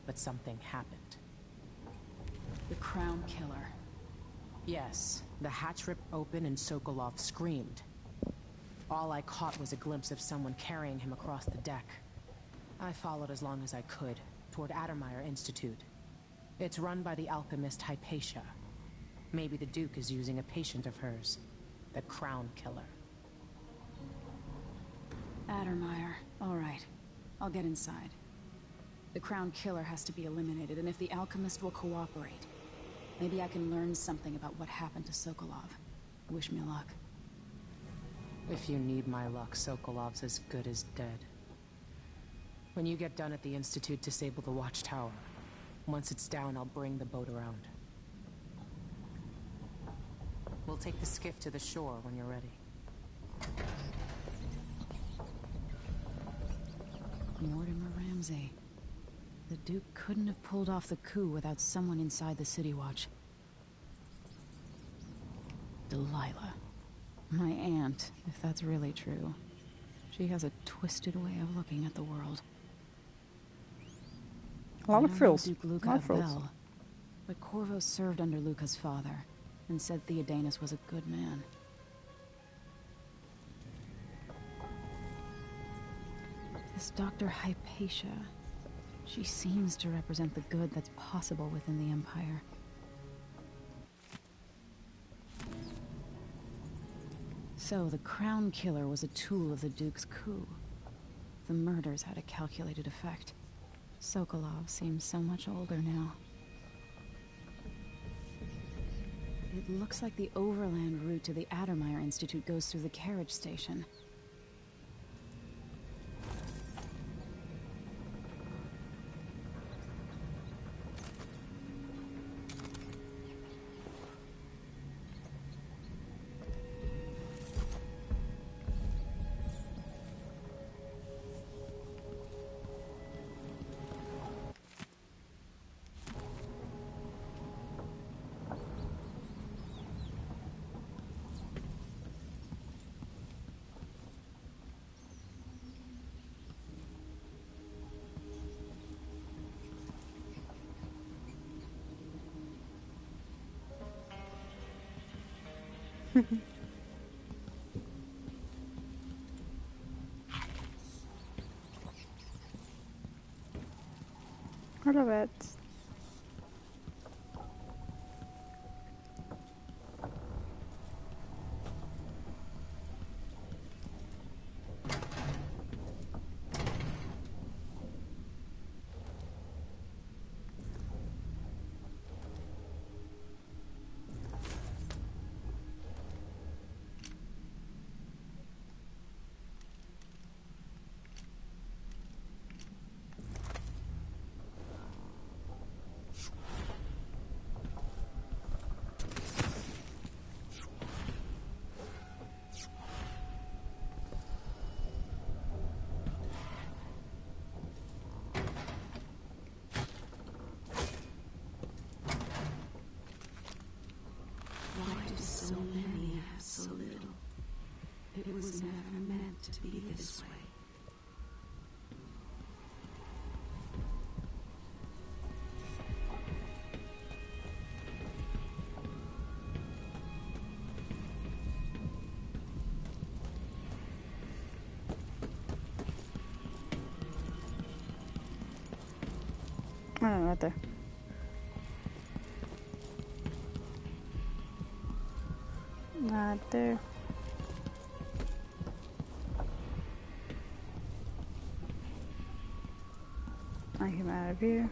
but something happened. The Crown Killer. Yes, the hatch ripped open and Sokolov screamed. All I caught was a glimpse of someone carrying him across the deck. I followed as long as I could, toward Addermeyer Institute. It's run by the alchemist Hypatia. Maybe the Duke is using a patient of hers, the Crown Killer. Addermeyer. All right. I'll get inside. The Crown Killer has to be eliminated, and if the alchemist will cooperate, maybe I can learn something about what happened to Sokolov. Wish me luck. If you need my luck, Sokolov's as good as dead. When you get done at the Institute, disable the watchtower. Once it's down, I'll bring the boat around. We'll take the skiff to the shore when you're ready. Mortimer Ramsey. The Duke couldn't have pulled off the coup without someone inside the City Watch. Delilah. My aunt, if that's really true. She has a twisted way of looking at the world. A lot of frills. Duke Luca of Bell, but Corvo served under Luca's father and said Theodanis was a good man. This Dr. Hypatia, she seems to represent the good that's possible within the Empire. So the Crown Killer was a tool of the Duke's coup. The murders had a calculated effect. Sokolov seems so much older now. It looks like the overland route to the Addermeyer Institute goes through the carriage station. I love it. So many have so little. It was never meant to be this way. I don't know, right there. Not there. I came out of here.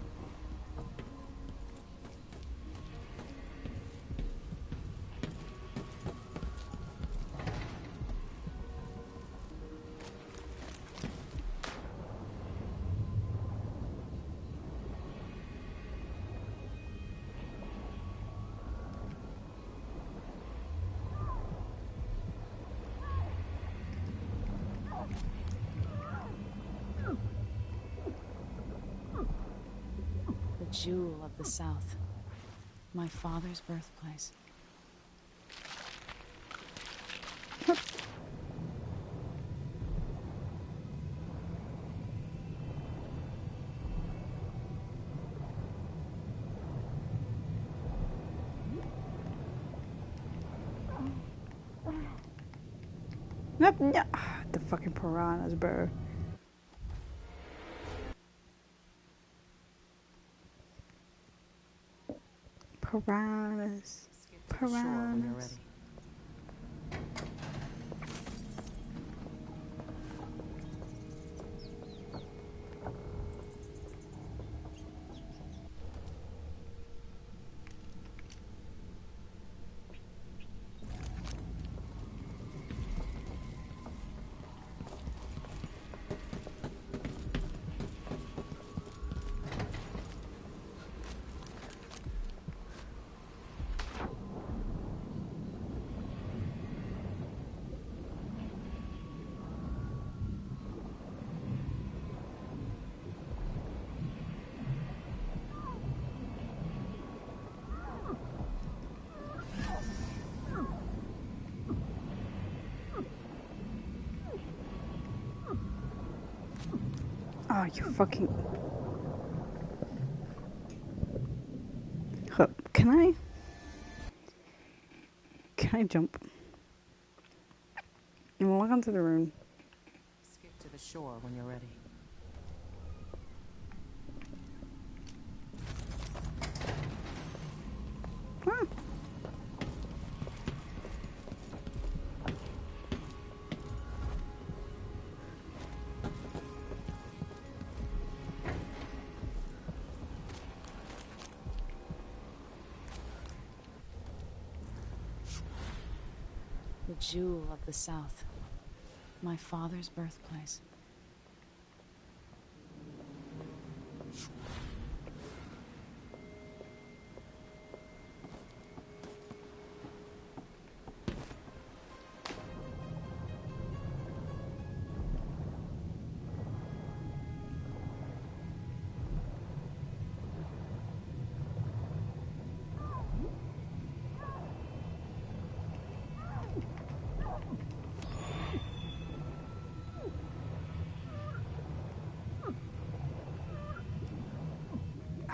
Jewel of the South. My father's birthplace. Nope, no. The fucking piranhas, bro. Piranhas. Piranhas. Oh, you fucking... Huh, Can I jump? And walk onto the room. Skip to the shore when you're ready. Ah. The jewel of the South. My father's birthplace.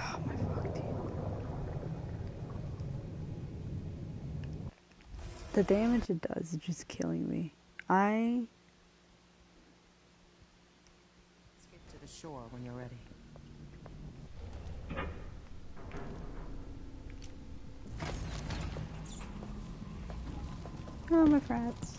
Oh my fuck, dude. The damage it does is just killing me. Skip to the shore when you're ready. Oh, my frats.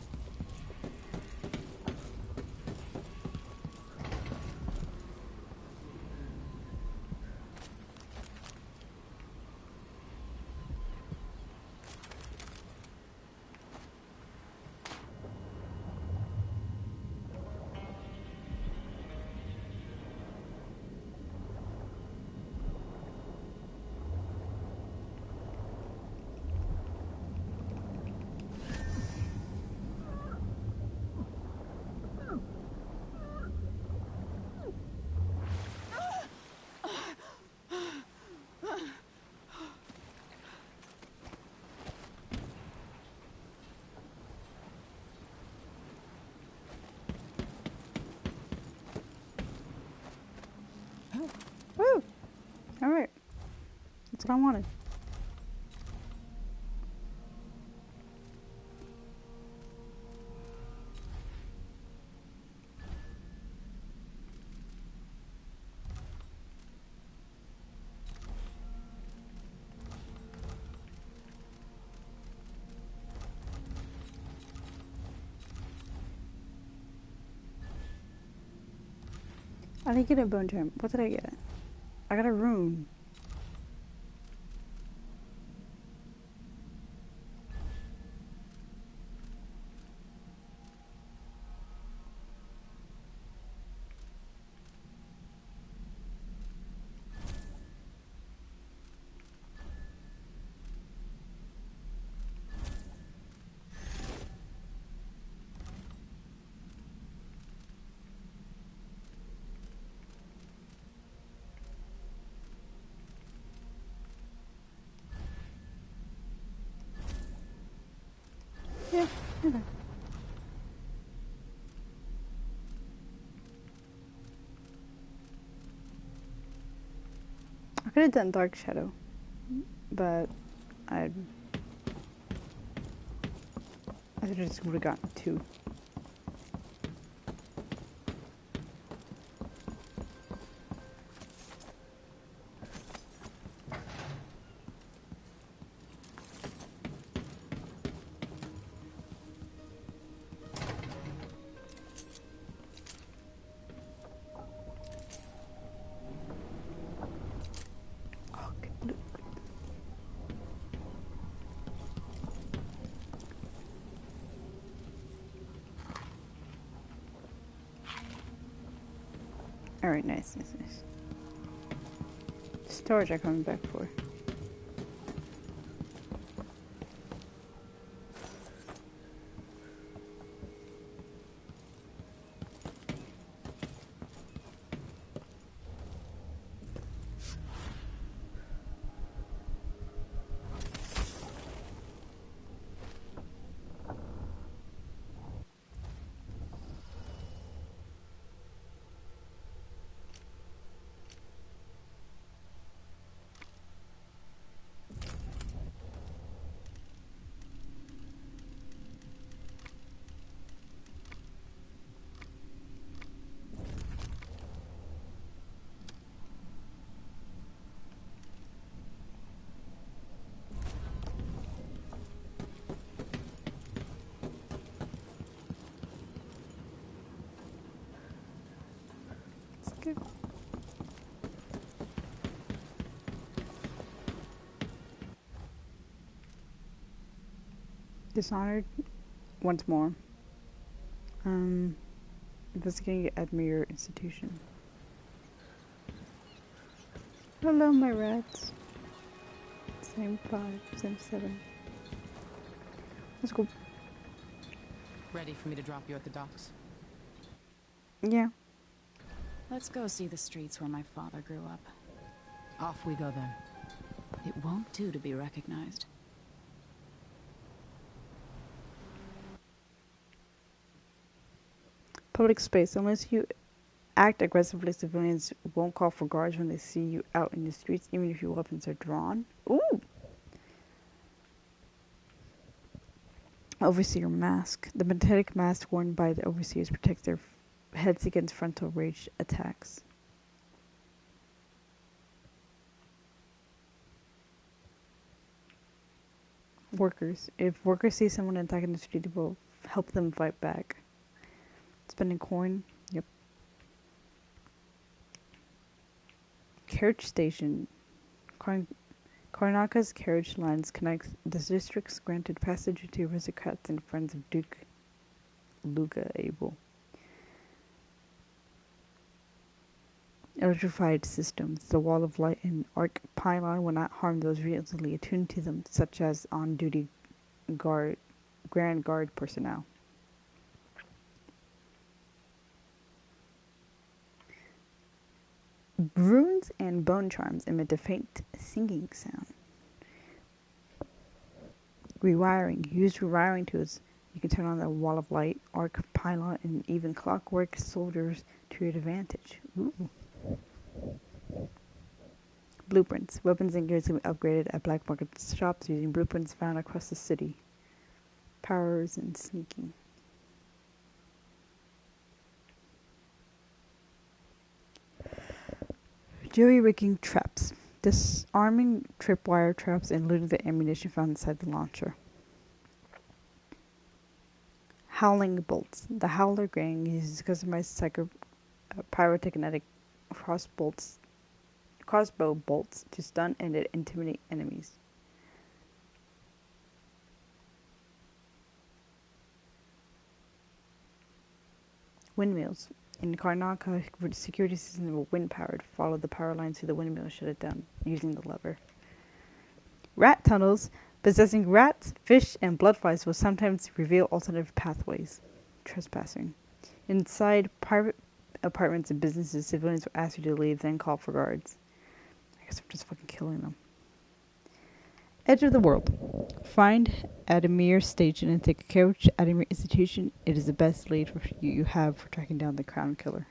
Woo! Alright. That's what I wanted. I didn't get a bone gem. What did I get? I got a rune. Yeah, okay. I could have done Dark Shadow, but I just would have gotten 2. Alright, nice. Storage I'm coming back for. Okay. Dishonored once more. Investigating Admire Institution. Hello, my rats. Same 5, same 7. Let's go. Ready for me to drop you at the docks? Yeah. Let's go see the streets where my father grew up. Off we go then. It won't do to be recognized. Public space. Unless you act aggressively, civilians won't call for guards when they see you out in the streets, even if your weapons are drawn. Ooh! Overseer mask. The metallic mask worn by the overseers protects their heads against frontal rage attacks. Workers. If workers see someone attacking the street, they will help them fight back. Spending coin. Yep. Carriage station. Karnaka's carriage lines connect the districts granted passage to aristocrats and friends of Duke Luga Abel. Electrified systems. The wall of light and arc pylon will not harm those recently attuned to them, such as on-duty Grand Guard personnel. Runes and bone charms emit a faint singing sound. Rewiring. Use rewiring tools. You can turn on the wall of light, arc pylon, and even clockwork soldiers to your advantage. Ooh. Blueprints. Weapons and gears can be upgraded at black market shops using blueprints found across the city. Powers and sneaking. Jury-rigging traps. Disarming tripwire traps and looting the ammunition found inside the launcher. Howling bolts. The Howler gang uses customized pyrotechnic crossbow bolts to stun and intimidate enemies. Windmills. In Karnaka, security systems were wind-powered. Follow the power lines to the windmill and shut it down using the lever. Rat tunnels. Possessing rats, fish, and bloodflies will sometimes reveal alternative pathways. Trespassing. Inside private apartments and businesses, civilians will ask you to leave, then call for guards. I guess I'm just fucking killing them. Edge of the world. Find Admire Station and take a carriage to Admire Institution. It is the best lead you have for tracking down the Crown Killer.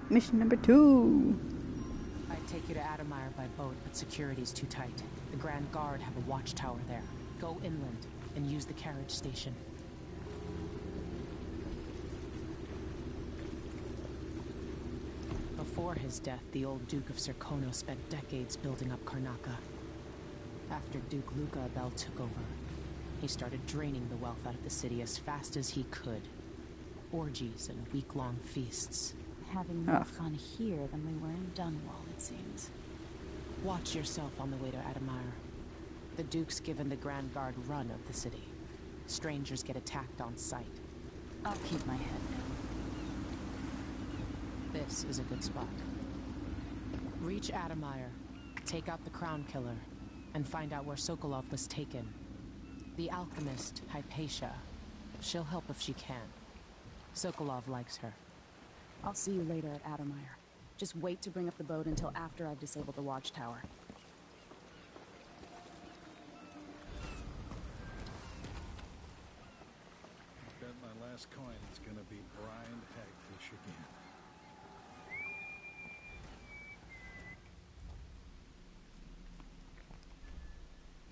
Mission number 2. I'd take you to Admire by boat, but security's too tight. The Grand Guard have a watchtower there. Go inland and use the carriage station. Before his death, the old Duke of Serkono spent decades building up Karnaka. After Duke Luca Abel took over, he started draining the wealth out of the city as fast as he could. Orgies and week-long feasts. Having more fun here than we were in Dunwall, it seems. Watch yourself on the way to Admire. The Duke's given the Grand Guard run of the city. Strangers get attacked on sight. I'll keep my head down. This is a good spot. Reach Admire, take out the Crown Killer, and find out where Sokolov was taken. The alchemist, Hypatia. She'll help if she can. Sokolov likes her. I'll see you later at Admire. Just wait to bring up the boat until after I've disabled the watchtower. I bet my last coin is gonna be brined hagfish again.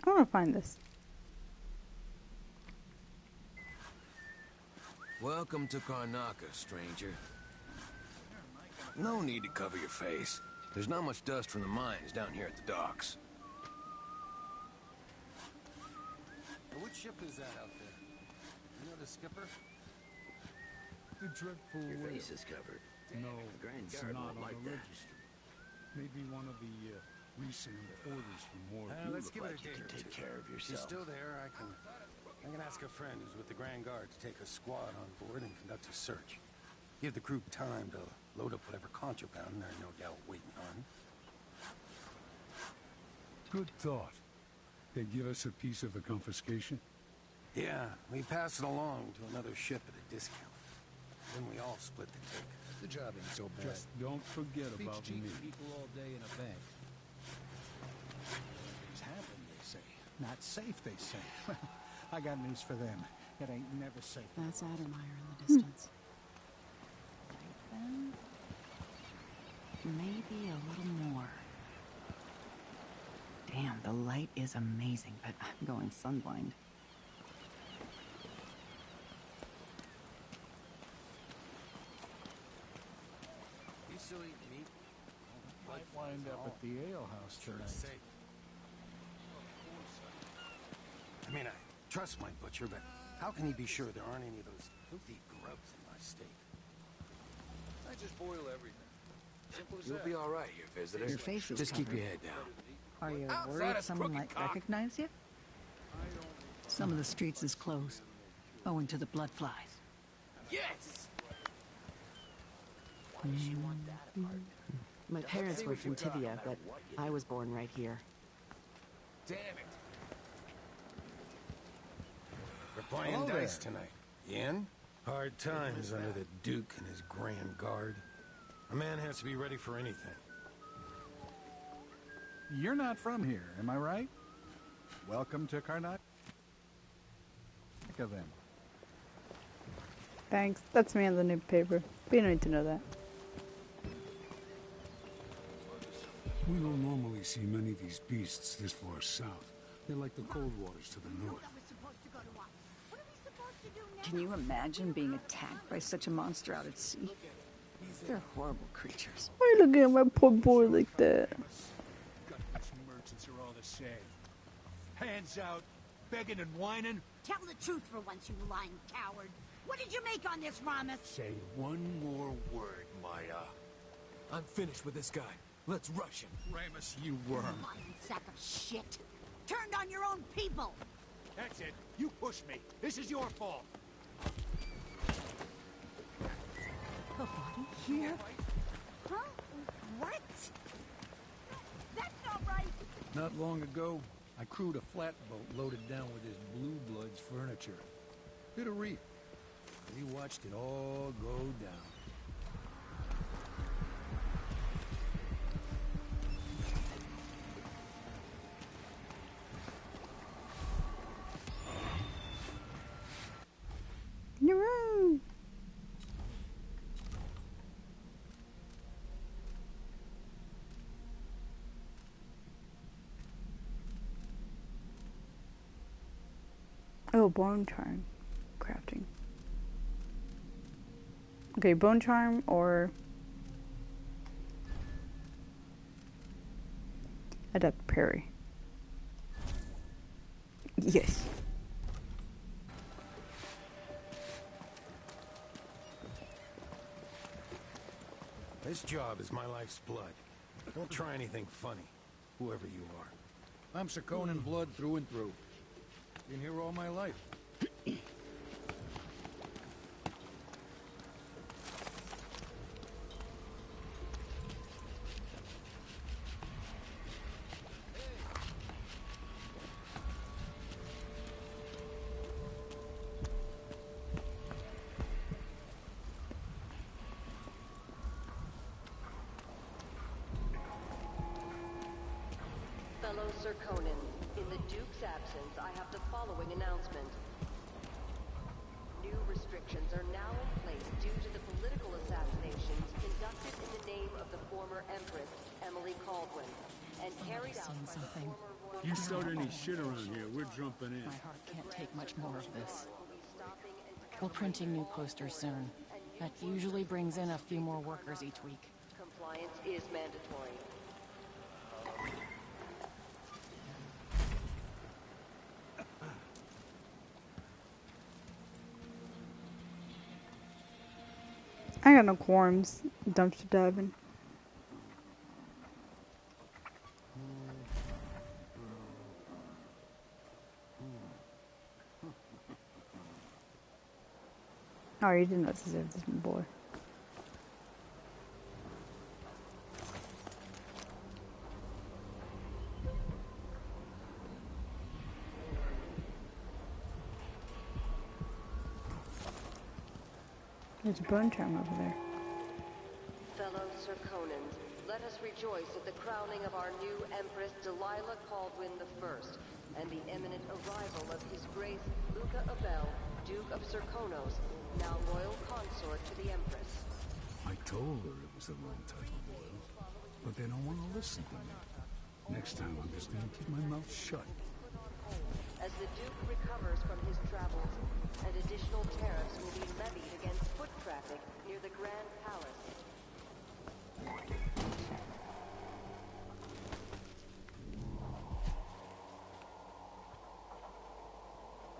I want to find this. Welcome to Karnaka, stranger. No need to cover your face. There's not much dust from the mines down here at the docks. Which ship is that out there? You know the skipper? The dreadful Your will. face is covered. No, The Grand it's Guard not won't on like the that. registry. Maybe one of the recent orders from more. Let's give it a day You or can take two. care of If she's yourself. still there, I can ask a friend who's with the Grand Guard to take a squad on board and conduct a search. Give the crew time to load up whatever contraband they're no doubt waiting on. Good thought. They give us a piece of the confiscation? Yeah, we pass it along to another ship at a discount. Then we all split the take. The job ain't so bad. Just don't forget Beats about me. cheating people all day in a bank. Things happen, they say. Not safe, they say. Well, I got news for them. It ain't never safe. That's Addermeyer in the distance. Right then. Maybe a little more. Damn, the light is amazing, but I'm going sunblind. You still eat meat? Might wind up at the alehouse tonight. I mean, I trust my butcher, but how can he be sure there aren't any of those filthy grubs in my steak? I just boil everything. Simple as You'll that. be all right here, visitor. Your face is Just keep covered. your head down. Are you Outside worried of someone crooked might cock. recognize you? Some of the streets is closed, owing to the blood flies. Yes! My parents were from Tivia, but I was born right here. Damn it! We're playing Hello dice there. tonight. You in? Hard times under the Duke and his Grand Guard. A man has to be ready for anything. You're not from here, am I right? Welcome to Karnak. Think of them. Thanks. That's me on the newspaper. But you don't need to know that. We don't normally see many of these beasts this far south. They're like the cold waters to the north. Can you imagine being attacked by such a monster out at sea? They're horrible creatures. Why are you looking at my poor boy like that? These merchants are all the same. Hands out, begging and whining. Tell the truth for once, you lying coward. What did you make on this, Ramus? Say one more word, Maya. I'm finished with this guy. Let's rush him. Ramus, you worm. Lying sack of shit. Turned on your own people. That's it. You pushed me. This is your fault. A body here? Huh? What? That's not right. Not long ago, I crewed a flatboat loaded down with his Blue Bloods furniture. Hit a reef. We watched it all go down. You're right. Oh, bone charm crafting. Okay, bone charm or adept parry. Yes. This job is my life's blood. Don't try anything funny, whoever you are. I'm Sakonan blood through and through. Been here all my life. Fellow Sir Conan, in the Duke's absence, I have the following announcement. New restrictions are now in place due to the political assassinations conducted in the name of the former Empress, Emily Caldwin, and carried out by the former royal... You start any shit around here, we're jumping in. My heart can't take much more of this. We're printing new posters soon. That usually brings in a few more workers each week. Compliance is mandatory. I got no quorums. Dumpster diving. Oh, you didn't know this is this boy. There's a bone charm over there. Fellow Serkonans, let us rejoice at the crowning of our new Empress Delilah Caldwin I, and the imminent arrival of His Grace Luca Abel, Duke of Serkonos, now royal consort to the Empress. I told her it was the wrong type of oil, but they don't want to listen to me. Next time I'm just gonna keep my mouth shut. As the Duke recovers from his travels, and additional tariffs will be levied against foot traffic near the Grand Palace.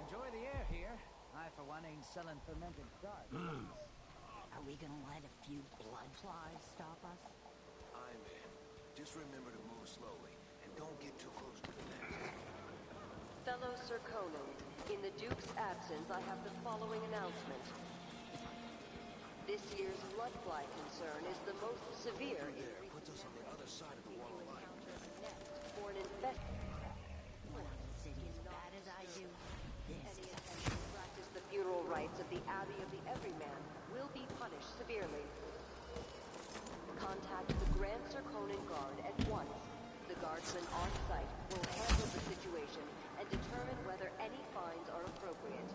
Enjoy the air here. I, for one, ain't selling fermented dark. Are we gonna let a few blood flies stop us? I'm in. Just remember to move slowly, and don't get too close to the nest. Fellow Serkonans, in the Duke's absence, I have the following announcement. This year's bloodfly concern is the most severe in recent puts us on the other side of the wall of life. for an infested. Want to city as bad as I do? Any attempt to practice the funeral rites of the Abbey of the Everyman will be punished severely. Contact the Grand Serkonan Guard at once. The guardsmen on site will handle the situation and determine whether any fines are appropriate.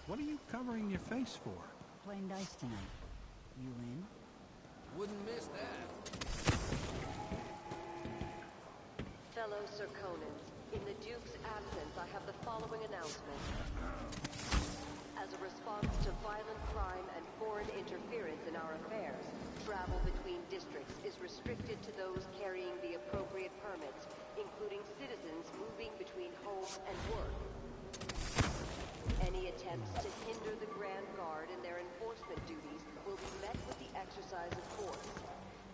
What are you covering your face for? Playing dice tonight. You in? Wouldn't miss that. Fellow Serkonans, in the Duke's absence, I have the following announcement. As a response to violent crime and foreign interference in our affairs, travel between districts is restricted to those carrying the appropriate permits, including citizens moving between home and work. Any attempts to hinder the Grand Guard in their enforcement duties will be met with the exercise of force.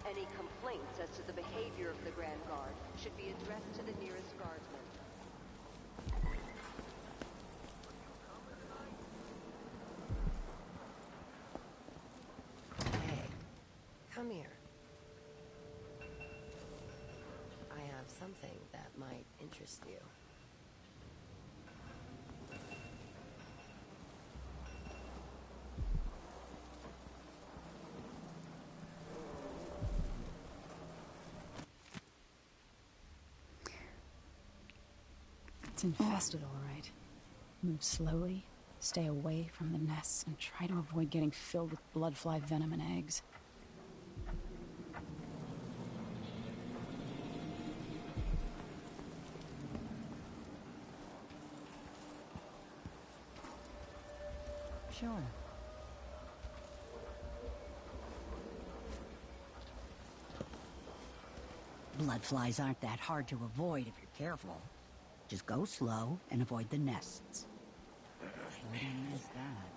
Any complaints as to the behavior of the Grand Guard should be addressed to the nearest guardsman. Hey, come here. I have something that might interest you. It's infested, all right. Move slowly, stay away from the nests, and try to avoid getting filled with bloodfly venom and eggs. Sure. Bloodflies aren't that hard to avoid if you're careful. Just go slow and avoid the nests. Wouldn't miss that.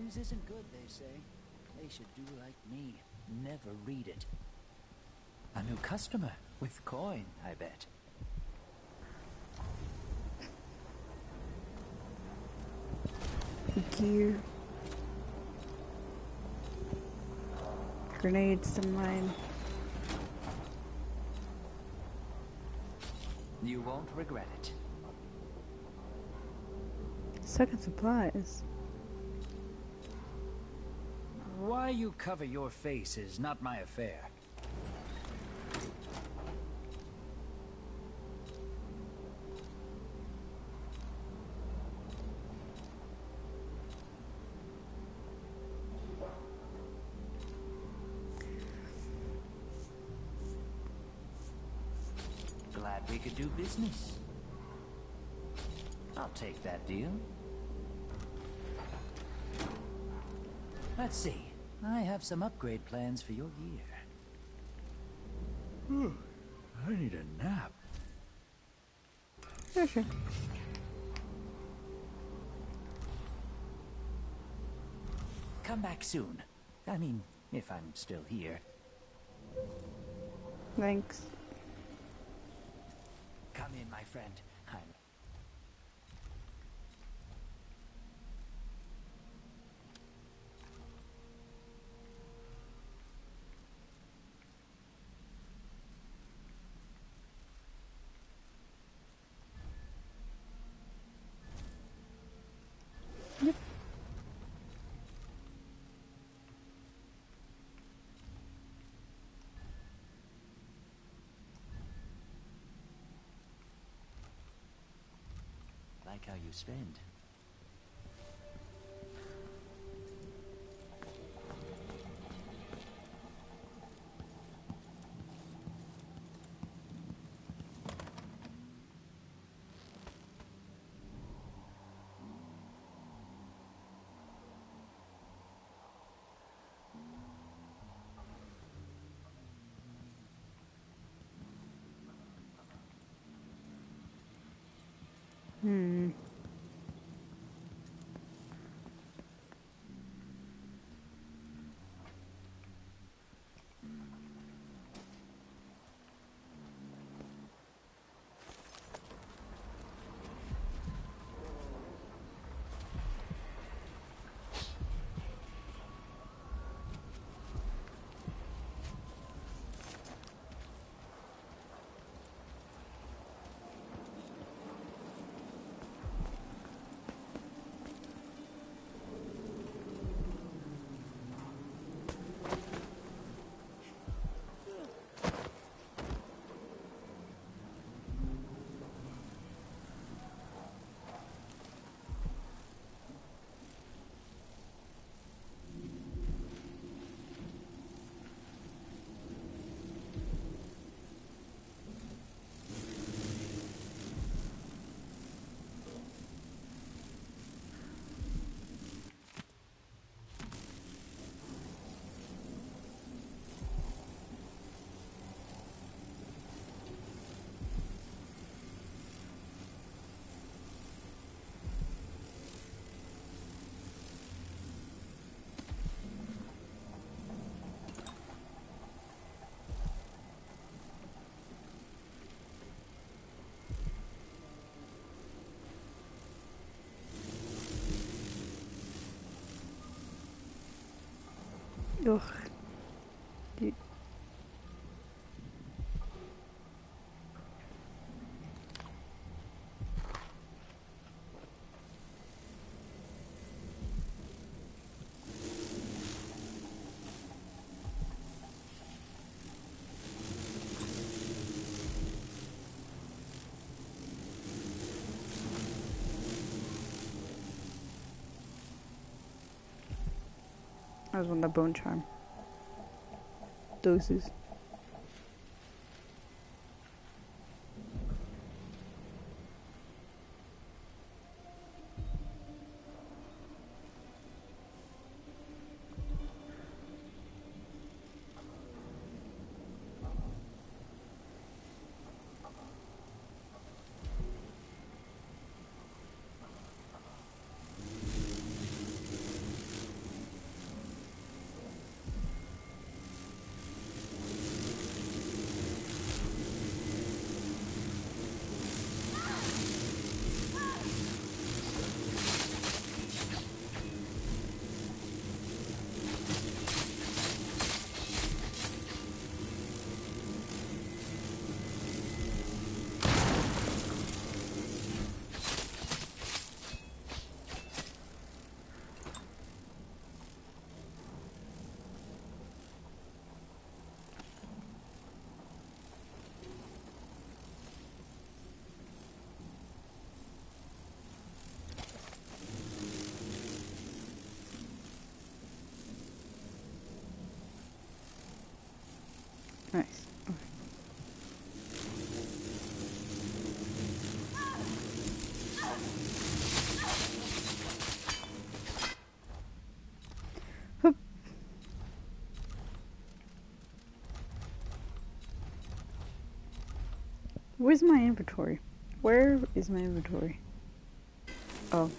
News isn't good, they say. They should do like me. Never read it. A new customer with coin, I bet. Gear. Grenades to mine. You won't regret it. Second supplies. Why you cover your face is not my affair. Thought we could do business. I'll take that deal. Let's see. I have some upgrade plans for your gear. I need a nap. Sure. Come back soon. I mean, if I'm still here. Thanks. Come in, my friend. Like how you spend. Ugh. Dude. That was one of the bone charm doses. Nice. Okay. Where's my inventory? Where is my inventory? Oh.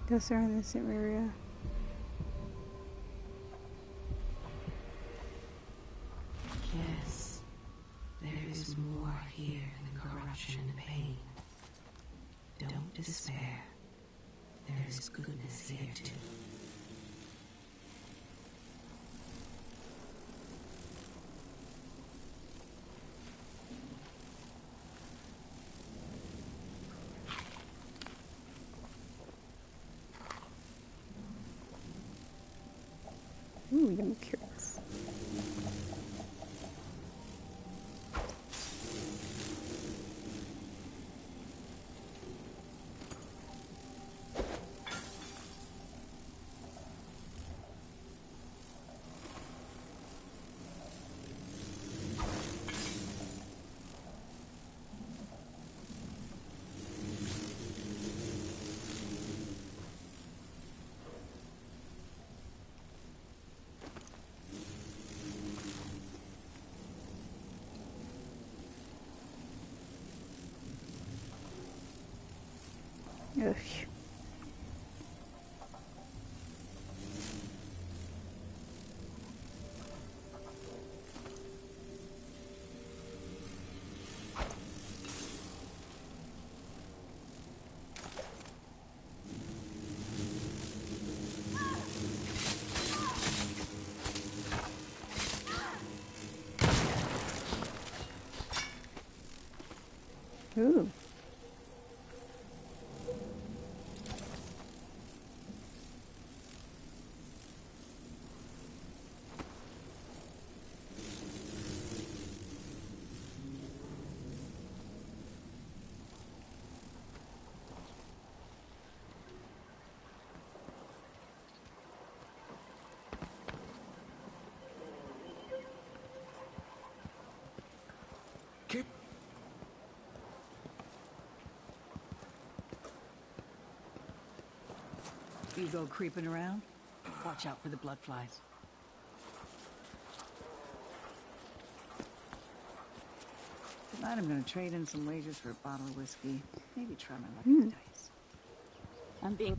Those are in the same area. Yes, there is more here than corruption and pain. Don't despair. There is goodness here too. Ooh, I'm curious. Ugh. Ooh. You go creeping around? Watch out for the blood flies. Tonight I'm gonna trade in some wagers for a bottle of whiskey. Maybe try my luck with dice. I'm being...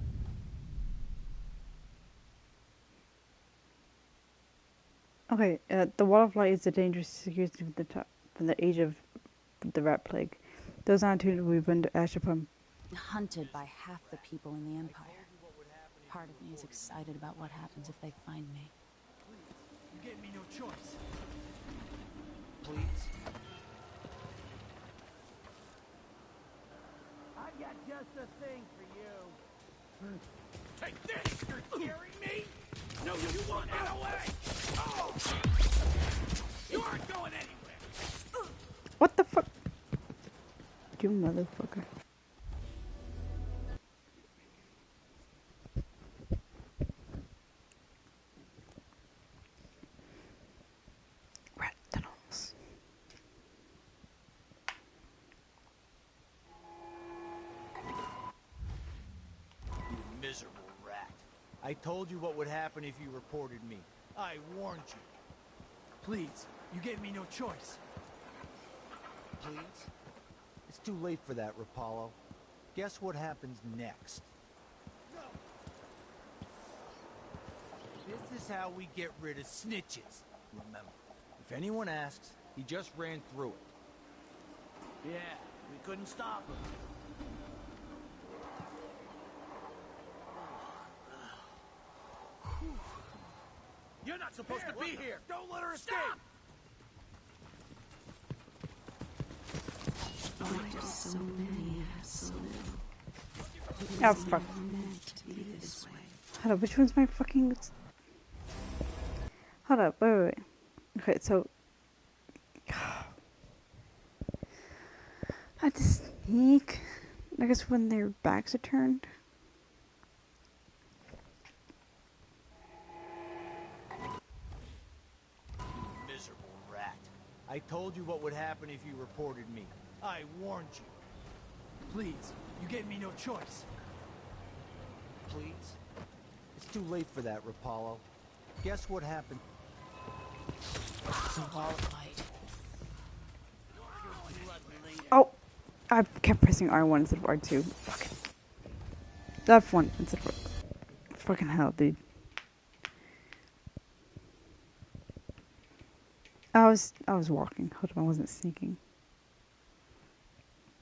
Okay, the waterfly is a dangerous security from the age of the rat plague. Those attitudes we've been to ash upon. hunted by half the people in the Empire. Part of me is excited about what happens if they find me. You gave me no choice. Please? I got just a thing for you. Take this! You're scaring me? No, you won't get away! Oh! You aren't going anywhere! What the fuck? You motherfucker. Rat tunnels. You miserable rat. I told you what would happen if you reported me. I warned you. Please, you gave me no choice. Please? It's too late for that, Rapallo. Guess what happens next? This is how we get rid of snitches. Remember, if anyone asks, he just ran through it. Yeah, we couldn't stop him. You're not supposed to be here! Don't let her escape! Why do so many have so little? Oh, fuck. Meant to be this way. Hold up, which one's my fucking... Hold up, wait. Okay, so... I have to sneak. I guess when their backs are turned. Miserable rat. I told you what would happen if you reported me. I warned you. Please, you gave me no choice. Please? It's too late for that, Rapallo. Guess what happened? Oh! I kept pressing R1 instead of R2. Fuck it. F1 instead of... Fucking hell, dude. I was walking. Hold on, I wasn't sneaking.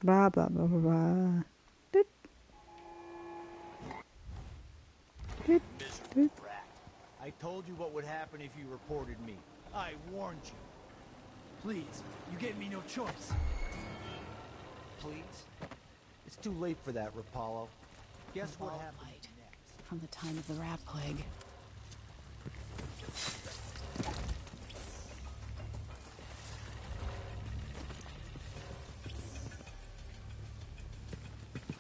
Blah, blah, blah, blah, blah. Doot. Doot. Doot. Rat. I told you what would happen if you reported me. I warned you. Please, you gave me no choice. Please? It's too late for that, Rapallo. Guess what happened next? From the time of the rat plague.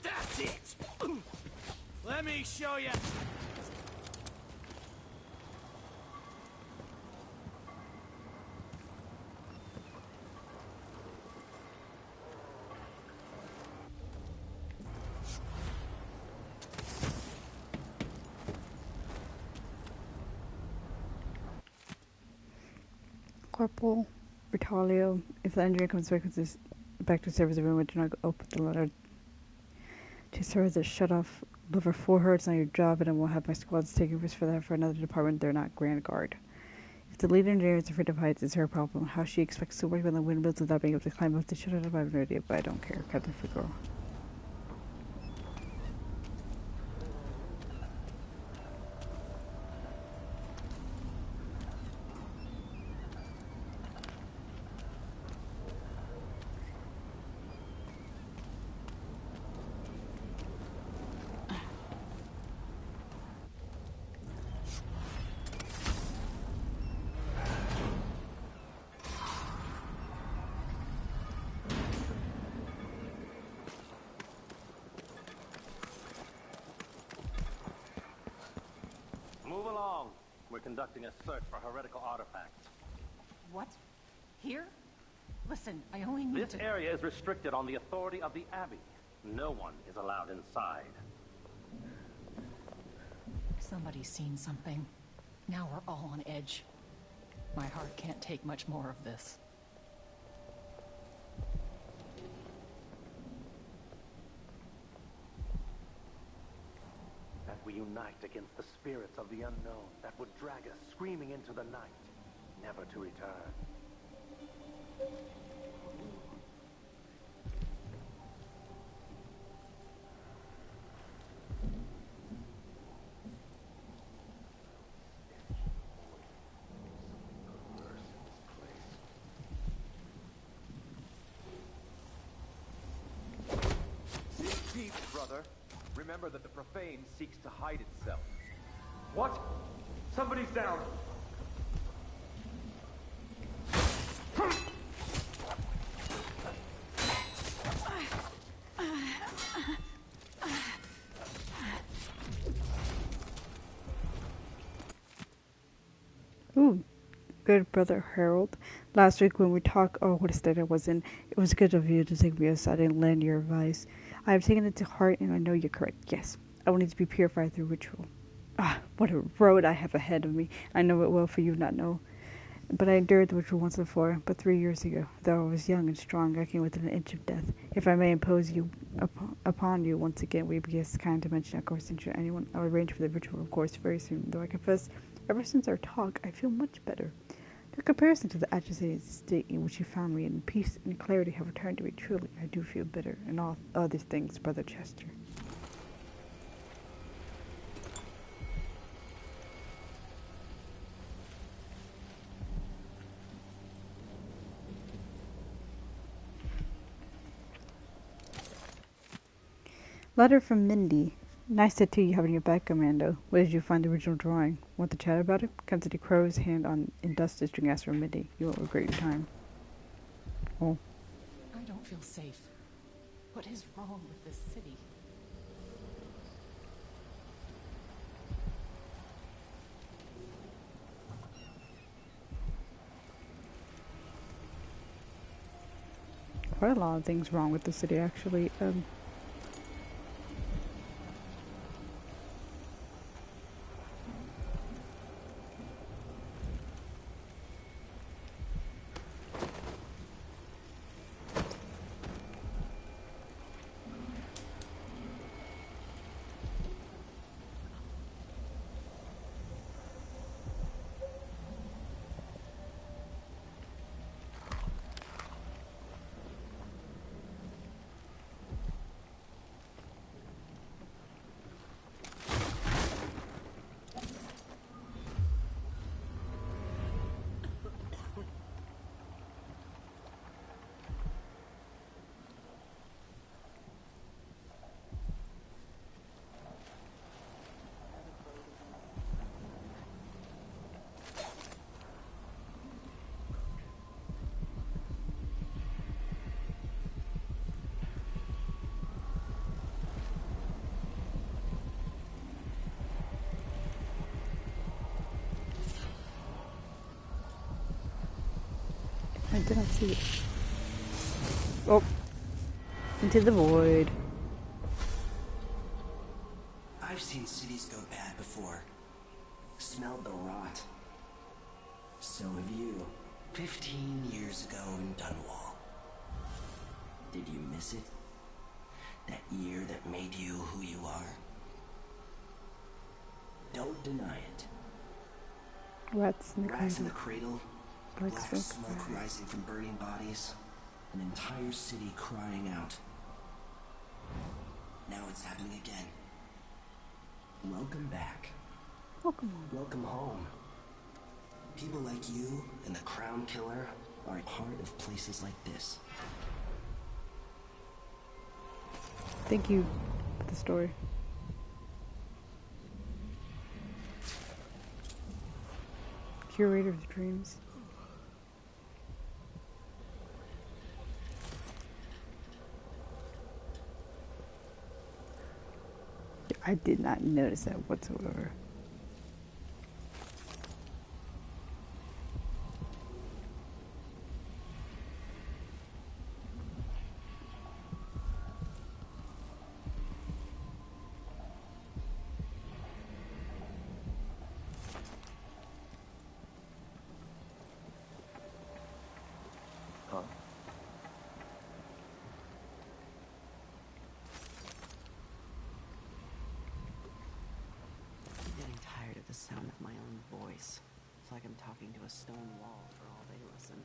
That's it! Let me show you! Corporal Bertalio, if the engineer comes back to service the room, do not open the letter to serve the shut off liver for her. It's not your job, and I won't have my squads taking risks for that for another department. They're not Grand Guard. If the lead engineer is afraid of heights, it's her problem. How she expects to work on the windmills without being able to climb up the shut off, I have no idea, but I don't care. Captain Figaro. Move along. We're conducting a search for heretical artifacts. What? Here? Listen, I only need This area is restricted on the authority of the Abbey. No one is allowed inside. Somebody's seen something. Now we're all on edge. My heart can't take much more of this. That we unite against the spirits of the unknown that would drag us screaming into the night, never to return. Deep, brother. Remember that the profane seeks to hide itself. What? Somebody's down. Ooh, good brother Harold. Last week when we talked, oh, what a state I was in, it was good of you to take me aside and lend your advice. I have taken it to heart, and I know you're correct. Yes, I will need to be purified through ritual. Ah, what a road I have ahead of me. I know it well, for you not know. But I endured the ritual once before, but 3 years ago. Though I was young and strong, I came within an inch of death. If I may impose you upon you once again, we be as kind to mention a course to anyone. I will arrange for the ritual, of course, very soon. Though I confess, Ever since our talk, I feel much better. In comparison to the agitated state in which you found me, and peace and clarity have returned to me truly, I do feel better, and all other things, Brother Chester. Letter from Mindy. Nice tattoo you have on your back, Commando. Where did you find the original drawing? Want to chat about it? Comes to Crow's hand on in dust string asks for Mindy. You won't regret your time. Oh. I don't feel safe. What is wrong with this city? Quite a lot of things wrong with the city, actually. I did not see it. Oh. Into the void. I've seen cities go bad before. Smelled the rot. So have you. 15 years ago in Dunwall. Did you miss it? That year that made you who you are? Don't deny it. Rats in the cradle. Black smoke rising from burning bodies. An entire city crying out. Now it's happening again. Welcome back. Welcome home. Welcome home. People like you and the Crown Killer are part of places like this. Thank you for the story. Curator of Dreams. I did not notice that whatsoever. The sound of my own voice. It's like I'm talking to a stone wall for all they listen.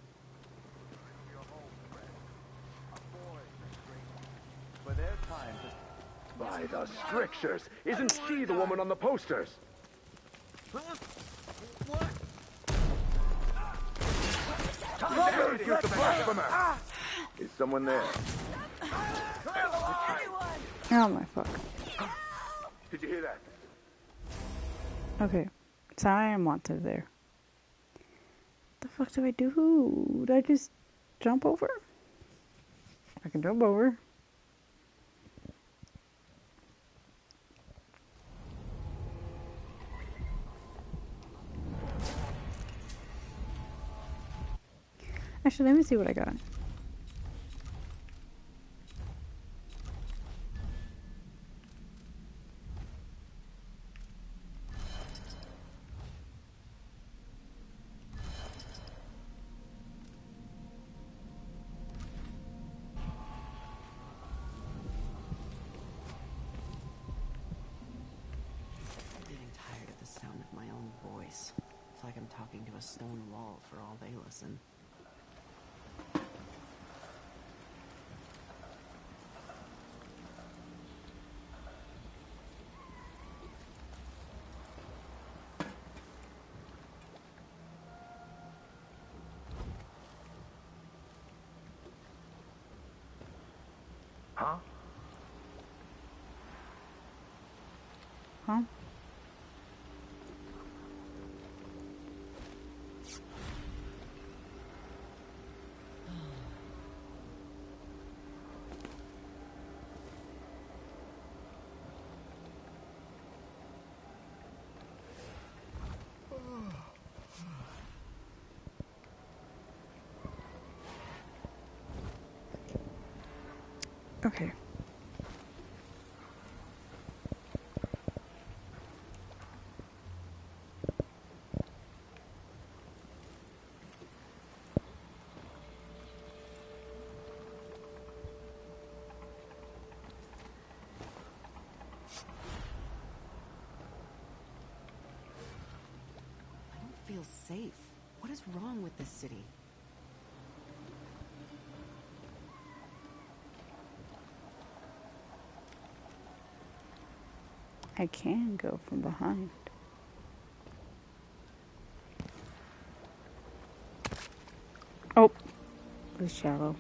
For their time to... By the strictures! Isn't she the woman on the posters? What? Execute the blasphemer! Is someone there? Oh my fuck. Did you hear that? Okay, so I am wanted there. What the fuck do I do? Did I just jump over? I can jump over. Actually, let me see what I got. I'm getting tired of the sound of my own voice. listen. Huh? Huh? Okay. I don't feel safe. What is wrong with this city? I can go from behind. Oh, it was shallow.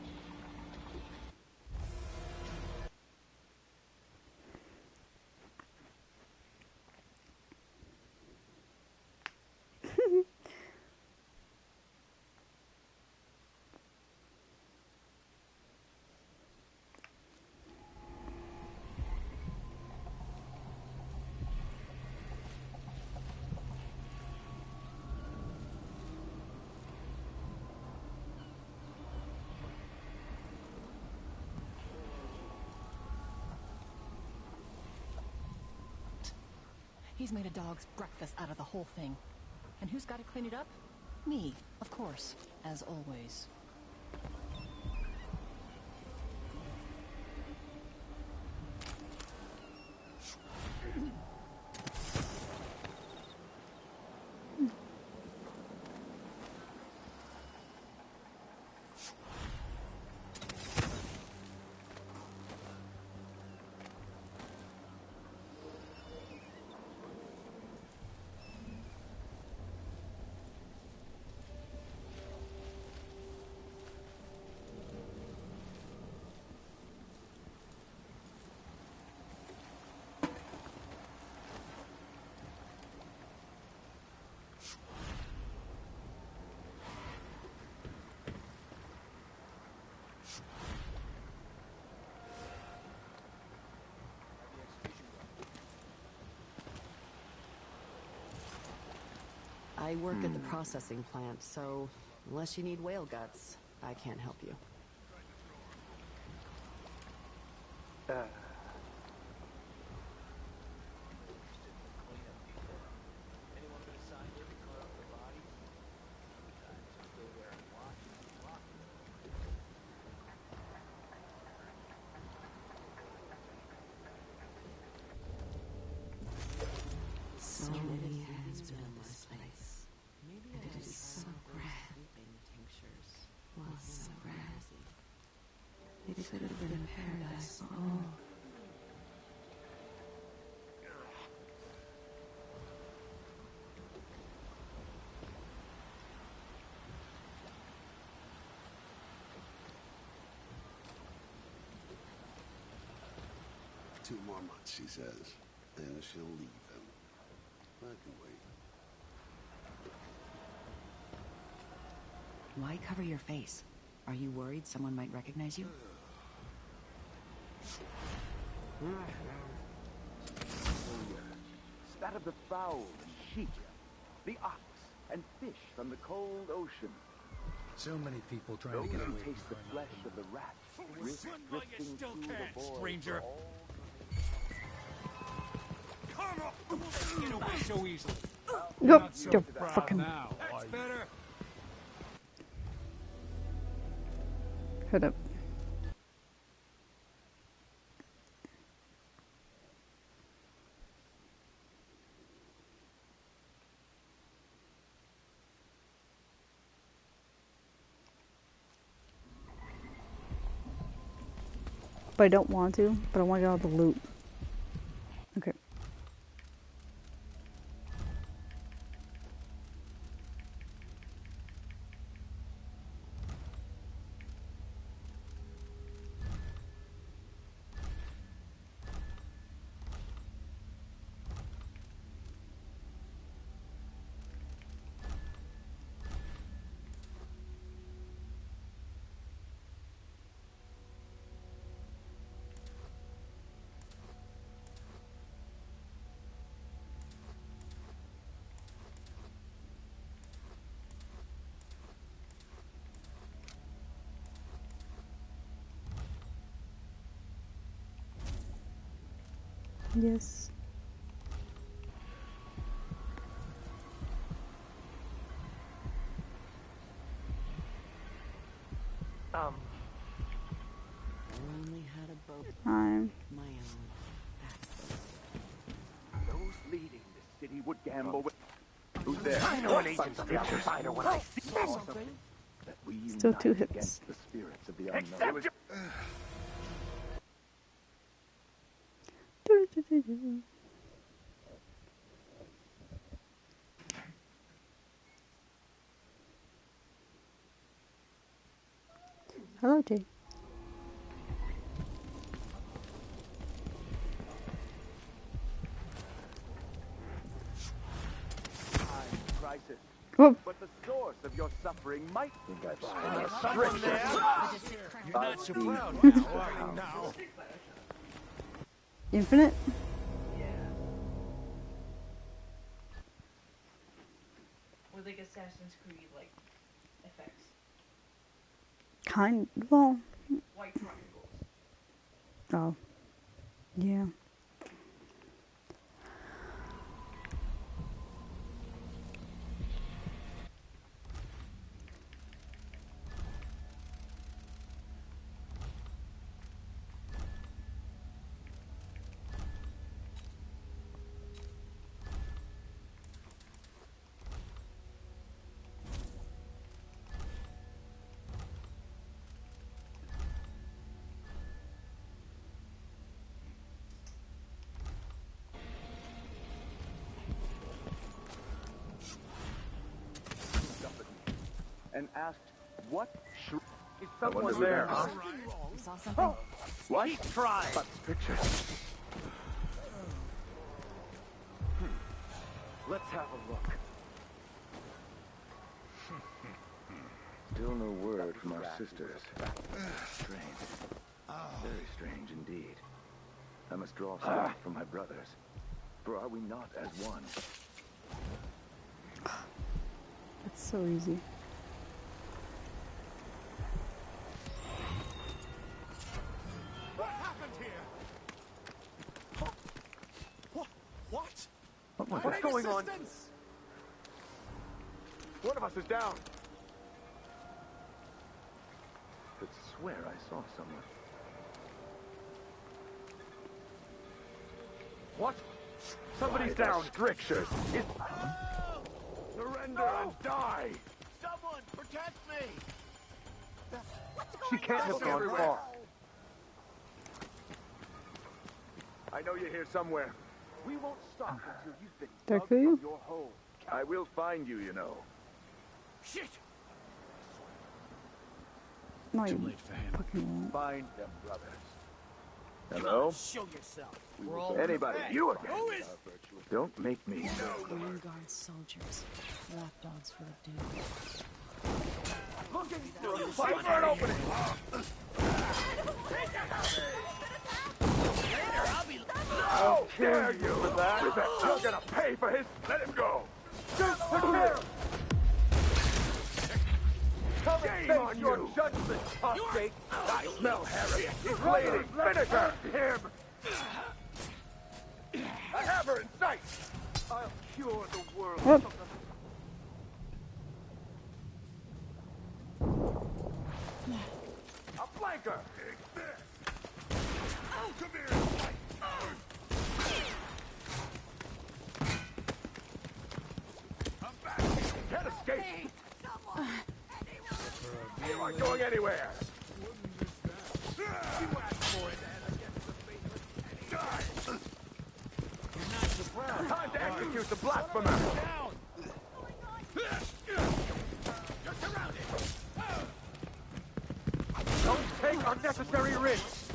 He's made a dog's breakfast out of the whole thing. And who's got to clean it up? Me, of course, as always. I work at the processing plant, so unless you need whale guts, I can't help you. So many has been in this place, and it is so grand. Was so grand. It could have been a paradise for all. Two more months, she says. Then she'll leave him. I can wait. Why cover your face? Are you worried someone might recognize you? That of the fowl and sheep, the ox and fish from the cold ocean. So many people trying Those to get who away taste the from flesh of the rat, risk drifting through the void. stranger. Come on! I won't get away so easily. Yep, Not so the proud fucking now. That's better. Hold up. but I don't want to. But I want to get all the loot. Okay. Yes. Only had a boat. I'm My own. Those leading this city would gamble with. Who's there? I know an agent of the outsider when I see something. That we still 2 unite hits. against the spirits of the unknown. Hello, Jay. Crisis. Whoa. But the source of your suffering might think I've Someone there. You're not so proud now. Infinite? With like Assassin's Creed like effects. Well. White triangles. Oh. Yeah. and asked, "What should?" Is I wonder someone who there? that is. You saw something? What? Try. But pictures. Let's have a look. Still no word from our sisters. Strange. Very strange indeed. I must draw strength from my brothers. For are we not as one? That's so easy. What happened here? What? What's going on? One of us is down. Could swear I saw someone. What? Somebody's down. Strictures. Surrender and die. Someone protect me! She can't have gone far. I know you're here somewhere. We won't stop until you've been Did I dug kill you? from your hole. I will find you, you know. Shit! No, Too you late for him. fucking won't. Find them, brothers. Hello? Show yourself. Anybody? You again? Who is? Don't make me. Vanguard soldiers. Lapdogs for the dude. Looking! Fight for an opening! I'll kill you for that! You're gonna pay for his... Let him go! Shoot the kill! Come and face your judgment, Tostate! I smell heresy! He's bleeding! Finish her! Him! I have her in sight! I'll cure the world What? of a flanker! Take this! Oh, come here and fight! I'm back! Can't escape! You aren't going anywhere! You asked for it, Time to execute the blasphemer! Don't take unnecessary risks!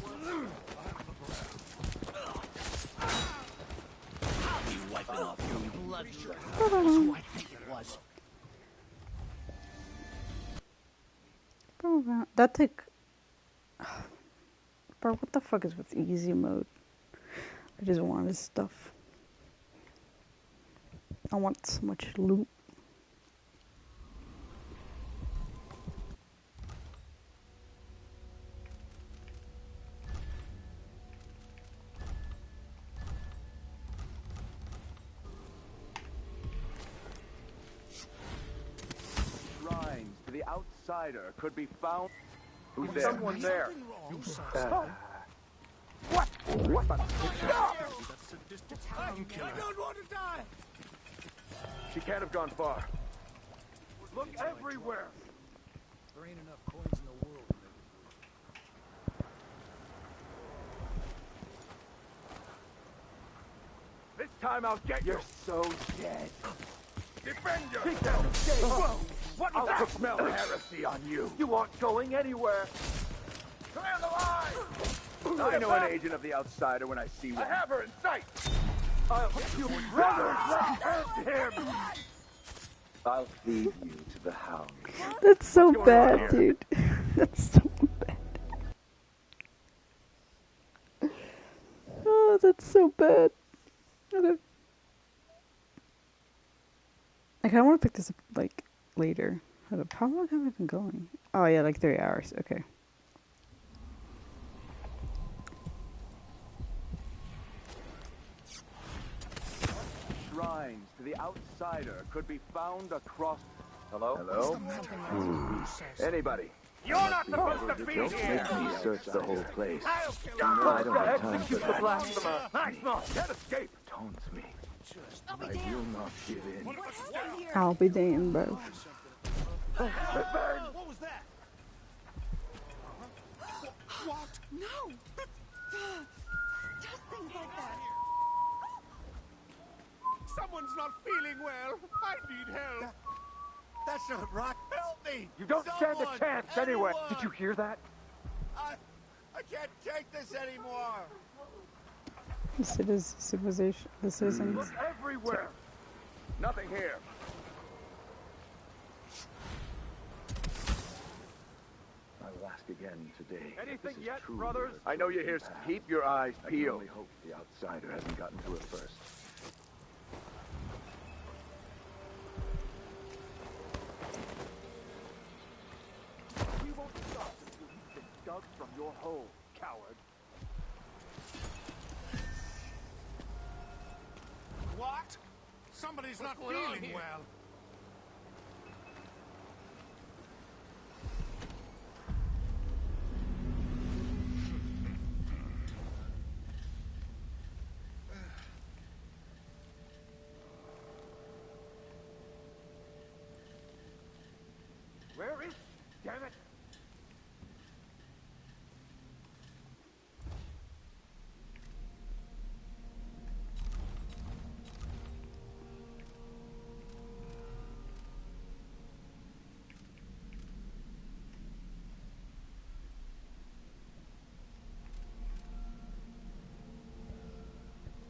I'll be wiping off your blood. That's who I think it was. Bro, that took... Bro, what the fuck is with easy mode? I just want this stuff. I want so much loot. Shrines to the outsider could be found. Who's there? Someone there. What? What? I don't want to die! She can't have gone far. Look everywhere. There ain't enough coins in the world to make it This time I'll get you. You're so dead. Defend Take yourself! that escape. Whoa! What was I'll that? smell heresy on you. You aren't going anywhere. Clear the line! I know an agent of the outsider when I see one. I have her in sight! I'll hit you brothers and him. I'll feed you to the hound. That's so bad, dude. That's so bad. Oh, that's so bad. Okay. I kind of want to pick this up, like, later. Hold up. How long have I been going? Oh, yeah, like 3 hours. Okay. Shrines to the outsider could be found across... Hello? Hello? Anybody? You're not supposed to be Don't here! make me search the whole place. No, I don't have time for the that. blasphemer. Nice, can't escape. Taunts me. I will not give in. I'll be damned, bro. What was that? What? No! Just things like that. Someone's not feeling well. I need help. That's not right. Help me! You don't stand a chance anyway. Anyone. Did you hear that? I can't take this anymore. The citizens. Look everywhere. Nothing here. I will ask again today. Anything yet, brothers? I know you're here, so keep your eyes I can peeled. only hope the outsider hasn't gotten to it first. We won't stop until you've been dug from your hole, coward. What? Somebody's not feeling well. Where is she? Damn it!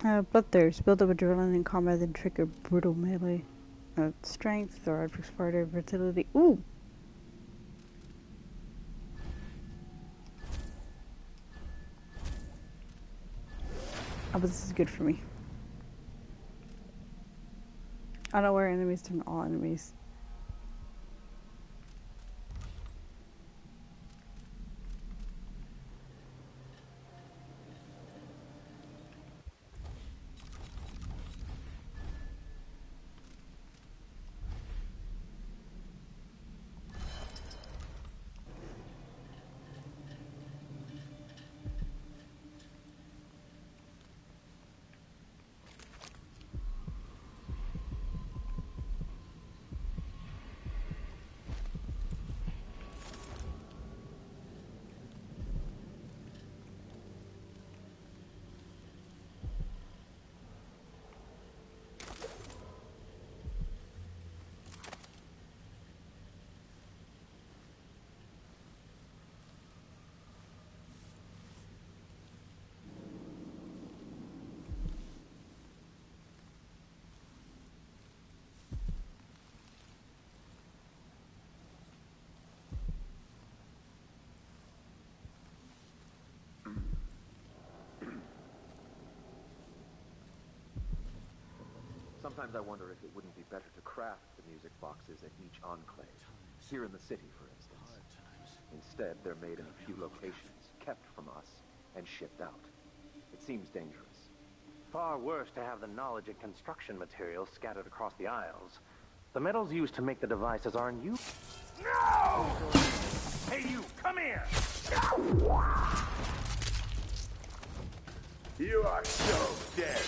Bloodthirst. Build up adrenaline in combat, then trigger brutal melee. Strength, Thor, Fighter, Versatility. Ooh! Oh, but this is good for me. Unaware enemies turn all enemies. Sometimes I wonder if it wouldn't be better to craft the music boxes at each enclave. Here in the city, for instance. Instead, they're made in a few locations, kept from us, and shipped out. It seems dangerous. Far worse to have the knowledge and construction materials scattered across the aisles. The metals used to make the devices are in use. No! Hey, you, come here! You are so dead.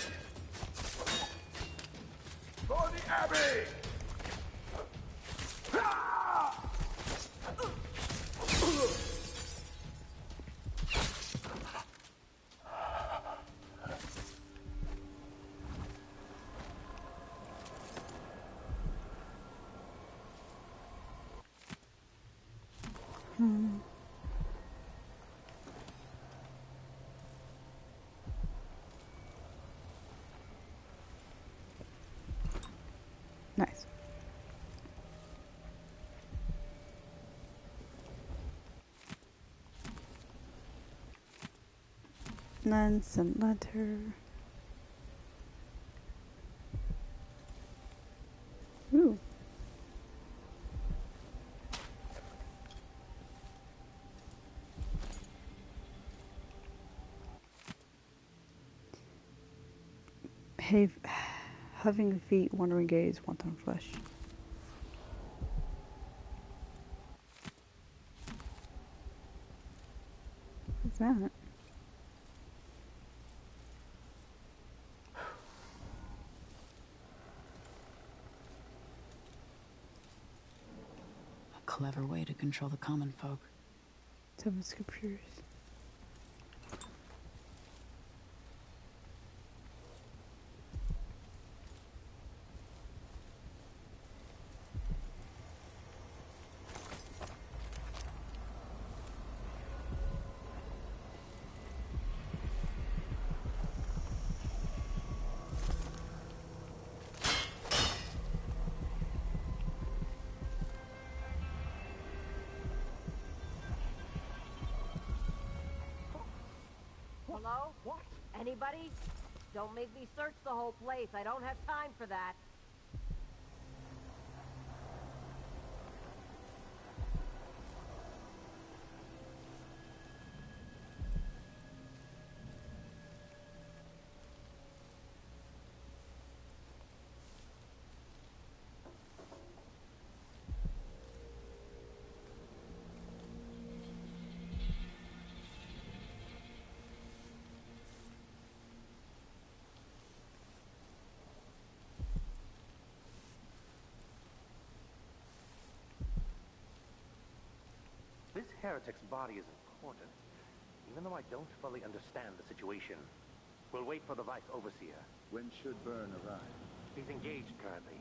For the Abbey! Nice. Lens and letter. Ooh. Having feet, wandering gaze, wanton flesh. What's that? A clever way to control the common folk. 7 scriptures. Hello? What? Anybody? Don't make me search the whole place. I don't have time for that. This heretic's body is important, even though I don't fully understand the situation. We'll wait for the Vice Overseer. When should Byrne arrive? He's engaged currently.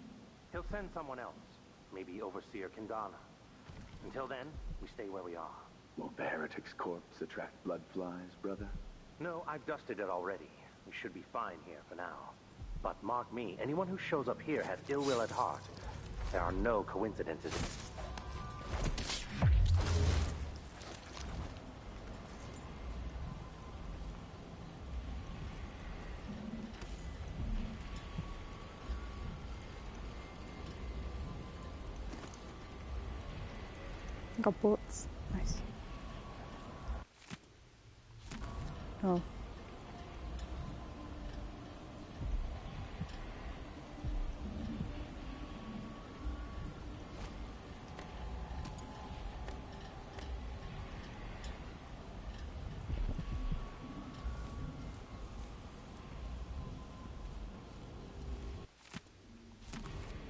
He'll send someone else, maybe Overseer Kindana. Until then, we stay where we are. Won't the heretic's corpse attract blood flies, brother? No, I've dusted it already. We should be fine here for now. But mark me, anyone who shows up here has ill will at heart. There are no coincidences. Got bullets. Nice. Oh.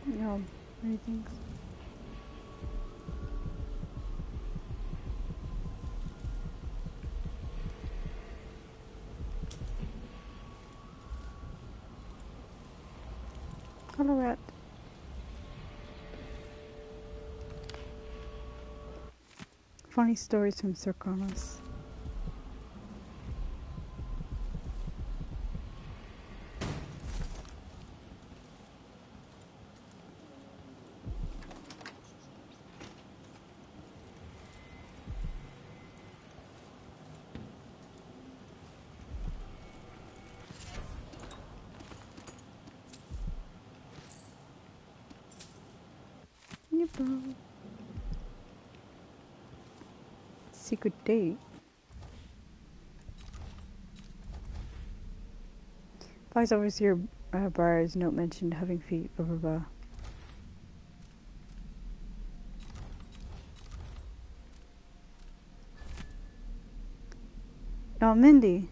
No, many things. Hello, rat. Funny stories from Circonis. Secret date. Flies overseer Bar's note mentioned having feet over Ba. Oh, Mindy.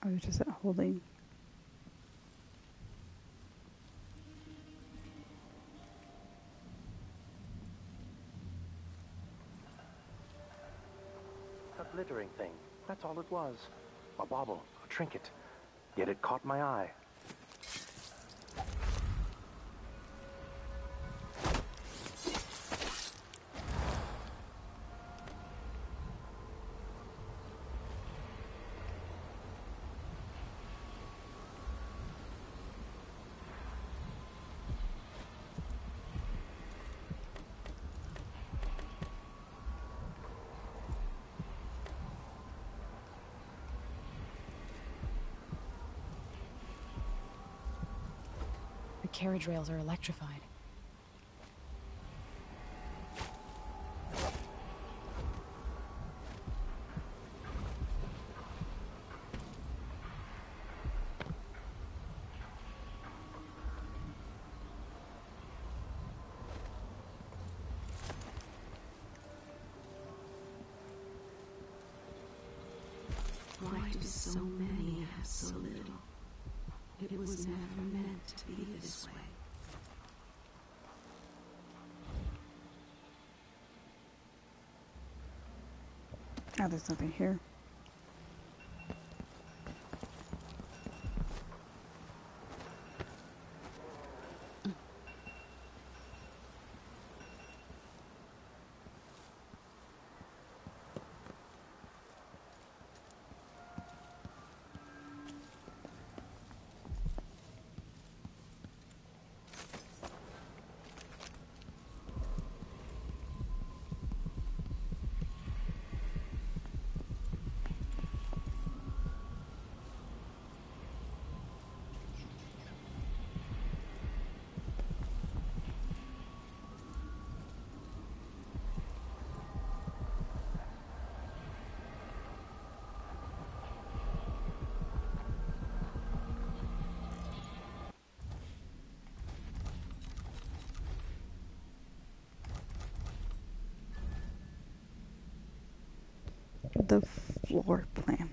I was just holding. A glittering thing. That's all it was. A bauble, a trinket. Yet it caught my eye. The carriage rails are electrified. Why do so many have so little? It was never meant to be this way. Oh, there's nothing here. The floor plan.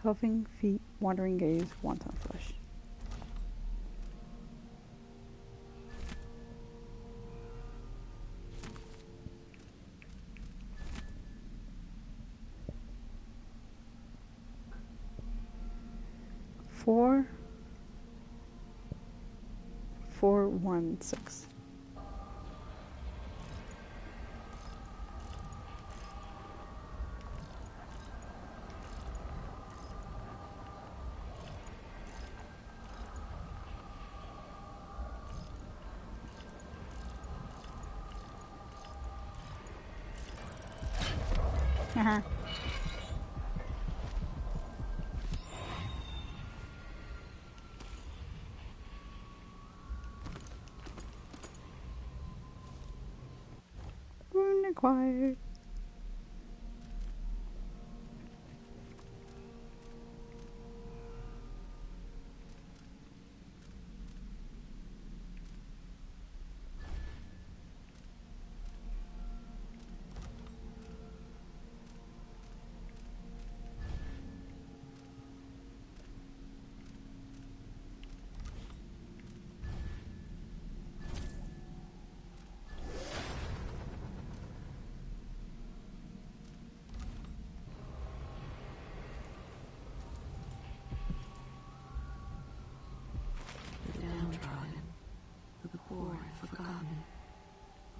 Huffing feet, wandering gaze, wanton flesh. Four, 416. Uh-huh. Wound acquired.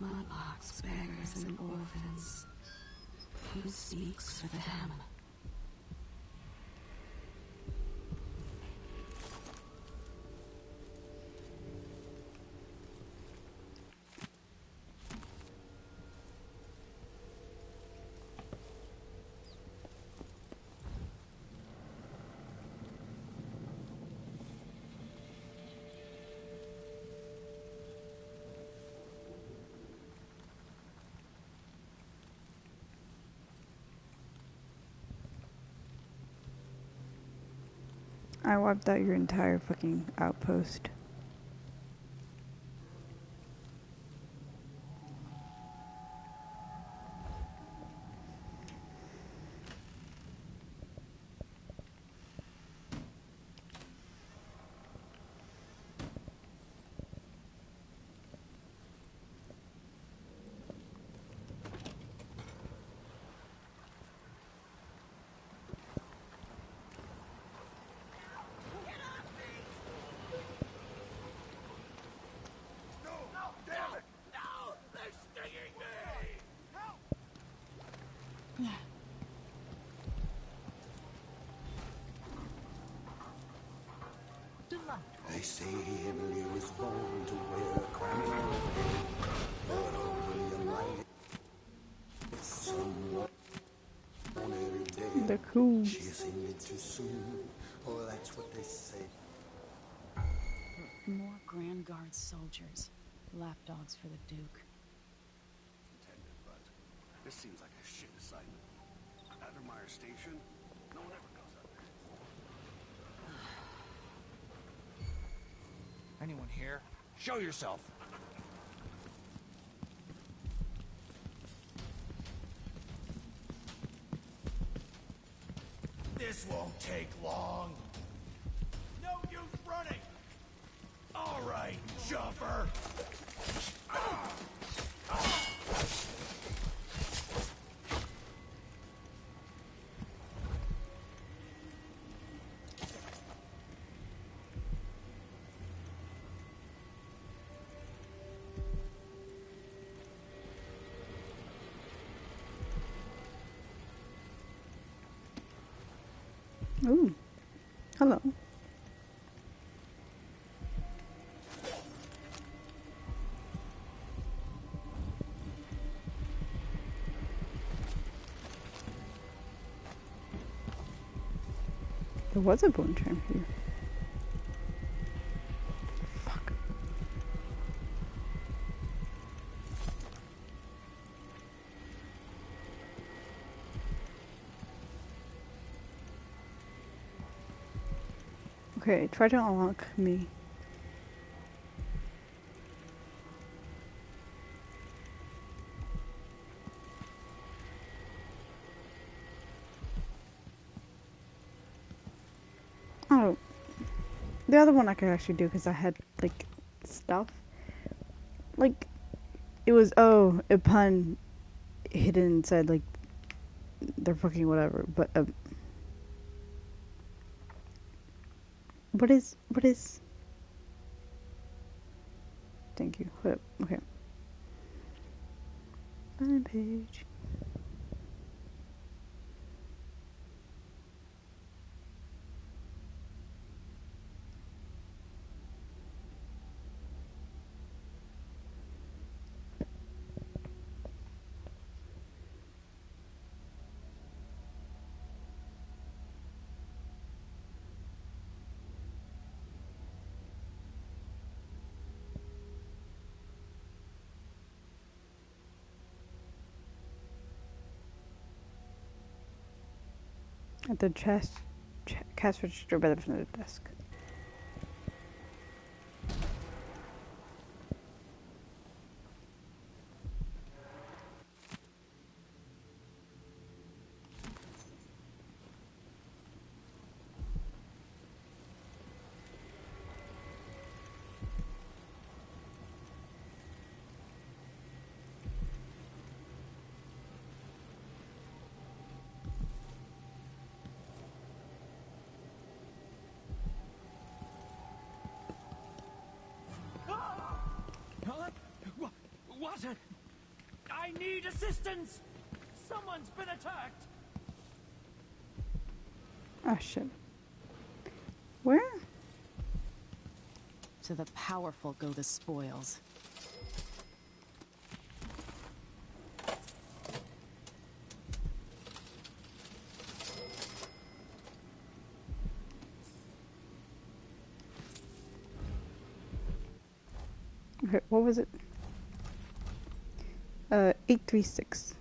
Monarchs, beggars, and orphans. Who speaks for them? I wiped out your entire fucking outpost. They say Emily was born to wear a crown, but only a light someone every day. They're cool. She ascended too soon. Oh, that's what they say. More Grand Guard soldiers. Lapdogs for the Duke. Intended, but this seems like a shit assignment. Addermeyer Station? No one ever goes up there. Anyone here? Show yourself! This won't take long. No use running! All right, jumper! Ooh. Hello. There was a bone charm here. Fuck. Okay, try to unlock me. Oh. The other one I could actually do because I had, like, stuff. Like, it was, oh, a pun hidden inside, like, their fucking whatever, but, what is, thank you, hold up, okay. Find page. At the cash register by the front of the desk. Cousin! I need assistance! Someone's been attacked! Oh shit. Where? To the powerful go the spoils. Okay, what was it? 836.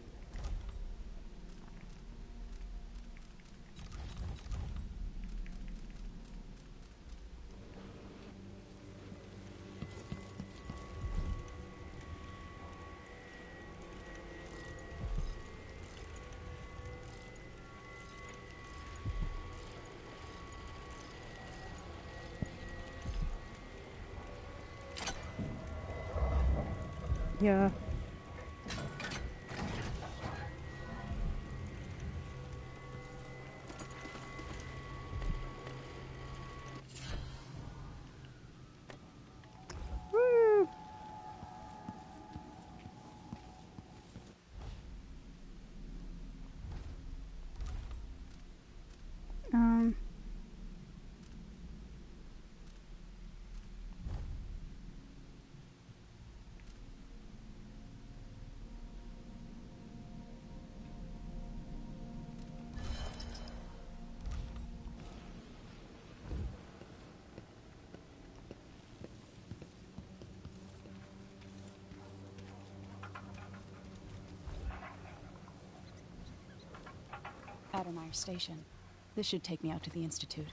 Yeah. Woo! Um. Addermeyer Station. This should take me out to the Institute.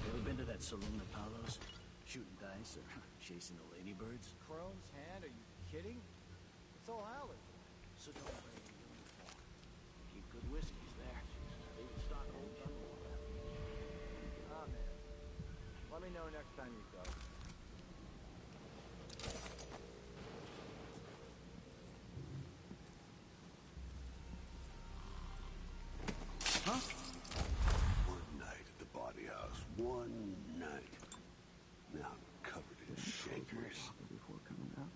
Ever been to that saloon of Paolo's? Shooting dice or chasing the ladybirds? Chrome's hand? Are you kidding? It's all Alex. So don't wear your uniform. Keep good whiskeys there. They would stock old Dunmore. Ah, man. Let me know next time you go. Huh? One night at the body house. One night. Now I'm covered in shankers. Before coming out?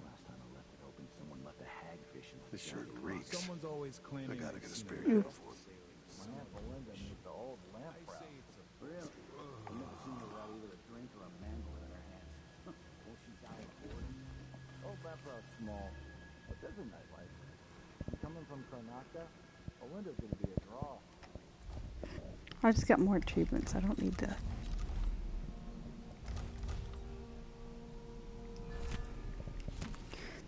Last time I left it open, someone left a hagfish in the This shirt reeks. Someone's always claiming I gotta they've get a seen spare it. uniform. My Aunt Belinda needs the old lamp proud. Really? I've never seen her without either a drink or a mango in her hands. Well, she's out of boredom. Old lamp proud's small, but there's a nightlife. And coming from Karnataka, Belinda's gonna be a draw. I just got more achievements. I don't need that.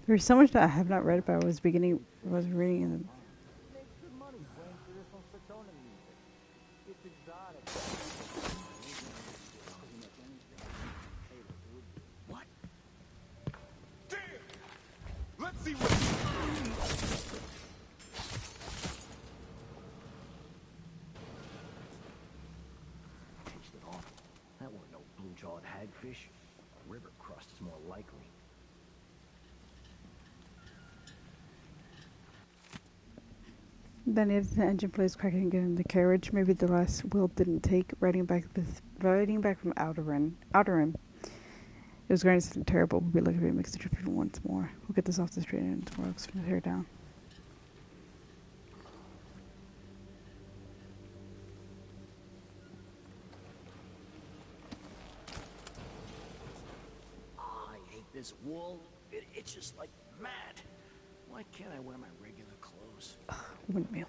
There's so much that I have not read, but I was reading in the. Makes good money playing traditional Satonan music. It's exotic. What? Damn! Let's see what... Tasted awful. That weren't no blue-jawed hagfish. River crust is more likely. Then if the engine plays cracking again in the carriage, maybe the last Will didn't take. Riding back from Outer Rim. It was going to sound terrible. We'll be lucky if it makes the trip even once more. We'll get this off the street and tomorrow we'll finish her down. I hate this wool. It itches like mad. Why can't I wear my regular clothes? Windmill.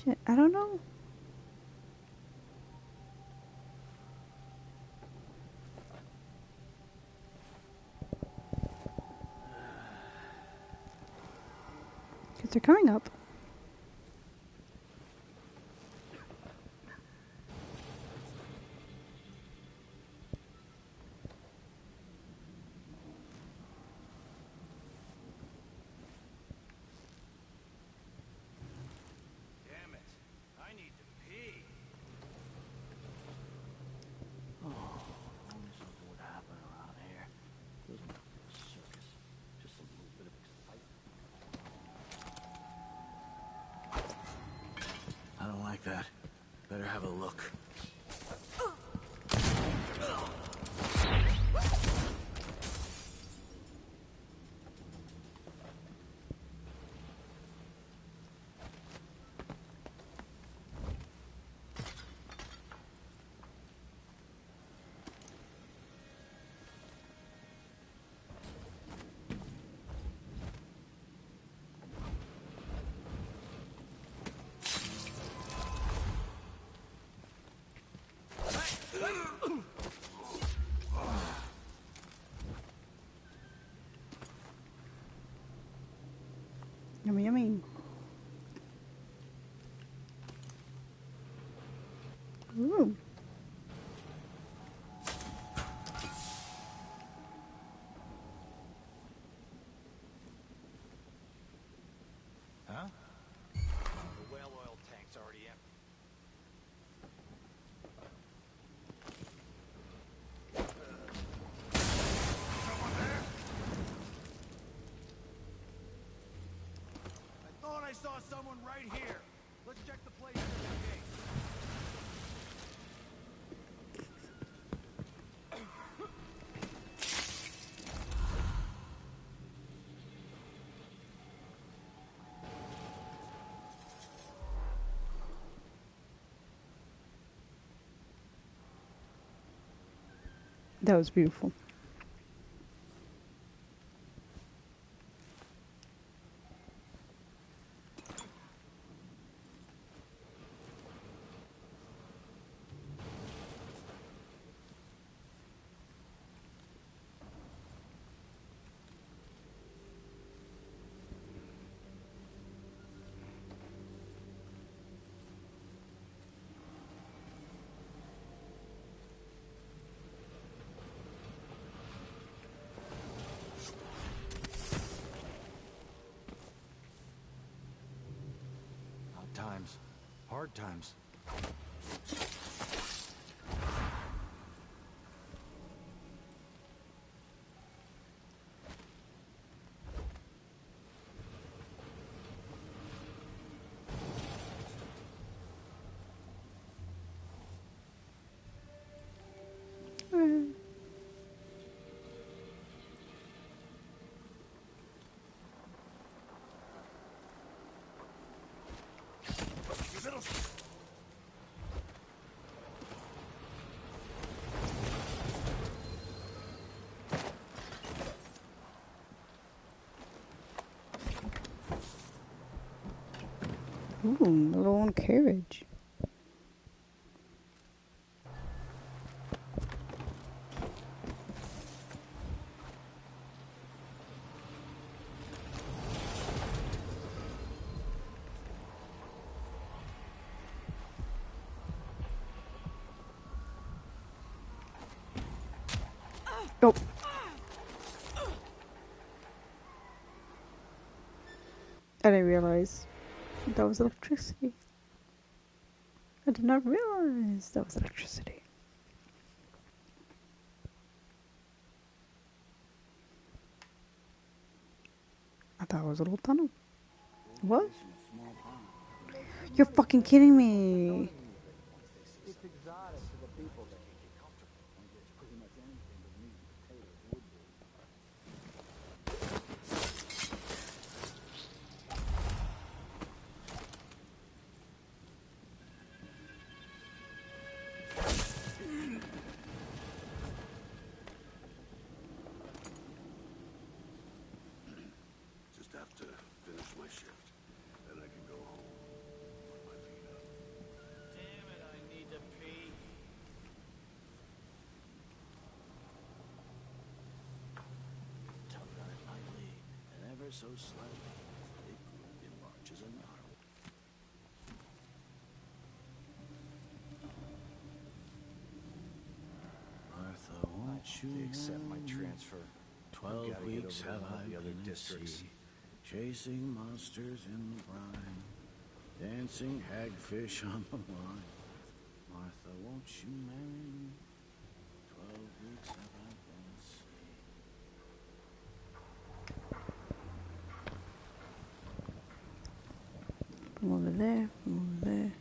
Shit, I don't know. Because they're coming up. that. Better have a look. Yummy, yummy. Ooh. Huh? The well oil tank's already empty. Someone there? I thought I saw someone right here. Let's check the place just in case. That was beautiful. Times. Hard times. Ooh, a little carriage. Oh. I didn't realize that was electricity. I did not realize that was electricity. I thought it was a little tunnel. What? You're fucking kidding me. It's exotic to the people that can't get comfortable. It's pretty much anything but meat and potatoes would be. Just have to finish my shift. Then I can go home. Put my feet up. Damn it, I need to pee. Tug on it lightly, and ever so slightly. It enlarges a noddle. Martha, won't you accept my transfer? 12 weeks have I been at sea, chasing monsters in the brine, dancing hagfish on the line. Martha, won't you marry me? 12 weeks have I been at sea. From over there, from over there.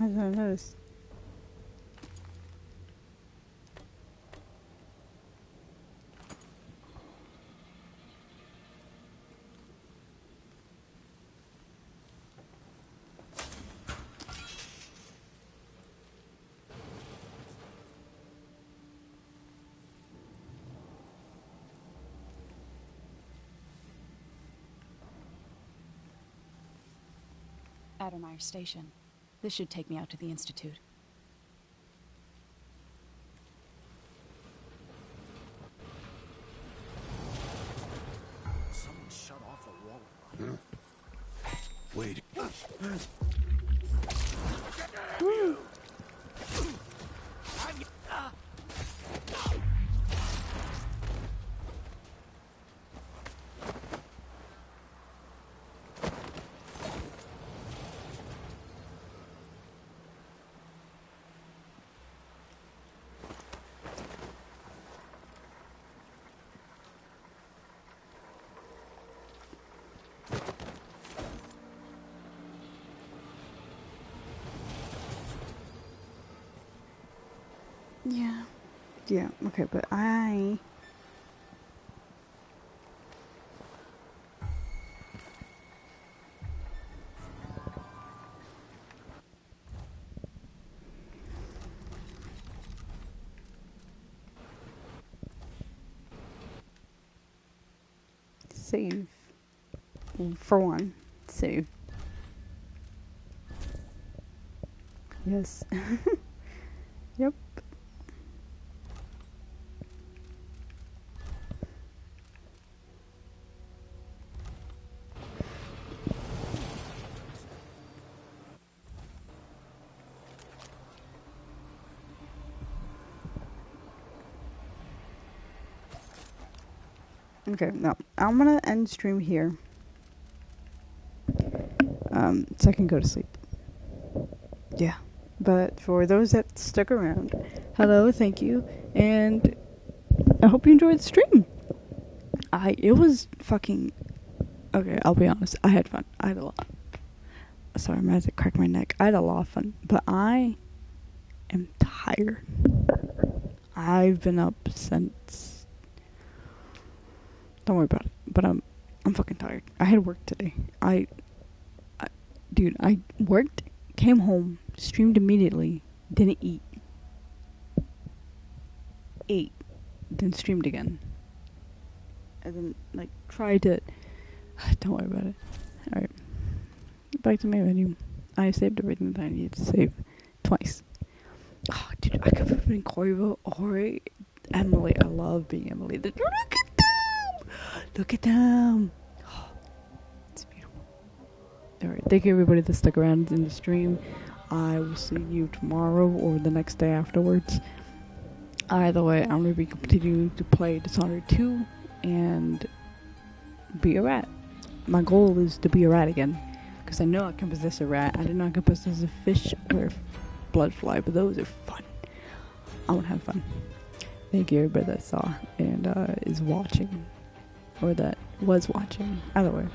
I didn't notice. Addermeyer Station. This should take me out to the Institute. Someone shut off the wall. Wait. Yeah. Yeah, okay, but I... Save. For one, save. Yes. Yep. Okay, no. I'm gonna end stream here. So I can go to sleep. Yeah. But for those that stuck around, hello, thank you, and I hope you enjoyed the stream. It was fucking... Okay, I'll be honest. I had fun. I had a lot. Sorry, I'm about to crack my neck. I had a lot of fun, but I am tired. I've been up since... Don't worry about it. But I'm fucking tired. I had work today. Dude, I worked, came home, streamed immediately, didn't eat. Ate, then streamed again. And then, like, tried to... Don't worry about it. Alright. Back to my menu. I saved everything that I needed to save. Twice. Oh, dude, I could have been Corvo or Emily. I love being Emily. Look at them! Look at them! Oh, it's beautiful. Alright, thank you everybody that stuck around in the stream. I will see you tomorrow or the next day afterwards. Either way, I'm going to be continuing to play Dishonored 2 and be a rat. My goal is to be a rat again. Because I know I can possess a rat. I did not can possess a fish or a bloodfly, but those are fun. I want to have fun. Thank you everybody that saw and is watching. Or that was watching. Either way.